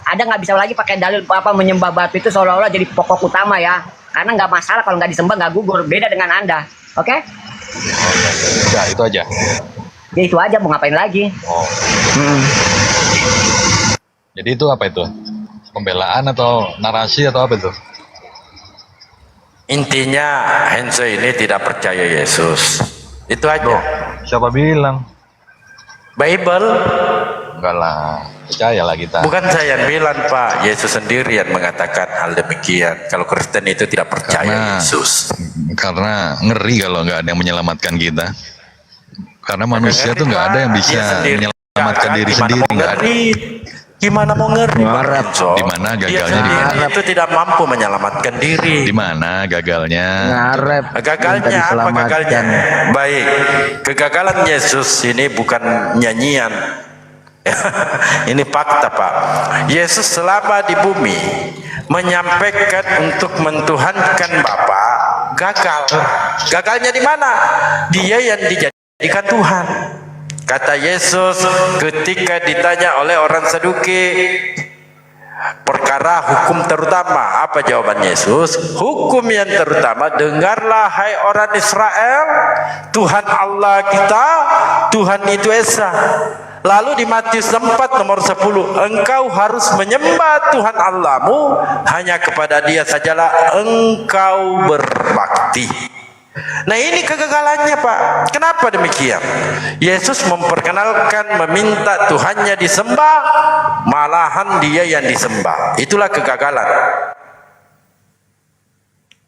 Ada nggak bisa lagi pakai dalil menyembah batu itu seolah-olah jadi pokok utama ya, karena nggak masalah kalau nggak disembah, nggak gugur. Beda dengan Anda, oke? Ya, itu aja. Ya itu aja, mau ngapain lagi? Jadi itu apa itu? Pembelaan atau narasi atau apa itu? Intinya Henzo ini tidak percaya Yesus. Itu aja. Siapa bilang? Bible. Enggak lah, percayalah kita. Bukan saya yang bilang, Pak. Yesus sendiri yang mengatakan hal demikian. Kalau Kristen itu tidak percaya Yesus. Karena ngeri kalau nggak ada yang menyelamatkan kita. Karena manusia tuh nggak ada yang bisa menyelamatkan diri sendiri. Nggak ada. Gimana mau ngeri? Di mana gagalnya? Di mana? Itu tidak mampu menyelamatkan diri. Di mana gagalnya? Ngarep. Gagalnya apa gagalnya? Baik, kegagalan Yesus ini bukan nyanyian. Ini fakta, Pak. Yesus selama di bumi menyampaikan untuk mentuhankan Bapa, gagal. Gagalnya di mana? Dia yang dijadikan Tuhan. Kata Yesus ketika ditanya oleh orang Saduki perkara hukum terutama, apa jawaban Yesus? Hukum yang terutama, dengarlah hai orang Israel, Tuhan Allah kita, Tuhan itu Esa. Lalu di Matius 4 nomor 10, engkau harus menyembah Tuhan Allahmu, hanya kepada Dia sajalah engkau berbakti. Nah, ini kegagalannya, Pak. Kenapa demikian? Yesus memperkenalkan meminta Tuhannya disembah, malahan Dia yang disembah. Itulah kegagalan.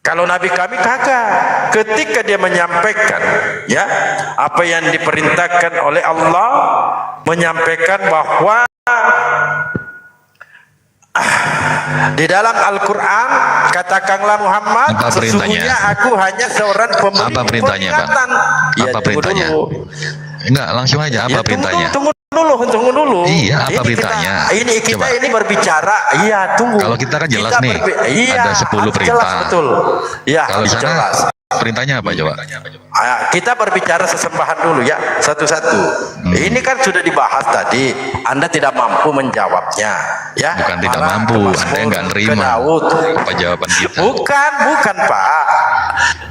Kalau Nabi kami kagak, ketika dia menyampaikan ya apa yang diperintahkan oleh Allah, menyampaikan bahwa di dalam Al-Quran katakanlah Muhammad, sesungguhnya aku hanya seorang pemberi peringatan. Apa perintahnya? Enggak, langsung aja apa perintahnya? Tunggu dulu. Iya, apa perintahnya? Kita ini berbicara. Iya, tunggu. Kalau kita kan jelas nih, ada 10 perintah. Jelas betul. Ya, kalau di sana jelas. Perintahnya apa coba? Kita berbicara sesembahan dulu ya, satu-satu. Ini kan sudah dibahas tadi. Anda tidak mampu menjawabnya, ya. Bukan tidak mampu, Anda yang nggak nerima apa jawaban kita. Bukan Pak.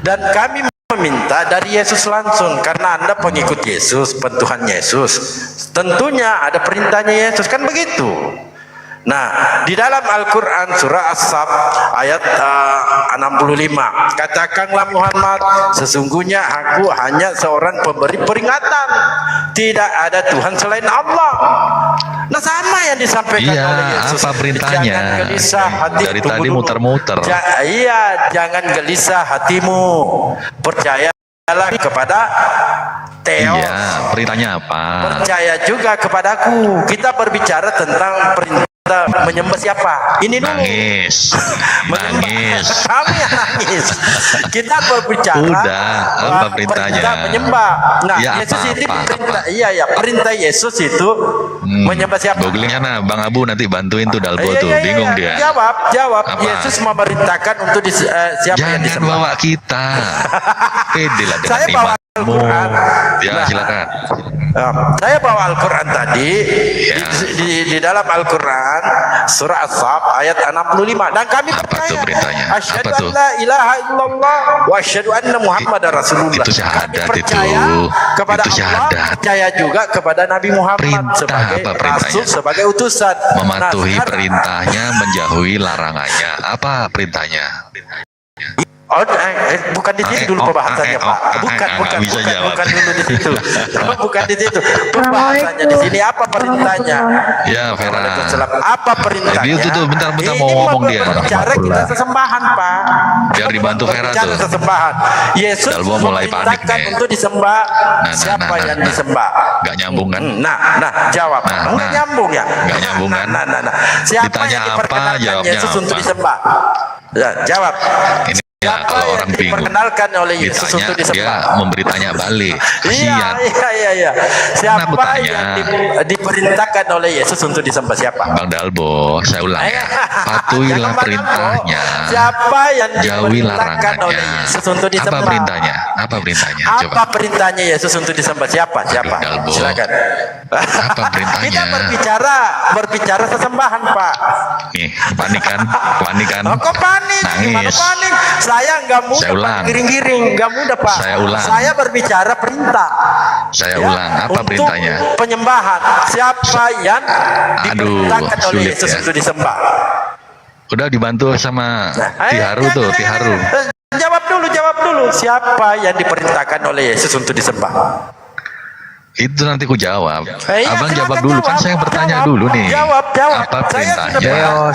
Dan kami minta dari Yesus langsung, karena Anda pengikut Yesus, Tuhan Yesus. Tentunya ada perintahnya Yesus, kan begitu. Nah, di dalam Al-Quran surah As-Saf ayat 65, katakanlah Muhammad, sesungguhnya aku hanya seorang pemberi peringatan, tidak ada Tuhan selain Allah. Nah, sama yang disampaikan oleh Yesus. Apa perintahnya? Jangan gelisah hati. Dari tadi muter-muter. Iya, jangan gelisah hatimu, percayalah kepada Theos. Iya, perintahnya apa? Percaya juga kepadaku. Kita berbicara tentang perintah menyembah siapa? Ini dulu. Nangis. Nangis. Kami yang nangis. Kita berbicara. Udah, apa perintahnya? Perintah menyembah. Nah, Ya, Yesus apa, itu apa, perintah. Iya, perintah Yesus itu menyembah siapa? Googling sana, Bang Abu nanti bantuin tuh Dalbo tuh. Bingung dia. Jawab. Apa? Yesus memerintahkan untuk siapa yang Jangan disembah? bawa kita. Pede lah dengan Saya bawa imanmu. Al-Quran. Ya, Nah, silakan. saya bawa Al-Quran tadi. Ya. Di dalam Al-Quran surah As-Saf ayat 65, dan kami Apa percaya tuh beritanya? asyhadu Apa an tuh? la ilaha illallah wa asyhadu anna Muhammadar Rasulullah. Itu syahadat Kami percaya itu. kepada Itu Allah, syahadat. percaya juga kepada Nabi Muhammad Perintah sebagai apa perintahnya? rasul, sebagai utusan. Mematuhi sekarang- perintahnya, menjauhi larangannya. Apa perintahnya? Bukan di sini dulu pembahasannya, Pak. Bukan bisa jawab. bukan dulu di situ. Bukan di situ. Pembahasannya di sini apa perintahnya? Ya, Vera. Waalaikumsalam. Apa perintahnya? Dia tuh bentar Ini mau ngomong dia. Bicara kita sesembahan, Pak. Biar dibantu Vera Bicara tuh. sesembahan. Yesus Dalbo mulai panik memerintahkan nih. untuk disembah. Siapa yang disembah? Gak nyambung kan? Nah, jawab. Enggak nyambung ya? Nggak nyambung kan? Nah. Siapa Ditanya yang apa, diperkenalkan jawabnya Yesus untuk apa? disembah? Ya, jawab. Ini ya, Siapa kalau yang orang bingung diperkenalkan oleh Yesus ditanya, untuk dia disembah? memberi tanya balik. Kasihan. Iya. Siapa Kenapa tanya? yang diperintahkan oleh Yesus untuk disembah? Siapa? Bang Dalbo, saya ulang ya. Patuhilah Jangan Bang perintahnya. Dalbo. Siapa yang Jauhi diperintahkan oleh larangannya. Yesus untuk disembah? Apa perintahnya? Apa perintahnya? Apa Coba. perintahnya Yesus untuk disembah? Siapa? Dalbo. Silakan. Apa perintahnya? Kita berbicara sesembahan, Pak. Nih, panik kan? Oh, kok panik? Gimana Nangis. panik? Saya nggak mudah, Saya ulang. Pak. Giring-giring, nggak mudah, Pak. Saya ulang. Saya berbicara perintah. Saya Ya, ulang, apa untuk perintahnya? penyembahan. Siapa yang diperintahkan oleh sulit Yesus ya. untuk disembah? Udah dibantu sama Tiharu tuh, jangan. Tiharu. Jawab dulu. Siapa yang diperintahkan oleh Yesus untuk disembah? Itu nanti ku jawab. Iya, Abang silakan jawab dulu, kan saya yang bertanya dulu nih. Jawab. Apa perintahnya?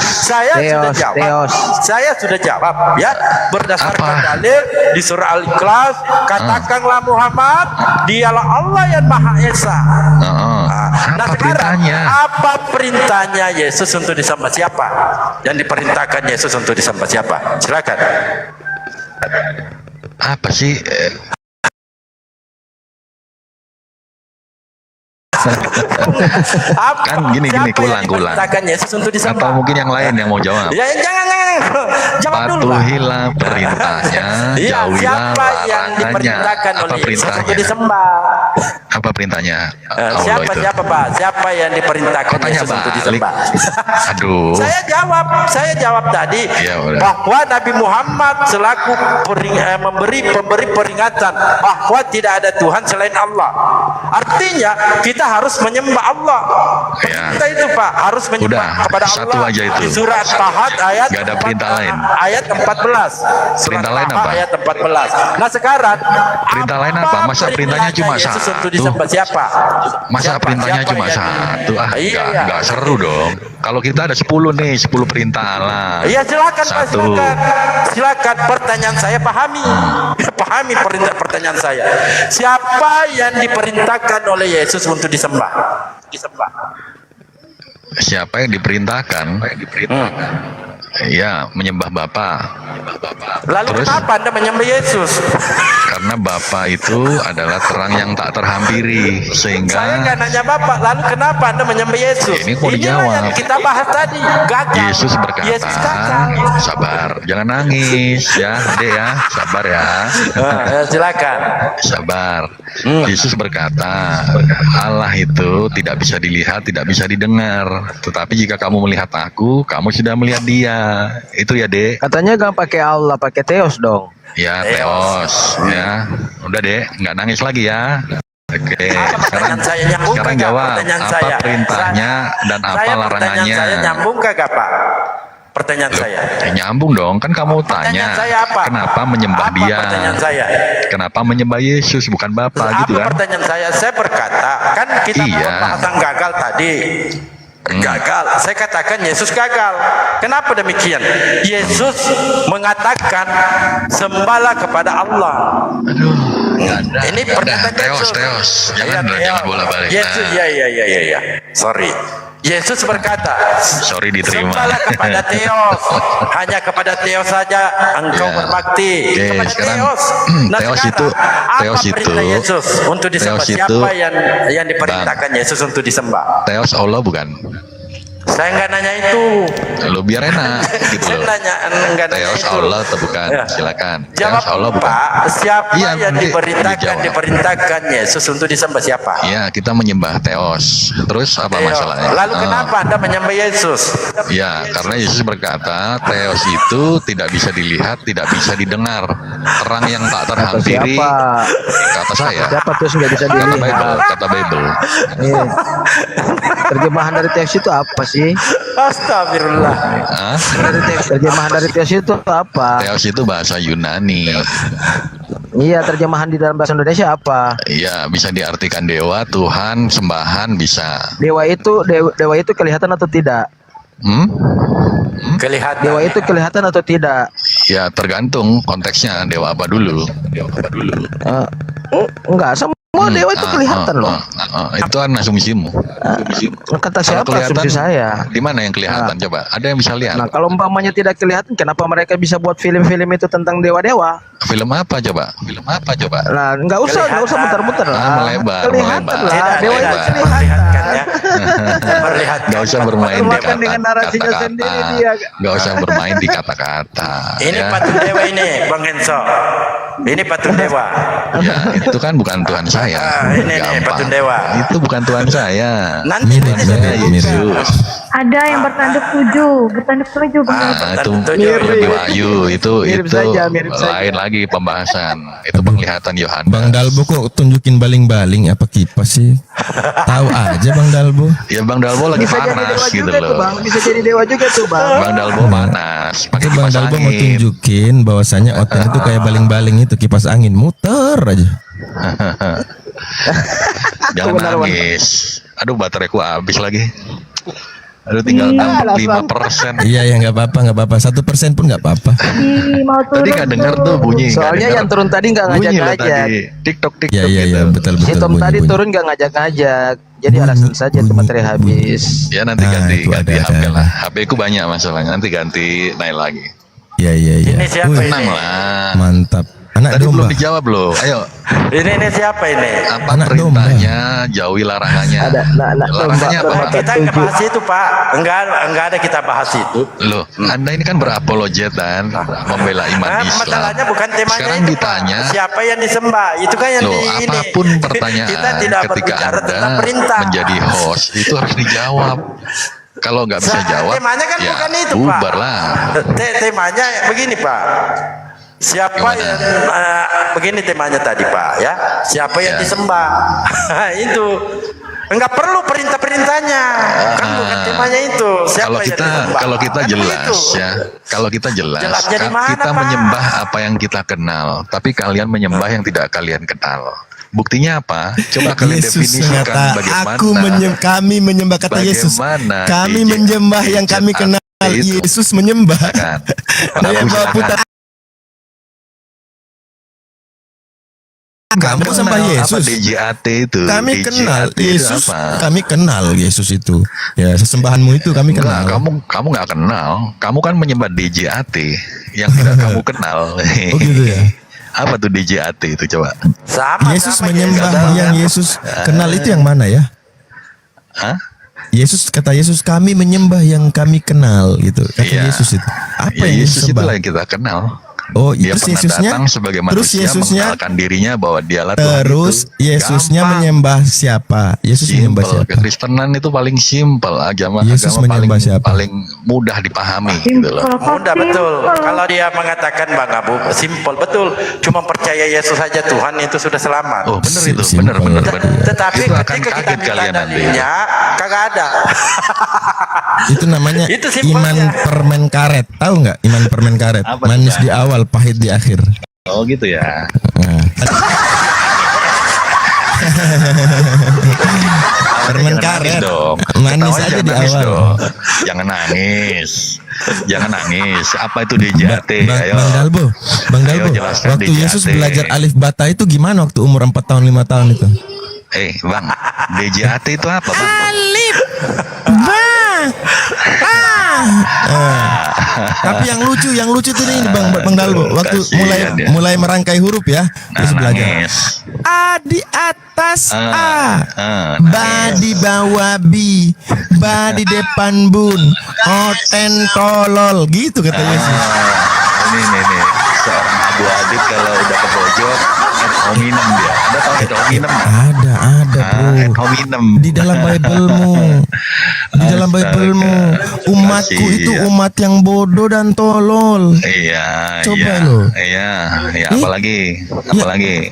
Saya sudah jawab ya, berdasarkan Apa? dalil di surah Al-Ikhlas, katakanlah Muhammad, dialah Allah yang Maha Esa. Heeh. Nah, Apa sekarang perintahnya? apa perintahnya Yesus untuk disembah? Siapa yang diperintahkan Yesus untuk disembah? Siapa? Silakan. Apa sih? Kan gini, Siapa kulang. yang diperintahkan Yesus untuk disembah? Atau mungkin yang lain yang mau jawab? Ya, jangan. Jawab dulu, Pak. Patuhilah perintahnya, Iya, jauhilah siapa yang larangannya. diperintahkan Apa oleh Yesus perintahnya? untuk disembah? Apa perintahnya? Allah itu. Siapa Pak? Siapa yang diperintahkan Kau tanya Yesus untuk balik. disembah? Aduh. Saya jawab tadi Ya, udah. bahwa Nabi Muhammad selaku pemberi peringatan bahwa tidak ada Tuhan selain Allah. Artinya kita harus menyembah Allah. Ya. Kita itu Pak harus menyembah Udah, kepada satu Allah. aja itu. Di surat Tahat ayat Gak ada perintah lain. Ayat 14. Surat Perintah lain Taha apa? Ayat 14. Nah, sekarang Perintah lain apa? Masa perintahnya cuma Yesus satu? untuk disembah siapa? Masa Siapa? perintahnya Siapa cuma yang satu? Iya. Nggak seru dong. Kalau kita ada 10 nih, 10 perintah Allah. Iya, silakan Pak, Satu. silakan. Pertanyaan saya pahami. Pahami pertanyaan saya. Siapa yang diperintahkan oleh Yesus untuk disembah? Siapa yang diperintahkan? Ya, menyembah Bapa. Lalu Terus? kenapa Anda menyembah Yesus? Karena Bapa itu adalah terang yang tak terhampiri, Saya sehingga nggak nanya Bapak, lalu kenapa Anda menyembah Yesus? Ini mau Inilah dijawab. yang kita bahas tadi. Gagal. Yesus berkata, Yesus gagal. sabar, jangan nangis ya, Dek ya, sabar ya. Silakan. Sabar. Yesus berkata, Allah itu tidak bisa dilihat, tidak bisa didengar. Tetapi jika kamu melihat aku, kamu sudah melihat Dia. Itu ya, Dek. Katanya gak pakai Allah, pakai Theos dong. Ya, Theos. Ya, udah deh, nggak nangis lagi ya. Oke, sekarang, saya nyambung sekarang kagak jawab pertanyaan apa saya? perintahnya dan apa Pertanyaan larangannya. saya nyambung kagak Pak? Pertanyaan saya. Nyambung dong, kan kamu Pertanyaan tanya saya apa? kenapa menyembah Apa dia. pertanyaan saya? Kenapa menyembah Yesus bukan Bapa gitu Apa kan? pertanyaan saya berkata, kan kita Iya. pembahasan gagal tadi. Gagal, saya katakan Yesus gagal. Kenapa demikian? Yesus mengatakan sembahlah kepada Allah. Ini pernyataan Yesus. Theos, Iya, jangan bola-balik. Yesus, ya. Sorry. Yesus berkata, Sorry diterima. sembahlah kepada Theos, hanya kepada Theos saja engkau Ya. berbakti. Oke, Kepada sekarang, Theos. Nah, Theos sekarang, itu- apa Theos perintah itu- Yesus untuk disembah? Theos itu- Siapa yang diperintahkan Yesus untuk disembah? Theos Allah bukan? Saya nggak nanya itu. Lo biar enak gitu Saya loh. nanya, nggak nanya Theos itu. Allah atau bukan? Ya. Silakan. Jawab Theos Allah bukan? Pak, siapa Iya, yang nanti diperintahkan dijawab. Yesus untuk disembah siapa? Ya, kita menyembah Theos. Terus apa Theos. masalahnya? Lalu kenapa Anda menyembah Yesus? Ya, karena Yesus berkata, Theos itu tidak bisa dilihat, tidak bisa didengar. Terang yang tak Kata terhampiri, siapa? kata saya. Siapa Theos nggak bisa Kata Bible, dilihat? kata Bible. Iya. Terjemahan dari Theos itu apa sih? Astagfirullah. Hah? Terjemahan dari Theos itu apa? Theos itu bahasa Yunani. Iya, terjemahan di dalam bahasa Indonesia apa? Iya, bisa diartikan dewa, Tuhan, sembahan, bisa. Dewa itu kelihatan atau tidak? Hmm? Kelihatan. Dewa itu kelihatan atau tidak? Ya, tergantung konteksnya dewa apa dulu. Enggak, semua dewa itu kelihatan loh. Itu kan asumsimu. Kata Kalau siapa kelihatan, asumsi saya? di mana yang kelihatan? Coba, ada yang bisa lihat? Nah, kalau umpamanya tidak kelihatan, kenapa mereka bisa buat film-film itu tentang dewa-dewa? Film apa coba? Film apa coba? Nah, nggak usah muter-muter lah. Melebar, Kelihatan melebar. lah. Tidak, Dewa itu tidak. kelihatan. Memperlihatkan ya. Memperlihatkan. Gak usah bermain di Makan dengan narasinya sendiri dia. Gak usah bermain di kata-kata. Ini ya. patung dewa ini, Bang Henso. Ini patung dewa. Ya, itu kan bukan Tuhan saya. Ini nih, Gampang. patung dewa. Itu bukan Tuhan saya. Nanti Mirip, mirip. Yesus. Ada yang bertanduk 7 benar. Itu Mirip. Wahyu, itu Mirip lain saja. lagi pembahasan. Itu penglihatan Yohanes. Bang Dalbo kok tunjukin baling-baling apa kipas sih? Tahu aja Bang Dalbo. Ya Bang Dalbo lagi Bisa jadi panas dewa gitu juga tuh, loh. Bang. Bisa jadi dewa juga tuh, Bang. Bang Dalbo panas. Pakai Itu Bang kipas Dalbo mau angin. tunjukin bahwasanya otak itu kayak baling-baling itu kipas angin muter aja. Jangan Benar, Bang. nangis. Aduh, bateraiku habis lagi. Aduh, tinggal Iya, 65%. Iya ya nggak apa-apa 1% pun nggak apa-apa. Mau turun. Tadi nggak dengar tuh bunyi. nggak Soalnya dengar. yang turun tadi nggak bunyi loh ngajak-ngajak. tadi. TikTok Ya gitu. ya betul Si Tom bunyi, tadi bunyi. turun nggak ngajak-ngajak. Jadi alasan saja tuh baterai habis. Ya nanti Nah, ganti itu ganti ada. HP lah. HP ku banyak masalahnya. Nanti ganti naik lagi. Ya ya ya. Ini siapa Wih, Tenang ini? lah. mantap. Anak Tadi domba. belum dijawab loh. Ayo, Ini siapa ini? apa Anak perintahnya? Jauhi larangannya. Ada Larangannya apa? domba Kita nggak bahas itu Pak. Enggak ada kita bahas itu. Loh, Anda ini kan berapologetan, membela iman Nah, Islam. masalahnya bukan temanya Sekarang itu, Pak. ditanya, Siapa yang disembah? Itu kan yang loh, di ini. apapun pertanyaan Kita tidak ketika berbicara tentang Anda perintah. menjadi host, itu harus dijawab. Kalau nggak bisa jawab, temanya kan ya bukan itu bubar Pak. lah. Temanya begini Pak. Siapa Gimana? yang begini temanya tadi Pak ya? Siapa yang Ya. disembah? Itu enggak perlu perintah-perintahnya. Kan bukan temanya itu. Siapa Kalau yang kita disembah? kalau kita Kan jelas begitu. ya, kalau kita jelas, Jelas dari mana, kita Pak? menyembah apa yang kita kenal, tapi kalian menyembah yang tidak kalian kenal. Buktinya apa? Coba kalian Yesus definisikan mengata, bagaimana. kami menyembah kata Yesus. Bagaimana Kami DJ menyembah yang kami kenal. itu? Yesus menyembah. Kan? Nah, Aku Bapak putar. Kamu Kamu sembah kenal Yesus. Apa DJAT itu? Kami DJAT kenal itu Yesus. apa? Kami kenal Yesus itu. Ya, sesembahanmu itu kami Enggak, kenal. kamu nggak kenal. Kamu kan menyembah DJAT yang tidak kamu kenal. Oh gitu ya. Apa tuh DJAT itu coba? Sama, Yesus sama, menyembah Yesus. yang Yesus kenal itu yang mana ya? Hah? Yesus kata Yesus kami menyembah yang kami kenal gitu. Kata Iya. Yesus itu. Apa Ya, yang Yesus disembah? itulah yang kita kenal. Oh, Dia terus pernah Yesusnya? datang sebagai Terus manusia, Yesusnya? mengenalkan dirinya bahwa dialah Tuhan Terus itu. Yesusnya Gampang. menyembah siapa? Yesus menyembah Simpel. siapa? Kekristenan itu paling simpel, agama Yesus paling menyembah siapa? paling mudah dipahami gitu loh. Simpel kok, Mudah betul. simpel. Kalau dia mengatakan Bang Abu, simpel betul. Cuma percaya Yesus saja Tuhan itu sudah selamat. Oh, bener itu, Simpel. bener. Tetapi Itu akan ketika kita kaget minta kalian nanti. dalilnya, kagak ada. Itu namanya Itu simpelnya. iman permen karet. Tahu nggak iman permen karet? Apa Manis tuh, di awal, pahit di akhir. Oh gitu ya. Nah. Permen Jangan nangis karet. dong. Manis Ketawa aja jangan di nangis awal. dong. Jangan nangis. Jangan nangis. Apa itu DJAT? Ayo. Bang Dalbo, Bang Ayo, Dalbo. jelaskan Waktu DJAT. Yesus belajar alif bata itu gimana waktu umur 4 tahun 5 tahun itu? Bang, DJAT itu apa, Bang? Alif Tapi yang lucu tuh nih Bang Dalbo. Waktu Kasihan dia. mulai merangkai huruf ya, terus belajar. Nangis. A di atas A, ba nangis. di bawah B, ba di depan bun, oten tolol gitu kata Yesus. Ini seorang Abu Adib kalau udah ke pojok ad hominem dia. Anda tahu ad hominem nggak? Ada Ad bro. hominem. Di dalam Bible-mu, di dalam Bible-mu, umatku Kasihan. itu umat yang bodoh dan tolol. Iya. Coba iya, lo. Iya. Ih. Apalagi.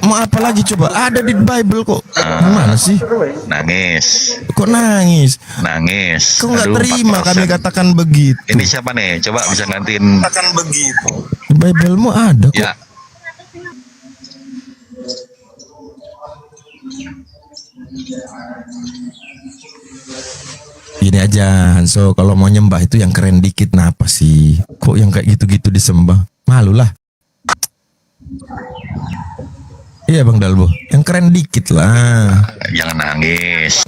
Mau apa lagi coba? Ada di Bible kok. Gimana sih? Nangis. Kok nangis? Nangis. Kok nggak Aduh, terima 4%. kami katakan begitu? Ini siapa nih? Coba bisa gantiin. Di Bible-mu ada kok. Ya. Gini aja Hanso, kalau mau nyembah itu yang keren dikit, kenapa sih? Kok yang kayak gitu-gitu disembah? Malu lah. Iya Bang Dalbo, yang keren dikit lah. Jangan nangis.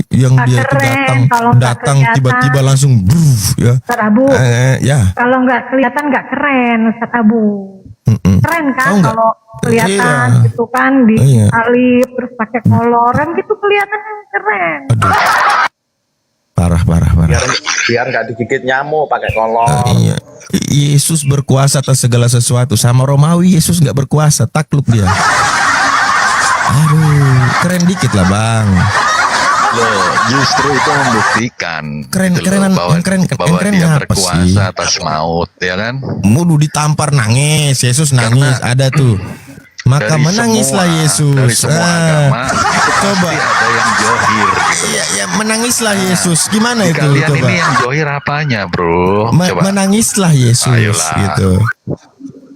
Yang Nggak dia itu keren kalau nggak datang kelihatan. tiba-tiba langsung bruf ya. Ustaz Abu, Ya. kalau nggak kelihatan nggak keren, Ustaz Abu. Mm-mm. Keren kan Tahu nggak? kalau kelihatan Iya. gitu kan di Iya. alif terus pakai kolor kan gitu kelihatan keren. Aduh. Parah. Biar nggak digigit nyamuk pakai kolor. Iya. Yesus berkuasa atas segala sesuatu. Sama Romawi Yesus nggak berkuasa, takluk dia. Aduh, keren dikit lah Bang. Loh, justru itu membuktikan Keren- gitu loh, kerenan- bahwa, yang keren- bahwa yang keren dia apa berkuasa sih? atas maut, ya kan? Mudu ditampar nangis, Yesus nangis, ada tuh. Maka Dari menangislah semua- Yesus. Dari semua agama, itu coba. pasti ada yang johir gitu. Ya, menangislah Yesus. Gimana Di itu? kalian Coba. ini yang johir apanya, bro? Coba. Menangislah Yesus Ayolah. gitu.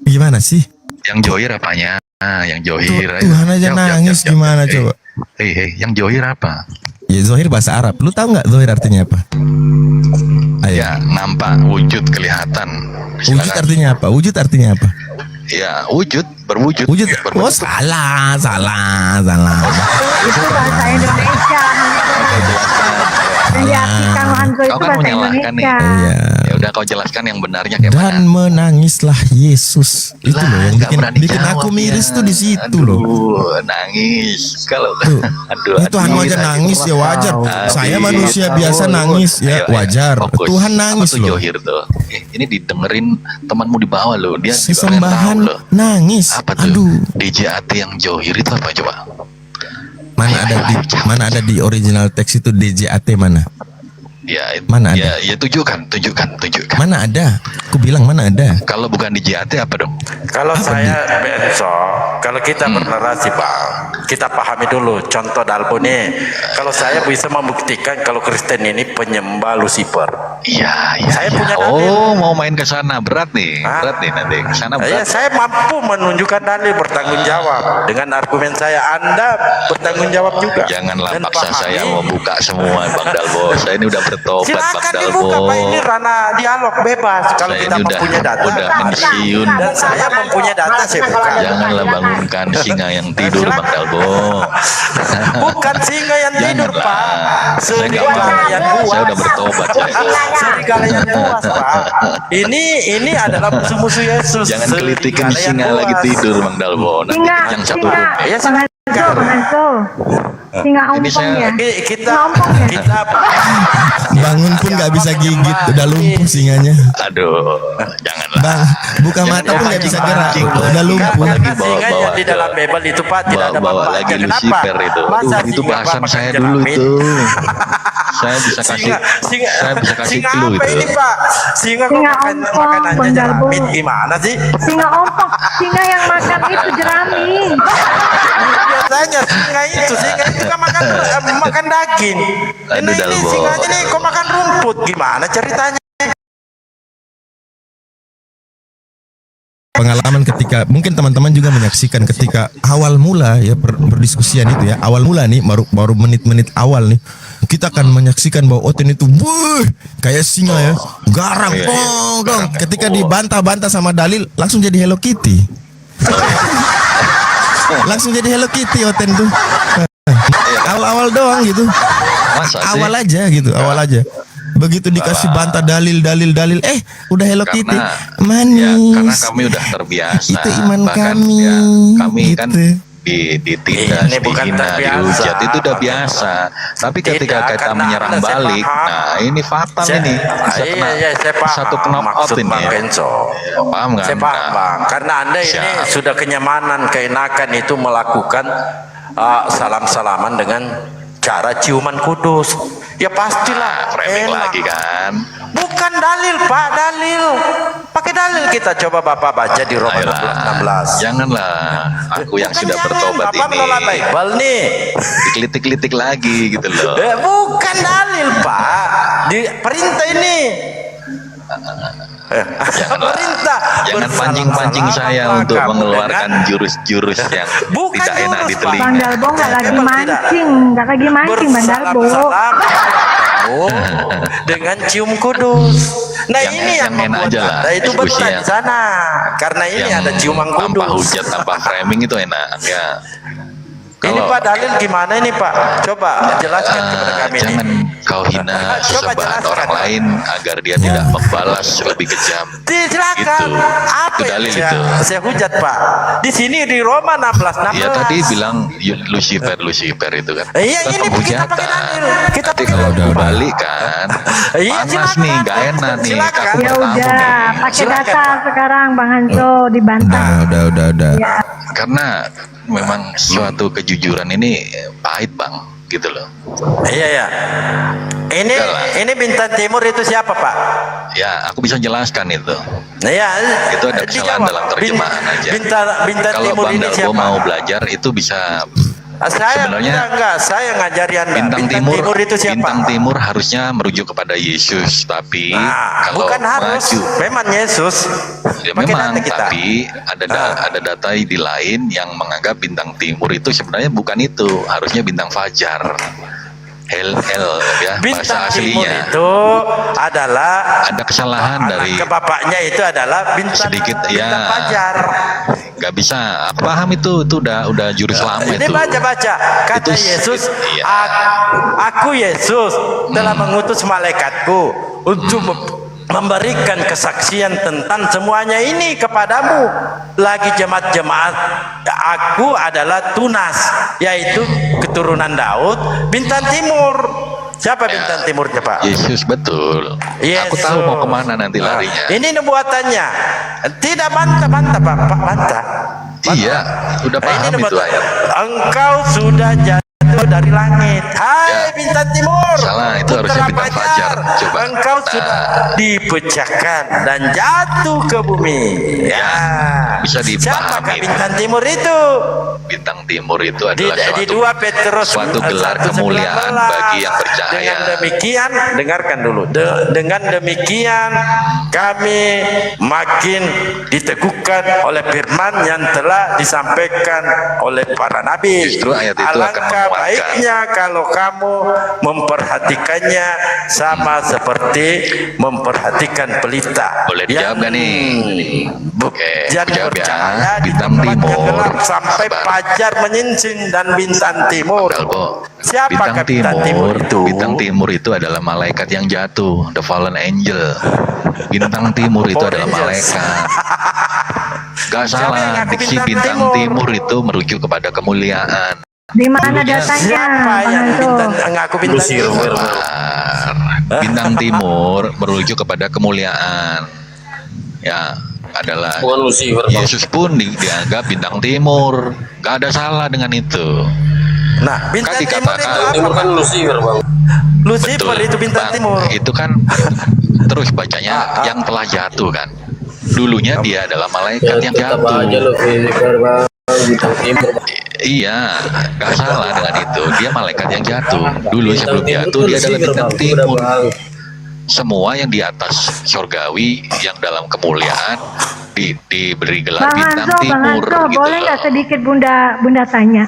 Gimana sih? Yang johir apanya? Yang johir. ayo. Tuhan aja Jawab, nangis jawab. gimana Hei, coba? Hei, yang johir apa? Ya Zohir bahasa Arab. Lu tahu nggak Zohir artinya apa? Ayo. Ya, nampak, wujud, kelihatan. Wujud Silakan. artinya apa? Wujud artinya apa? Ya, wujud, berwujud. Wujud. berbentuk. Oh salah. Itu bahasa Indonesia. Yang diartikan Hanzo itu Kau kan bahasa menyalahkan nih. Indonesia. Iya. Ya udah kau jelaskan yang benarnya kayak mana? Dan menangislah Yesus. Itu Lah, loh yang nggak berani bikin jawab aku miris ya. tuh di situ Aduh, loh. nangis. Kalau Tuh. aduh, Ini Tuhan aduh, aja aduh. nangis ya wajar. Aduh. Saya manusia biasa nangis ya Ayo, wajar. fokus. Tuhan nangis Apa tuh loh. johir tuh? Ini didengerin temanmu di bawah loh. Dia juga pengen Sesembahan tahu loh. nangis. Apa tuh? Aduh. DJAT yang johir itu apa coba? Mana ada di original teks itu DJAT mana? Ya, Mana ya, ya tunjukkan. Mana ada? Aku bilang mana ada? Kalau bukan DJAT apa dong? Kalau saya besok, kalau kita bernarasi Bang, kita pahami dulu contoh Dalbo nih. Kalau saya bisa membuktikan kalau Kristen ini penyembah Lucifer. Iya. Saya punya dalil. Oh, mau main ke sana berat nih. Berat nih nanti. Ke sana Ya, berat. saya mampu menunjukkan dalil bertanggung jawab dengan argumen saya. Anda bertanggung jawab juga. Janganlah Dan paksa pahami. saya mau buka semua Bang Dalbo. Saya ini udah bertobat Bang Silakan Dalbo. dibuka Pak, ini ranah dialog bebas. Kalau Saya kita ini mempunyai data, udah pensiun. dan saya mempunyai data saya buka. Janganlah bangunkan singa yang tidur Bang Dalbo. Bukan singa yang tidur Janganlah. Pak, Saya nggak serigala mau. yang Saya buas. udah bertobat saya. Serigala yang buas Pak. Ini adalah musuh-musuh Yesus. Jangan kelitikin Serigala yang singa lagi buas. tidur Bang Dalbo. Nanti Singa, yang satu singa. rumah. Ya, Bang Hanzo, Bang Hanzo. Singa Ini ompong saya- ya. Kita Singa ompong ya. kita Bangun pun nggak bisa gigit, udah lumpuh singanya. Aduh, janganlah. Bang, buka mata pun nggak bisa gerak, pancing. udah lumpuh. Lagi Karena bawa- singa bawa yang di dalam ke- Bible itu Pak tidak ada bawa bapaknya. lagi Kenapa? Lucifer itu. Masa Aduh, itu singa bahasan makan saya dulu jerami? itu. Saya bisa kasih, saya bisa kasih singa clue apa itu. ini Pak? Singa kok Singa makan ompong, makanannya Bang Darbo. jerami gimana sih? Singa ompong. Singa yang makan itu jerami. Biasanya singa itu kan makan daging. Aduh, Ini Dalbo. singa ini kok makan rumput gimana ceritanya? Pengalaman ketika mungkin teman-teman juga menyaksikan ketika awal mula ya berdiskusian itu ya, awal mula nih baru menit-menit awal nih kita akan menyaksikan bahwa Oten itu kayak singa ya, garang Iya, pong iya. dong. Ketika dibantah-bantah sama dalil langsung jadi Hello Kitty. Langsung jadi Hello Kitty Oten tuh. Awal-awal doang gitu. Masa sih? Awal aja gitu, awal aja. Begitu dikasih bantah dalil, udah Hello Kitty. Ya, karena Manis. kami udah terbiasa. Itu iman Bahkan, kami. ya, kami kan Gitu. ditindas, Ini bukan dihina, terbiasa. dihujat itu udah biasa. Tapi ketika Tidak, kita karena menyerang Anda, saya balik, paham. nah ini fatal ini. Bisa kena, saya paham satu knockout maksud ini. Bang Ya. Kenzo. Ya, paham kan? Saya paham Nah, Bang, karena Anda ini Siap. sudah kenyamanan, keenakan itu melakukan salam-salaman dengan cara ciuman kudus. Ya pastilah. framing enak. lagi kan. Bukan dalil Pak, dalil. Pakai dalil kita coba Bapak baca di Roma Ayolah, 16. Janganlah, aku yang Bukan sudah jangan, bertobat Bapak ini. menolak Bible nih. Dikelitik-kelitik lagi gitu loh. Bukan dalil Pak, di perintah ini. Janganlah. Perintah. Jangan pancing-pancing saya Bersalam-salam untuk kamu mengeluarkan dengan- jurus-jurus yang Bukan tidak enak jurus, di Pak. telinga. Bang Darbo nggak lagi Emang tidak? mancing. Nggak lagi mancing Bang Darbo. Bersalam-salam kamu dengan cium kudus. Nah Yang- ini yang yang enak membuat aja lah, Anda itu diskusi betah yang- di sana. Karena ini Yang ada ciuman tanpa kudus. hujat, tanpa framing itu enak ya. Ini Kalau Pak dalil gimana ini Pak? Coba jelaskan kepada kami ini. jangan kau hina Coba sesembahan jelaskan. orang lain agar dia tidak membalas lebih kejam. Silakan. Gitu. Apa Itu yang dalil saya, itu. saya hujat Pak? Di sini di Roma 16. Ya tadi bilang Lucifer itu kan. Iya, Kan ini kita pakai penghujatan. dalil. Kita Nanti pakai kalau dalil. balik kan Iya, panas silakan. nih, gak enak nih. Silakan. Aku Ya bertamu udah, nih. pakai Silakan, data Pak. sekarang Bang Hanso dibantah. Udah. Ya. Karena memang suatu kejujuran ini pahit bang, gitu loh. Iya ya. Ini Enggak lah. ini bintang timur itu siapa Pak? Ya, aku bisa jelaskan itu. Nah ya. Itu ada kesalahan dijawab. dalam terjemahan aja. Bintang Kalau timur Bang ini Darbo siapa? mau belajar itu bisa. Saya Sebenarnya enggak, saya ngajari Anda. Bintang timur itu siapa? Bintang timur harusnya merujuk kepada Yesus, tapi Nah, kalau bukan harus. maju, Memang Yesus. ya Pakai memang, data kita. tapi ada data di lain yang menganggap bintang timur itu sebenarnya bukan itu, harusnya bintang fajar. Hel ya, bahasa Bintang timur aslinya. itu adalah Ada kesalahan dari ke bapaknya itu adalah bintang sedikit, bintang ya. fajar. Gak bisa paham itu udah jurus lama Ini itu. baca kata Itu Yesus, iya. aku Yesus telah mengutus malaikatku untuk memberikan kesaksian tentang semuanya ini kepadamu. Lagi jemaat-jemaat, aku adalah tunas, yaitu keturunan Daud, bintang timur. Siapa Ya. bintang timurnya Pak? Yesus betul. Aku tahu mau kemana nanti larinya. Ini nubuatannya. Tidak bantah Pak, bantah. Iya, udah paham itu nubuatan. ayat. Engkau sudah jatuh dari langit. Hai Ya. bintang timur. Salah, itu Putra harusnya bintang fajar. Coba. Engkau Nah. sudah dipecahkan dan jatuh ke bumi. Ya. Bisa dipahami. Siapakah bintang timur itu? Bintang timur itu Di, adalah di suatu 2 Petrus suatu gelar 1:19. kemuliaan bagi yang percaya. Dengan demikian, dengarkan dulu. Dengan demikian kami makin diteguhkan oleh firman yang telah disampaikan oleh para nabi. Justru ayat itu akan Alangkah menguatkan. baiknya kalau kamu memperhatikannya sama seperti memperhatikan pelita. Boleh dijawab gak nih? Oke, Jangan jawab ya. percaya di Bintang tempat yang timur. gelap sampai Sabar. fajar menyincin dan bintang timur. Dalbo. Siapakah bintang timur itu? Bintang timur itu adalah malaikat yang jatuh, the fallen angel. Bintang timur itu Fallen adalah angels. malaikat. Gak Siapa yang salah, ngaku diksi bintang bintang timur? timur itu merujuk kepada kemuliaan. Di mana Dulunya datanya, Siapa Bang yang Hanzo? ngaku bintang timur? Bintang timur merujuk kepada kemuliaan. Ya, adalah Yesus pun dianggap bintang timur. Gak ada salah dengan itu. Nah, bintang Kan timur itu dikatakan apa, Pak? Lucifer betul, itu bintang Bang. timur. Itu kan terus bacanya yang telah jatuh kan. Dulunya dia adalah malaikat yang jatuh. Iya, gak salah dengan itu. Dia malaikat yang jatuh. Dulu sebelum jatuh dia adalah bintang timur. Semua yang di atas surgawi yang dalam kemuliaan diberi gelar Bang bintang Hanzo, Bang timur Hanzo, gitu boleh loh. nggak sedikit Bunda tanya?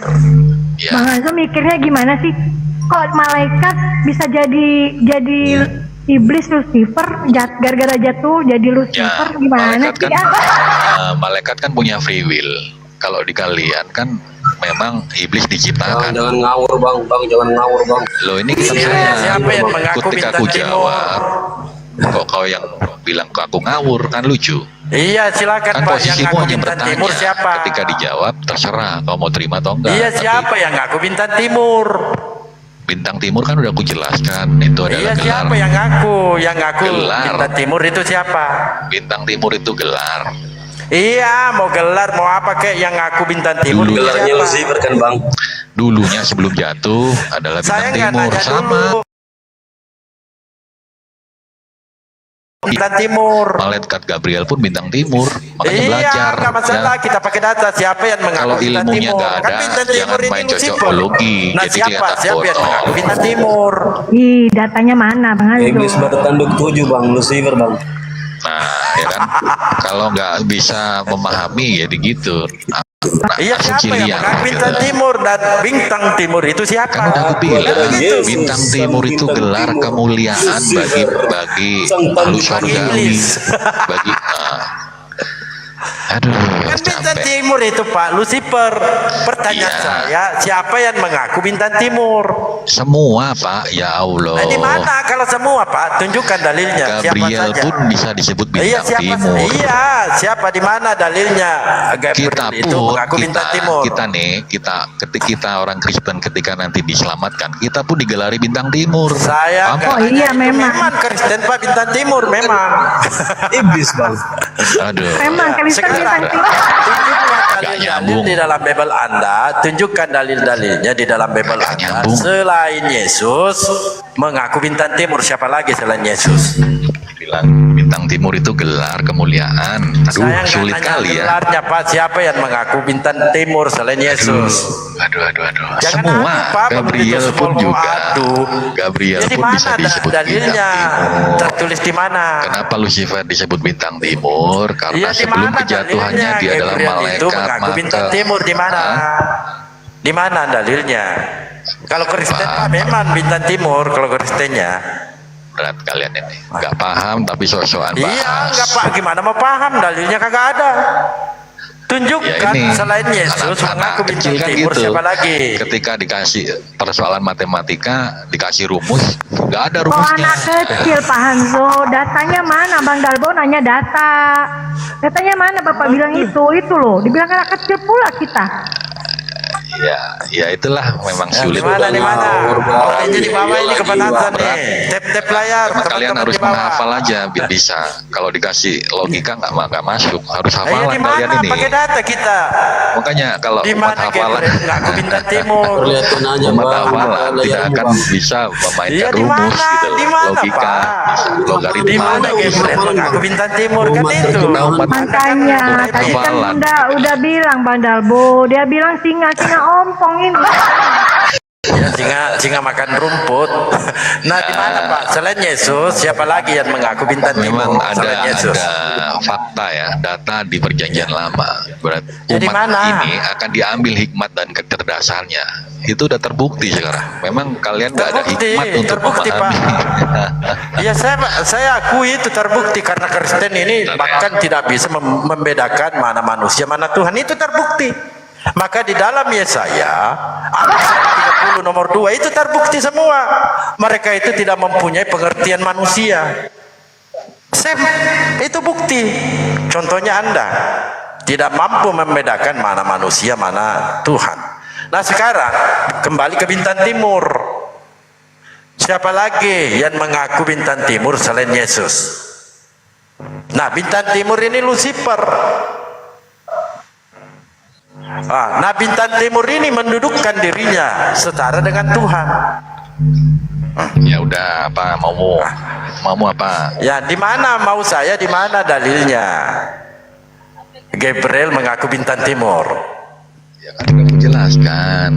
Ya. Bang Hanzo mikirnya gimana sih? Kok malaikat bisa jadi iblis Lucifer gara-gara jatuh jadi Lucifer Ya, gimana malaikat sih? kan, malaikat kan punya free will. Kalau di kalian kan memang iblis diciptakan. Jangan ngawur bang, jangan ngawur bang. Loh ini kan Iya, saya siapa yang mengaku ketika bintang aku timur? jawab, kok kau yang bilang ke aku ngawur, kan lucu. Iya, silakan Kan Pak, yang posisimu ngaku hanya bintang bertanya. timur siapa? Ketika dijawab terserah kau mau terima atau enggak. Iya, Tapi siapa yang ngaku bintang timur? bintang timur kan udah aku jelaskan itu adalah Iya, gelar. siapa yang ngaku? Yang ngaku Gelar. bintang timur itu siapa? Bintang timur itu gelar. Iya, mau gelar mau apa kek yang ngaku bintang timur itu Gelarnya siapa? Lucifer kan bang. Dulunya sebelum jatuh adalah Saya bintang nggak timur nanya sama. dulu. Bintang timur. Malaikat Gabriel pun bintang timur, makanya Iya, belajar. nggak masalah. Ya. Kita pakai data. Siapa yang mengaku Kalau bintang ilmunya timur? nggak Kan ada, bintang jangan timur ini main Lucifer. cocokologi, Nah, jadi siapa? kelihatan Siapa yang bohong. mengaku bintang timur? Ih, datanya mana Bang Hanzo? Iblis bertanduk 7 bang, Lucifer bang. Nah, ya kan, kalau nggak bisa memahami ya gitu. Iya, siapa yang mengaku bintang gitu. timur dan bintang timur itu siapa? Kan udah aku bilang, Begitu. bintang timur itu gelar kemuliaan bagi makhluk surgawi, bagi aduh, Kan bintang capek. timur itu Pak Lucifer. Pertanyaan Iya. saya, siapa yang mengaku bintang timur? Semua Pak, ya Allah. Nah, di mana kalau semua Pak? Tunjukkan dalilnya. Gabriel siapa saja? pun bisa disebut Iya, bintang siapa? timur. Iya, siapa di mana dalilnya? Gabriel Kita itu pun mengaku bintang timur. ketika kita orang Kristen ketika nanti diselamatkan, kita pun digelari bintang timur. Saya Apa? Oh iya, memang. Kristen Pak bintang timur memang. Iblis bang. Aduh. Memang Kristen Sekarang bintang timur. tunjukkan Gak dalil-dalil nyambung. di dalam Bible Anda, tunjukkan dalil-dalilnya di dalam Bible Gak Anda. nyambung. Selain Yesus, mengaku bintang timur siapa lagi selain Yesus? Bilang bintang timur itu gelar kemuliaan. Aduh, Saya nggak sulit nanya kali ya. gelarnya Pak, siapa yang mengaku bintang timur selain Yesus? Aduh. Jangan Semua adu, Pak, Gabriel begitu pun semua juga. adu. Gabriel Jadi pun mana bisa disebut dalilnya? bintang timur. Tertulis di mana? Kenapa Lucifer disebut bintang timur? Karena Iya, di sebelum mana kejatuhannya dalilnya? dia adalah Gabriel itu malaikat mengaku bintang timur di mana? Hah? Di mana dalilnya? Kalau Kristen Pak memang bintang timur kalau Kristennya. Berat kalian ini, nggak paham tapi sok-sokan Iya, bahas. enggak Pak, gimana mau paham dalilnya kagak ada. Tunjukkan Ya ini, selain Yesus anak-anak mengaku bintang kecil kan timur gitu. siapa lagi? Ketika dikasih persoalan matematika, dikasih rumus, nggak ada Oh rumusnya. anak kecil Pak Hanzo, datanya mana? Bang Dalbo nanya data. Datanya mana Bapak bilang itu loh. Dibilang anak kecil pula kita. Ya itulah memang Di sulit. mana? Oke, jadi bawah ini kepenatan nih. Tap layar. Karena kalian teman-teman harus di bawah. menghafal aja biar bisa. Kalau dikasih logika nggak masuk, harus Ayo hafalan di kalian mana ini. pakai data kita? Makanya kalau Di umat mana hafalan, Gabriel mengaku bintang timur? Lihatin aja umat bang. hafalan tidak Layarmu, akan bang. bisa memainkan Iya, di rumus mana? gitu, Di mana, logika, Pak? logaritma. Di mana nggak bisa. Gabriel mengaku bintang timur kan Umat itu? terkenal. Makanya tadi kan hafalan. Bunda udah bilang Bang Dalbo, dia bilang singa ompong ini. Ya, singa makan rumput. Nah, di mana Pak? Selain Yesus, siapa lagi yang mengaku bintang timur? Memang Selain Yesus. ada fakta ya, data di perjanjian lama. Berarti Jadi umat mana? ini akan diambil hikmat dan kecerdasannya. Itu udah terbukti sekarang. Memang kalian nggak ada hikmat untuk terbukti, Pak. memahami. Ya saya akui itu terbukti karena Kristen ini bahkan tidak bisa membedakan mana manusia mana Tuhan, itu terbukti. Maka di dalam Yesaya ayat 30 nomor 2 itu terbukti semua. Mereka itu tidak mempunyai pengertian manusia. Itu bukti. Contohnya Anda tidak mampu membedakan mana manusia mana Tuhan. Nah sekarang kembali ke bintang timur. Siapa lagi yang mengaku bintang timur selain Yesus? Nah bintang timur ini Lucifer. Nah bintang timur ini mendudukkan dirinya setara dengan Tuhan. Ya udah, apa maumu apa? Ya di mana mau saya, di mana dalilnya? Gabriel mengaku bintang timur. Ya kan udah menjelaskan.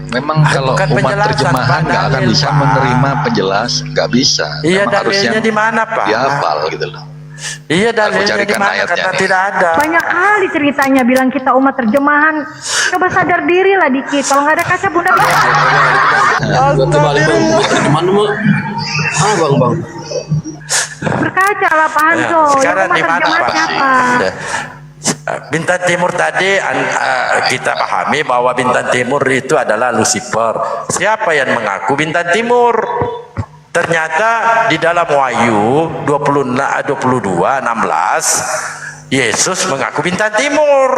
Memang kalau bukan umat penjelasan, terjemahan Pak, nggak akan dalil, bisa Pak. menerima penjelas, nggak bisa. Iya Memang harus dalilnya yang di mana Pak? dihafal gitu loh. Iya Aku dalilnya di carikan mana? ayatnya Karena nih. tidak ada. Banyak kali ceritanya bilang kita umat terjemahan. Coba sadar diri lah dikit. Kalau nggak ada kaca bunda. Berarti balik bang. Gimana mah? Ah bang. Berkaca lah Pak Hanzo. Yang Sekarang umat di mana terjemahan Pak? siapa? Bintang timur tadi kita pahami bahwa bintang timur itu adalah Lucifer. Siapa yang mengaku bintang timur? Ternyata di dalam Wahyu 22:16 Yesus mengaku bintang timur.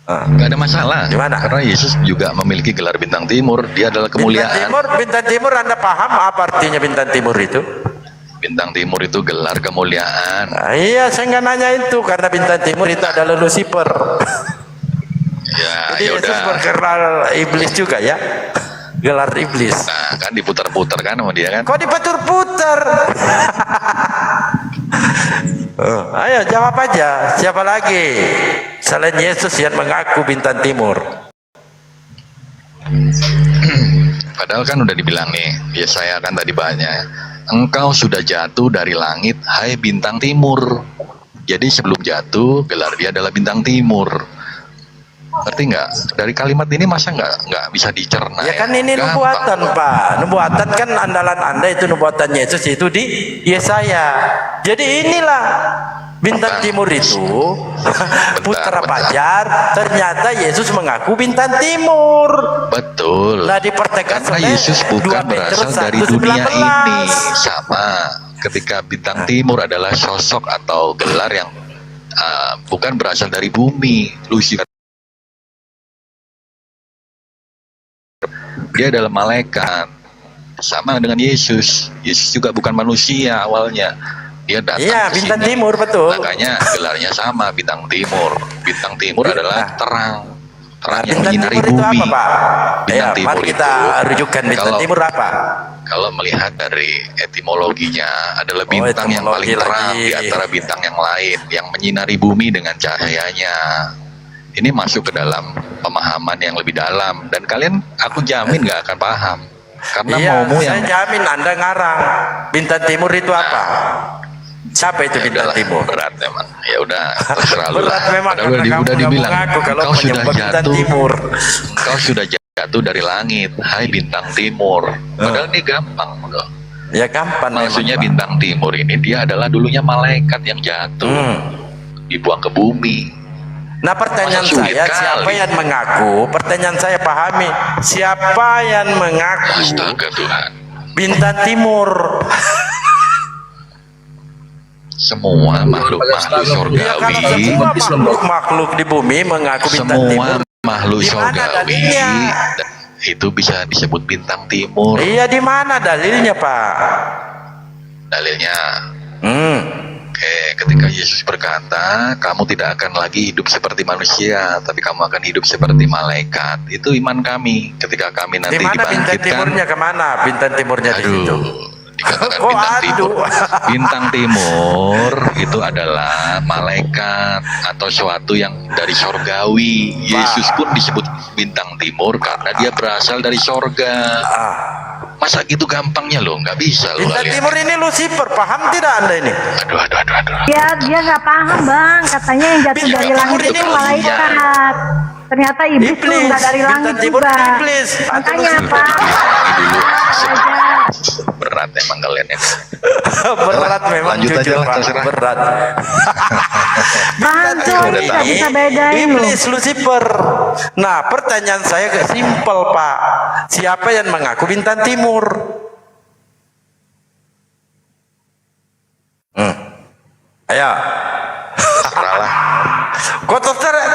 Nggak ada masalah. Gimana? Karena Yesus juga memiliki gelar bintang timur. Dia adalah kemuliaan. Bintang timur Anda paham apa artinya bintang timur itu? Bintang timur itu gelar kemuliaan. Nah, iya, saya nggak nanya itu karena bintang timur itu adalah Lucifer. Ya, Jadi ya Yesus udah. bergelar iblis juga ya, gelar iblis. Nah, kan diputar-putar kan sama dia kan. Kok diputar-putar? Ayo jawab aja. Siapa lagi selain Yesus yang mengaku bintang timur? Padahal kan udah dibilang nih, ya saya kan tadi banyak. Engkau sudah jatuh dari langit, hai bintang timur. Jadi sebelum jatuh, gelar dia adalah bintang timur. Ngerti nggak? Dari kalimat ini masa nggak bisa dicerna? Ya kan ini Gampang. nubuatan Pak. Nubuatan kan andalan Anda itu nubuatan Yesus itu di Yesaya. Jadi inilah bintang timur itu putra pajar. Ternyata Yesus mengaku bintang timur. Betul. Nah dipertegas Karena oleh Yesus 2 bukan Petrus berasal dari dunia 1:19. ini. Sama ketika bintang timur adalah sosok atau gelar yang bukan berasal dari bumi. Lucifer dia adalah malaikat. Sama dengan Yesus. Yesus juga bukan manusia awalnya. Dia datang Iya ke bintang sini. timur betul. Makanya gelarnya sama, bintang timur. Bintang timur adalah terang. Terang yang Bintang menyinari timur itu bumi. apa Pak? Bintang Ya, timur mari kita itu, rujukan bintang kalau- timur apa? Kalau melihat dari etimologinya adalah bintang yang paling etimologi terang lagi. di antara bintang yang lain yang menyinari bumi dengan cahayanya. Ini masuk ke dalam pemahaman yang lebih dalam dan kalian aku jamin nggak akan paham karena Iya, maumu saya yang jamin Anda ngarang. Bintang timur itu apa? Siapa itu ya bintang udahlah, timur? berat memang. Ya udah terserah lu Berat lah. memang Padahal karena kamu udah nggak dibilang mengaku kalau kau sudah menyembah bintang jatuh. timur. Kau sudah jatuh dari langit, hai bintang timur. Padahal ini gampang loh. Ya gampang Maksudnya memang, Pak. bintang timur ini dia adalah dulunya malaikat yang jatuh, dibuang ke bumi. Nah pertanyaan Masa sulit saya, kali? siapa yang mengaku? Pertanyaan saya pahami, siapa yang mengaku Astaga Tuhan. bintang timur? Semua makhluk-makhluk Ya kan surgawi, semua makhluk di bumi mengaku bintang timur. semua makhluk Di mana surgawi dalilnya? itu bisa disebut bintang timur. Iya di mana dalilnya Pak? Dalilnya, Hmm. oke, ketika Yesus berkata, kamu tidak akan lagi hidup seperti manusia, tapi kamu akan hidup seperti malaikat. Itu iman kami. Ketika kami Di nanti mana bintang dibangkitkan, timurnya kemana? Bintang timurnya di situ. dikatakan Kok bintang timur. aduh? Bintang timur itu adalah malaikat atau suatu yang dari sorgawi. Yesus pun disebut bintang timur karena dia berasal dari sorga. Masa gitu gampangnya loh, nggak bisa loh Bintang kalian. timur ini Lucifer, paham tidak Anda ini? Aduh. Dia nggak paham bang. Katanya yang jatuh Bintang dari langit timur itu ini malaikat. Ternyata iblis tuh Iblis. nggak dari langit Bintang timur juga. iblis. Makanya Atau Pak. Ini dulu Aja. berat emang kalian ya. Berat memang Lanjut aja jujur lah, Pak, terserah. berat. Bantu Udah nggak tahu. bisa bedain loh. Iblis Lucifer. Nah pertanyaan saya simpel Pak. Siapa yang mengaku bintang timur? Ayo. Terserah lah. Kok terserah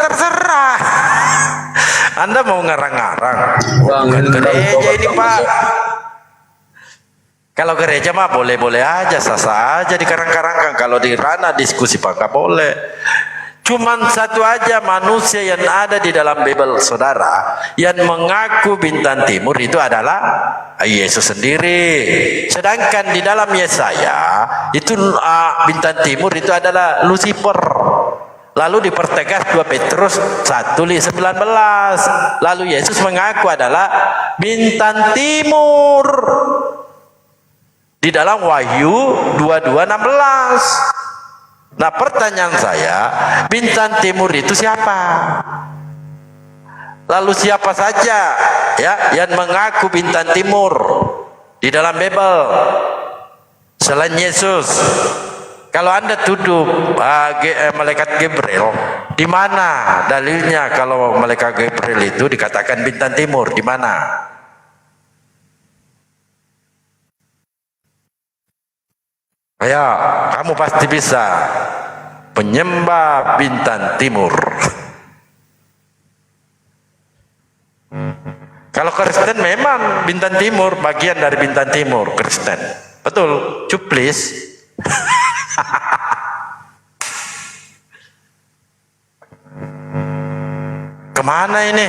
Anda mau ngarang-ngarang. Bukan gereja ini Pak. Kalau gereja mah boleh-boleh aja, sah-sah aja dikarang-karangkan. Kalau di ranah diskusi Pak nggak boleh. Cuman satu aja manusia yang ada di dalam Bible saudara, yang mengaku bintang timur itu adalah Yesus sendiri. Sedangkan di dalam Yesaya itu bintang timur itu adalah Lucifer. Lalu dipertegas 2 Petrus 1:19. Lalu Yesus mengaku adalah bintang timur di dalam Wahyu 22:16. Nah, pertanyaan saya, bintang timur itu siapa? Lalu siapa saja ya yang mengaku bintang timur di dalam Bible selain Yesus? Kalau Anda tuduh malaikat Gabriel, di mana dalilnya kalau malaikat Gabriel itu dikatakan bintang timur? Di mana? Ayo, kamu pasti bisa. Penyembah bintang timur. Kalau Kristen memang bintang timur, bagian dari bintang timur Kristen. Betul, cuplis. Kemana ini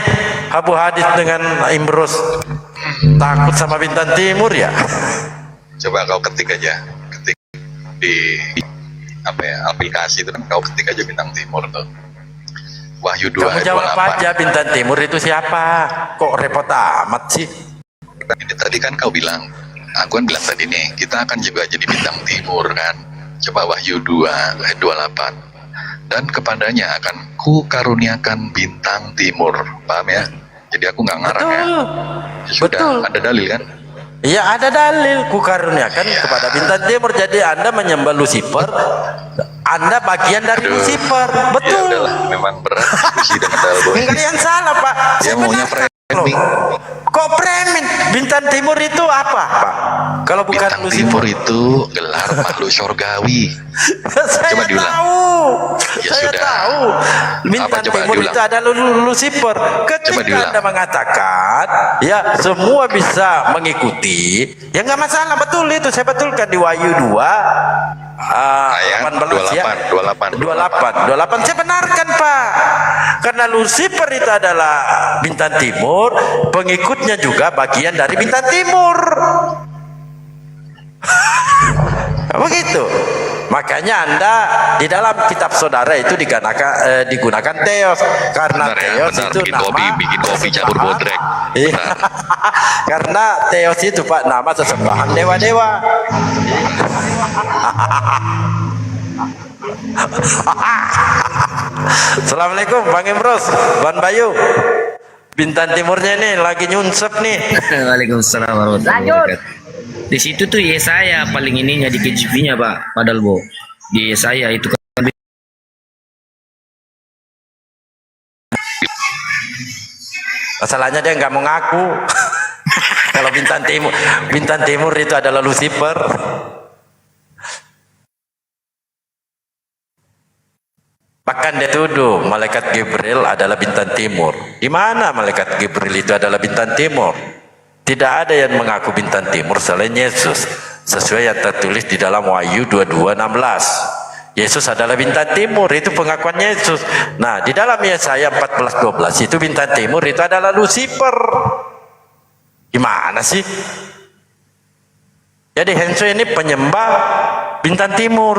Abu Hadis dengan Imrus? Takut sama bintang timur ya? Coba kau ketik aja, ketik di apa ya, aplikasi itu kan kau ketik aja bintang timur tuh. Wahyu 2 Kamu ayat jawab 28. aja bintang timur itu siapa? Kok repot amat sih? Ini tadi kan kau bilang, aku kan bilang tadi nih, kita akan juga jadi bintang timur kan. Coba Wahyu 2 ayat 28. Dan kepadanya akan ku karuniakan bintang timur. Paham ya? Jadi aku nggak ngarang ya. Ya sudah, Betul. ada dalil kan? Iya, ada dalil, ku karuniakan kepada bintang timur. Jadi Anda menyembah Lucifer, Anda bagian dari Lucifer. Betul. Ya udahlah, memang berat diskusi dengan Dalboy. Kalian salah Pak. Dia maunya framing. Kok framing? Bintang timur itu apa Pak? Kalau bukan Bintang timur itu gelar makhluk surgawi. Saya Coba diulang. tahu. Ya Saya sudah. tahu. Bintang Coba timur diulang. itu adalah Lucifer. Ketika diulang. Anda mengatakan, ya semua bisa mengikuti, ya nggak masalah. Betul itu. Saya betulkan di Wahyu 2 Ayat 18 ya. 28. Saya benarkan Pak. Karena Lucifer itu adalah bintang timur, pengikutnya juga bagian dari bintang timur. Begitu. Makanya Anda di dalam kitab saudara itu digunakan teos, karena Benar ya, teos benar. itu Bikin kopi campur bodrek. Iya. Karena teos itu Pak nama sesembahan dewa-dewa. Assalamualaikum Bang Imros, Bang Bayu. Bintang timurnya ini lagi nyunsep nih. Waalaikumsalam warahmatullahi Lanjut. wabarakatuh. Di situ tuh Yesaya paling ininya di KJV-nya Pak, padahal Bo. Di Yesaya itu kan Masalahnya dia nggak mau ngaku. Kalau bintang timur itu adalah Lucifer. Bahkan dia tuduh malaikat Gabriel adalah bintang timur. Di mana malaikat Gabriel itu adalah bintang timur? Tidak ada yang mengaku bintang timur selain Yesus. Sesuai yang tertulis di dalam Wahyu 22:16. Yesus adalah bintang timur, itu pengakuan Yesus. Nah, di dalam Yesaya 14:12 itu bintang timur itu adalah Lucifer. Gimana sih? Jadi Henso ini penyembah bintang timur.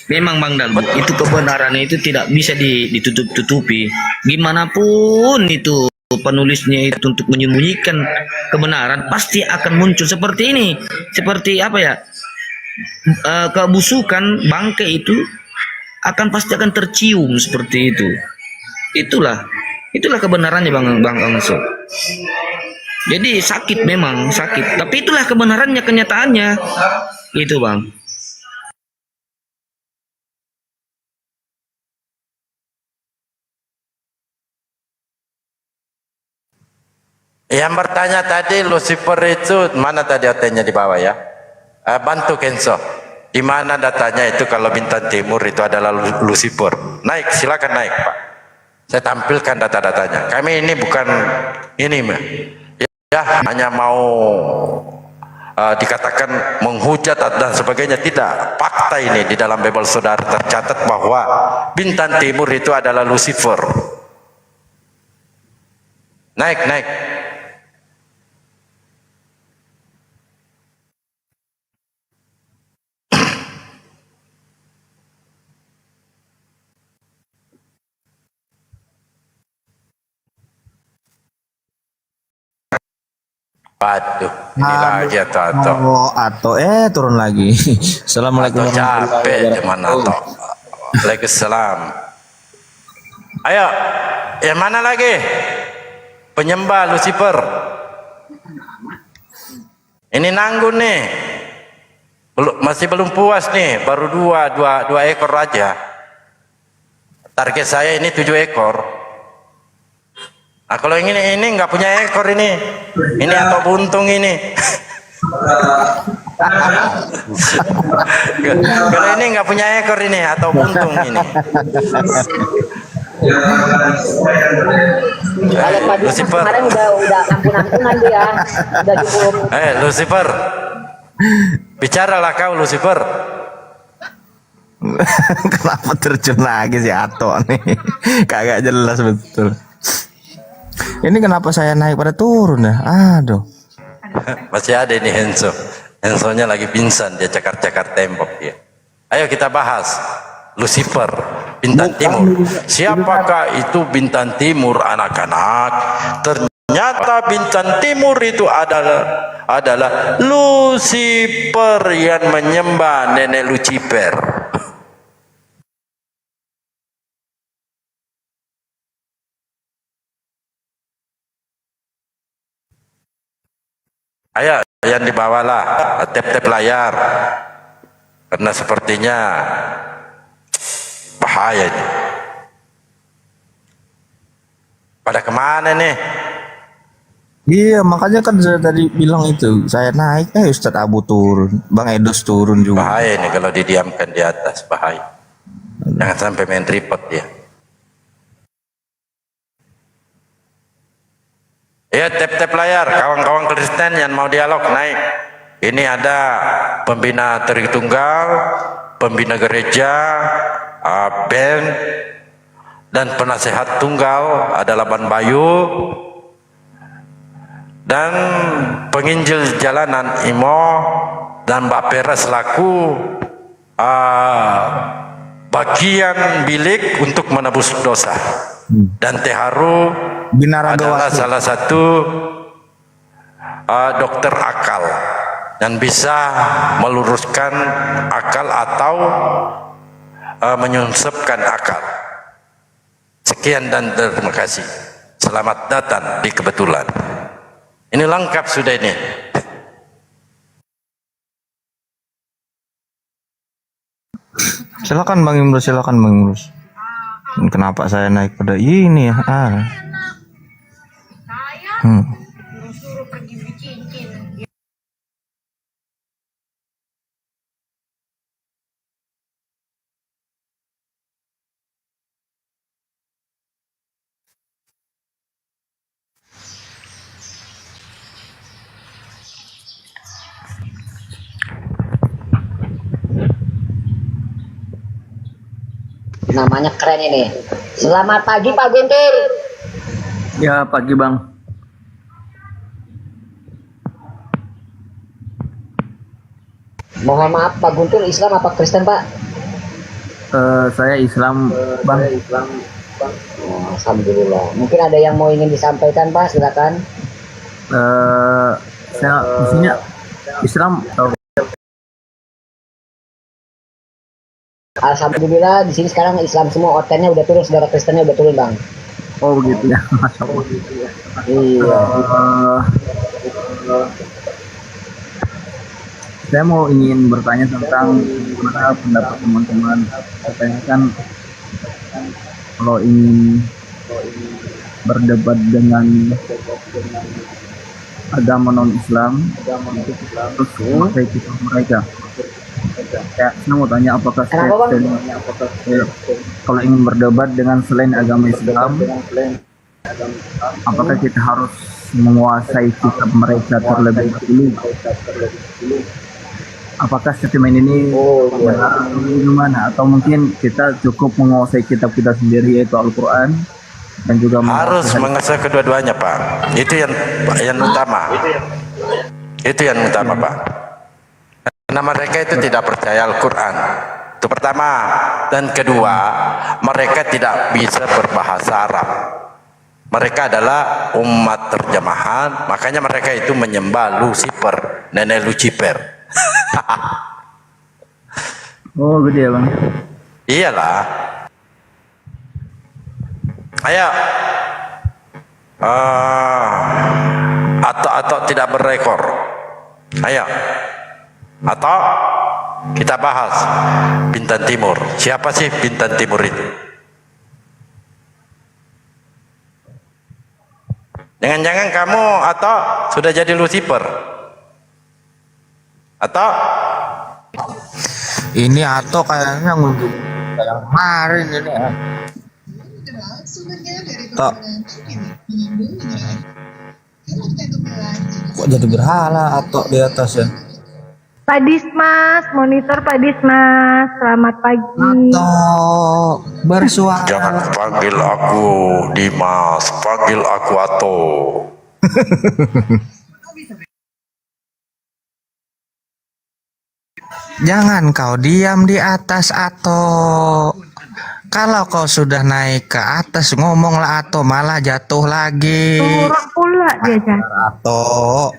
memang Bang Dalbo, itu kebenarannya itu tidak bisa ditutup-tutupi. Gimana pun itu penulisnya itu untuk menyembunyikan kebenaran pasti akan muncul seperti ini. Seperti apa ya? Kebusukan bangkai itu pasti akan tercium seperti itu. Itulah kebenarannya Bang Angso. Jadi sakit, memang sakit, tapi itulah kebenarannya, kenyataannya itu Bang. Yang bertanya tadi Lucifer itu mana tadi OT-nya di bawah ya? Bantu Kenzo. Di mana datanya itu kalau bintang timur itu adalah Lucifer? Naik, silakan naik Pak. Saya tampilkan data-datanya. Kami ini bukan ini ya hanya mau dikatakan menghujat dan sebagainya, tidak. Fakta ini di dalam Bible saudara tercatat bahwa bintang timur itu adalah Lucifer. Naik. Waduh, ini lagi atau turun lagi. Assalamualaikum warahmatullahi wabarakatuh. Capek cuman atau. Waalaikumsalam. Ayo, yang mana lagi? Penyembah Lucifer. Ini nanggung nih. Masih belum puas nih, baru dua ekor aja. Target saya ini 7 ekor. Nah, kalau ini nggak punya ekor ini atau buntung ini. Kalau ini nggak punya ekor ini atau buntung ini. Lucifer. Kemarin udah ampun-ampunan dia, udah cukup. Lucifer, bicaralah kau Lucifer. Kenapa terjun lagi si Ato nih? Kagak jelas betul. Ini kenapa saya naik pada turun ya? Aduh. Masih ada ini Henso-nya lagi pingsan, dia cakar-cakar tembok dia. Ayo kita bahas Lucifer, bintang timur. Siapakah itu bintang timur, anak-anak? Ternyata bintang timur itu adalah Lucifer yang menyembah nenek Lucifer. Ayo, yang dibawalah tap-tap layar, karena sepertinya bahaya ini. Pada kemana nih? Iya, makanya kan saya tadi bilang itu, saya naik, Ustadz Abu turun, Bang Edos turun juga. Bahaya ini kalau didiamkan di atas, bahaya. Jangan sampai main tripod dia. Ya, tap-tap layar, kawan-kawan Kristen yang mau dialog naik. Ini ada pembina Tritunggal, pembina gereja, band, dan penasehat tunggal ada Laban Bayu, dan penginjil jalanan Imo, dan Mbak Pera selaku bagian bilik untuk menebus dosa. Dan Teh Haru adalah salah satu dokter akal dan bisa meluruskan akal atau menyunsepkan akal. Sekian dan terima kasih. Selamat datang di Kebetulan. Ini lengkap sudah ini. Silakan Bang Imrus, silakan Bang Imrus. Kenapa saya naik pada ini ya? Namanya keren ini. Selamat pagi Pak Guntur. Ya, pagi Bang. Mohon maaf Pak Guntur, Islam apa Kristen Pak? Saya Islam Bang. Oh, alhamdulillah. Mungkin ada yang mau ingin disampaikan Pak, silakan. Saya isinya Islam. Alhamdulillah di sini sekarang Islam semua, ortennya udah turun, saudara Kristennya udah turun Bang. Oh begitu ya, Masya Allah. Iya. Saya mau ingin bertanya tentang bagaimana pendapat teman-teman. Katanya kan kalau ingin berdebat dengan agama non Islam, terus pakai kisah mereka. Saya mau tanya apakah Kenapa, Bang? kalau ingin berdebat dengan selain agama Islam, apakah kita harus menguasai kitab mereka terlebih dahulu? Apakah statement ini benar atau gimana? Atau mungkin kita cukup menguasai kitab kita sendiri yaitu Al-Quran dan juga Harus menguasai kedua-duanya, Pak. Itu yang utama. Itu yang utama, Pak. Karena mereka itu tidak percaya Al-Quran. Itu pertama. Dan kedua, mereka tidak bisa berbahasa Arab. Mereka adalah umat terjemahan, makanya mereka itu menyembah Lucifer, nenek Lucifer. Oh, gede ya, Bang. Iyalah. Ayo. Atau tidak berekor. Ayo. Atau kita bahas Bintang Timur. Siapa sih Bintang Timur itu? Jangan-jangan kamu atau sudah jadi Lucifer? Atau Ini atau kayaknya ngunjung kayak kemarin ini ya. Tok. Kok jadi berhala atau di atas ya? Pak Dismas, monitor Pak Dismas, selamat pagi. Atau bersuara. jangan panggil aku Dimas, panggil aku Ato. Jangan kau diam di atas atau kalau kau sudah naik ke atas ngomonglah atau malah jatuh lagi. Turun pula dia jatuh. Atau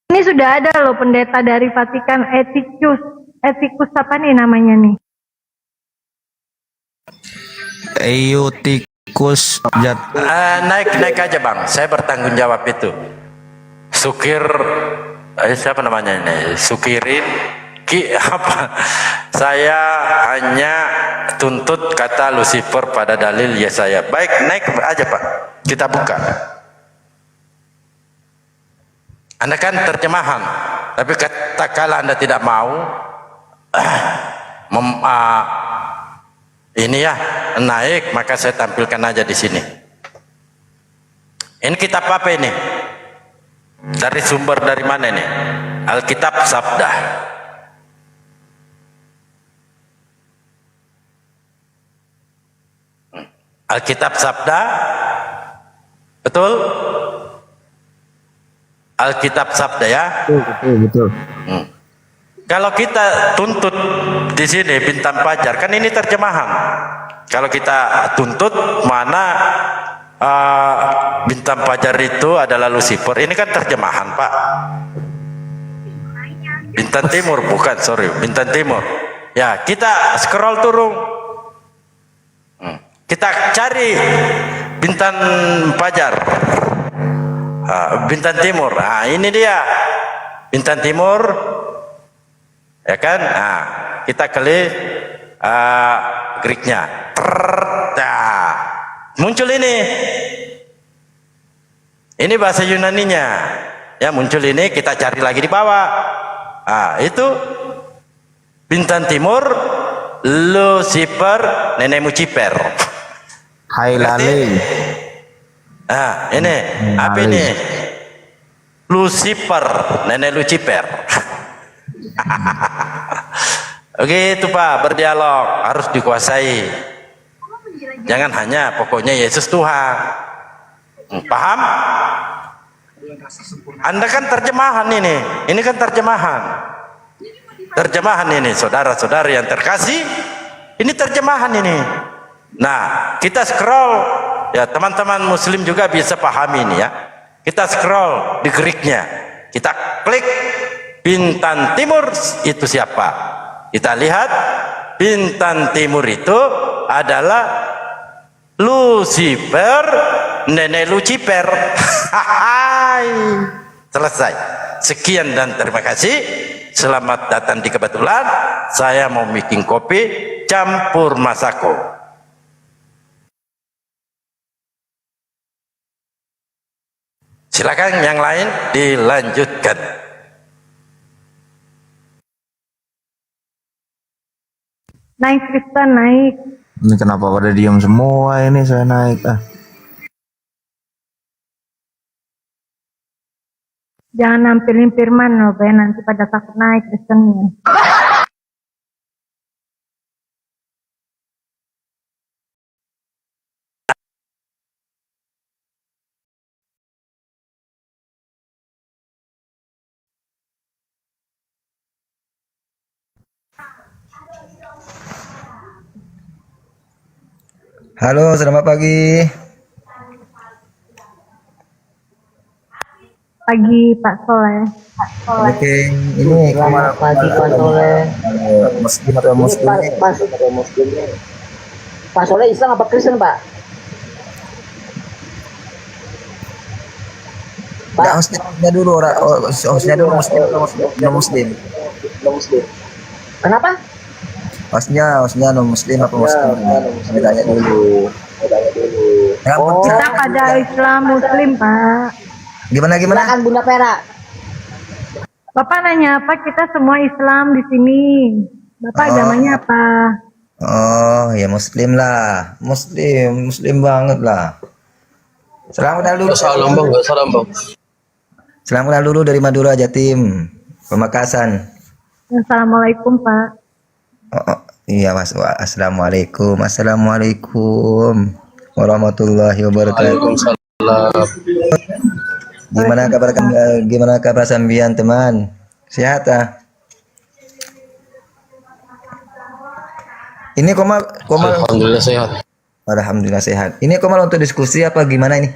Ini sudah ada loh pendeta dari Vatikan, Etikus apa nih namanya nih? Eutikus Naik aja bang, saya bertanggung jawab itu. Siapa namanya ini? Sukirin apa? Saya hanya tuntut kata Lucifer pada dalil Yesaya. Baik, naik aja pak, kita buka. Anda kan terjemahan, tapi katakanlah Anda tidak mau ini ya naik, maka saya tampilkan aja di sini. Ini kitab apa ini? Dari sumber dari mana ini? Alkitab Sabda. Alkitab Sabda, betul? Alkitab Sabda ya. Betul. Kalau kita tuntut di sini Bintang Fajar, kan ini terjemahan. Kalau kita tuntut mana Bintang Fajar itu adalah Lucifer, ini kan terjemahan pak. Bintang Timur bukan, sorry, Bintang Timur. Ya kita scroll turun, kita cari Bintang Fajar. Bintang Timur, ini dia Bintang Timur, ya kan? Kita klik Greeknya, muncul ini bahasa Yunaninya, ya muncul ini, kita cari lagi di bawah. Itu Bintang Timur, Lucifer, nenek Lucifer. Hai Lali. Ini apa ini? Lucifer, nenek Lucifer. Oke itu pak, berdialog harus dikuasai. Jangan hanya pokoknya Yesus Tuhan. Paham? Anda kan terjemahan ini kan terjemahan. Terjemahan ini saudara-saudara yang terkasih, ini terjemahan ini. Nah, kita scroll ya, teman-teman muslim juga bisa pahami ini ya. Kita scroll di Greeknya, kita klik Bintang Timur itu siapa? Kita lihat Bintang Timur itu adalah Lucifer, nenek Lucifer. Selesai. Sekian dan terima kasih. Selamat datang di Kebetulan. Saya mau bikin kopi campur Masako. Silakan yang lain dilanjutkan. Naik Kristen, naik. Ini kenapa pada diam semua ini saya naik Jangan nampilin firman loh, Be. Nanti pada takut naik Kristennya. Halo, selamat pagi. Pagi Pak Soleh. Oke, ini Selamat pagi Pak Soleh. Muslim atau Muslim? Pak Soleh Islam apa Kristen Pak? Enggak, hostnya dulu hostnya dulu Muslim atau Muslim? Kenapa? Hostnya non Muslim apa Muslim? Saya tanya dulu. Kita pada Islam Muslim, Pak. Gimana? Silakan Bunda Pera. Bapak nanya apa? Kita semua Islam di sini. Bapak agamanya apa? Oh, ya Muslim lah. Muslim banget lah. Salam kenal dulu. Salam bang. Salam kenal dulu dari Madura, Jatim, Pamekasan. Assalamualaikum, Pak. Iya Mas. Assalamualaikum warahmatullahi wabarakatuh. Gimana kabar sambian teman? Sehat ah? Ini Komal. Alhamdulillah sehat. Alhamdulillah sehat. Ini Komal untuk diskusi apa gimana ini?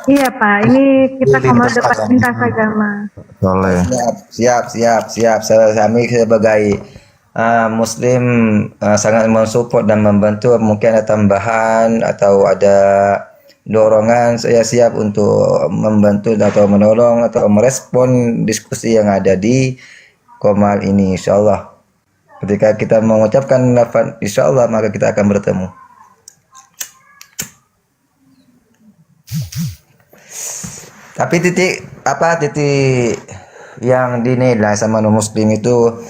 Iya, Pak. Ini kita Komal dapat lintas agama. Boleh. Siap. Kami sebagai Muslim sangat mensupport dan membantu. Mungkin ada tambahan atau ada dorongan, saya siap untuk membantu atau menolong atau merespon diskusi yang ada di Komal ini, insyaallah. Ketika kita mengucapkan lafaz insyaallah, maka kita akan bertemu. Tapi titik yang dinilai sama non-muslim itu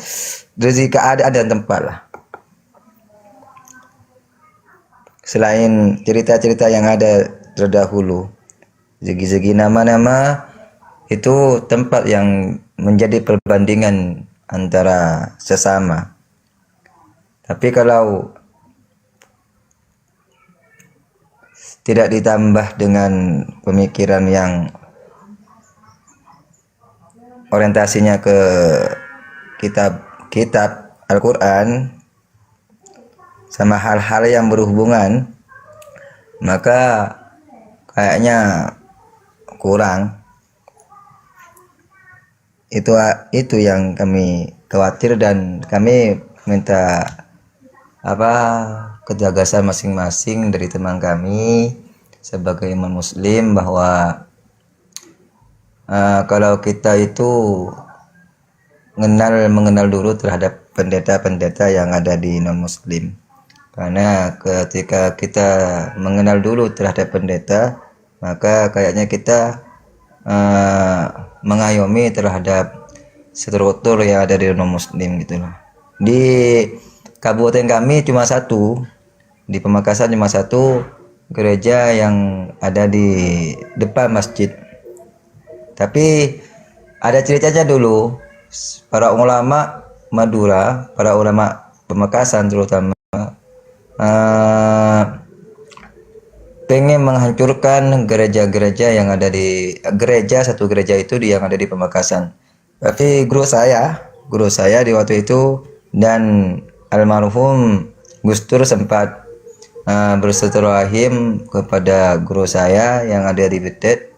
dari keadaan tempat lah. Selain cerita-cerita yang ada terdahulu, segi-segi nama-nama itu tempat yang menjadi perbandingan antara sesama. Tapi kalau tidak ditambah dengan pemikiran yang orientasinya ke kitab Al-Quran sama hal-hal yang berhubungan, maka kayaknya kurang. Itu yang kami khawatir dan kami minta kegagasan masing-masing dari teman kami sebagai iman muslim bahwa kalau kita itu mengenal dulu terhadap pendeta-pendeta yang ada di non muslim. Karena ketika kita mengenal dulu terhadap pendeta, maka kayaknya kita mengayomi terhadap struktur yang ada di non-muslim gitu loh. Di kabupaten kami cuma satu, di Pamekasan cuma satu gereja yang ada di depan masjid. Tapi ada ceritanya dulu, para ulama Madura, para ulama Pamekasan terutama pengen menghancurkan gereja-gereja yang ada di satu gereja itu yang ada di Pamekasan. Tapi guru saya di waktu itu dan almarhum Gus Dur sempat bersilaturahim kepada guru saya yang ada di Betet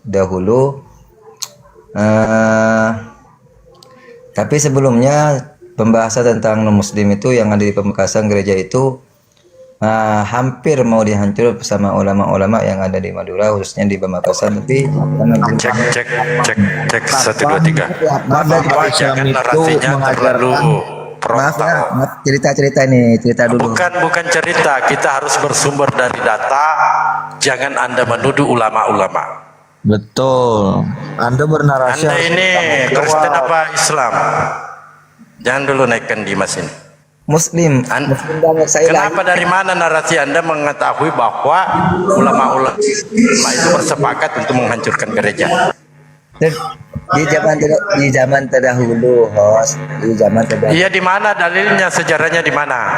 dahulu. Tapi sebelumnya pembahasan tentang non-muslim itu yang ada di Pamekasan gereja itu hampir mau dihancur bersama ulama-ulama yang ada di Madura, khususnya di Pamekasan. Tapi cek 1 2 3. Bapak jangan narasinya terlalu frontal. Maaf, cerita dulu. Bukan cerita, kita harus bersumber dari data. Jangan Anda menuduh ulama-ulama. Betul. Anda bernarasi. Anda ini Kristen apa Islam? Jangan dulu naikkan Dimas ini. Muslim banget saya. Kenapa dari mana narasi Anda mengetahui bahwa ulama-ulama itu bersepakat untuk menghancurkan gereja? Di zaman terdahulu, host. Di zaman terdahulu. Iya, di mana dalilnya, sejarahnya di mana?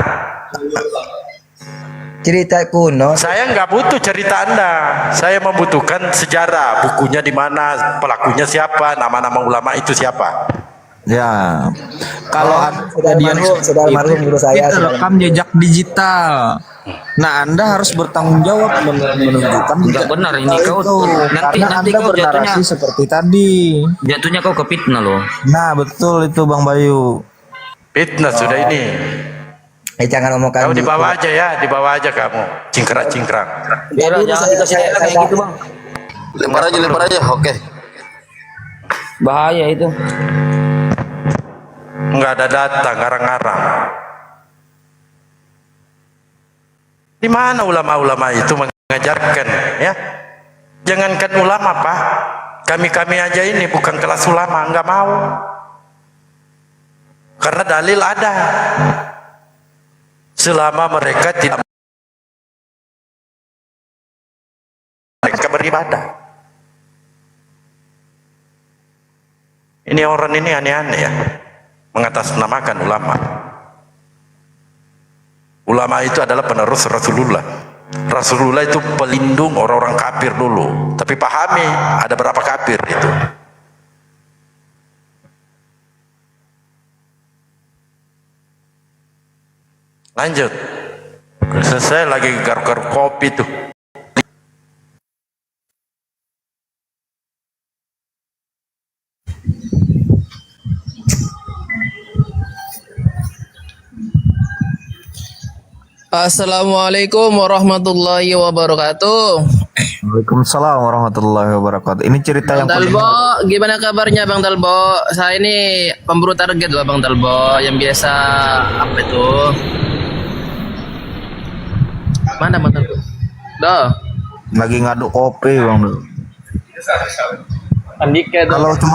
Cerita kuno. Saya nggak butuh cerita Anda. Saya membutuhkan sejarah. Bukunya di mana, pelakunya siapa, nama-nama ulama itu siapa? Ya, kalau sudah almarhum guru saya itu rekam jejak digital. Nah, Anda harus bertanggung jawab menunjukkan Enggak benar ini kau tuh. Nanti karena nanti Anda kau jatuhnya bernarasi seperti tadi. jatuhnya kau ke fitnah loh. Nah, betul itu Bang Bayu. Fitnah sudah ini. Jangan omongkan. Kamu dibawa aja ya, dibawa aja kamu. Cingkrang-cingkrang. Ya udah, jangan dikasih kayak gitu, Bang. Lempar aja. Oke. Bahaya itu. Nggak ada data, ngarang-ngarang. Di mana ulama-ulama itu mengajarkan, ya? Jangankan ulama, Pak. Kami aja ini bukan kelas ulama, nggak mau. Karena dalil ada. Selama mereka tidak mereka beribadah. Ini orang ini aneh-aneh ya, mengatasnamakan ulama. Ulama itu adalah penerus Rasulullah. Rasulullah itu pelindung orang-orang kafir dulu. Tapi pahami, ada berapa kafir itu. Lanjut. Selesai lagi garuk-garuk kopi tuh. Assalamualaikum warahmatullahi wabarakatuh. Waalaikumsalam warahmatullahi wabarakatuh. Ini cerita Bang yang Talbo, gimana kabarnya Bang Talbo? Saya ini pemburu target loh Bang Talbo, yang biasa apa itu? Mana Bang Talbo? Dah. lagi ngaduk kopi Bang. Andika Kalau cuma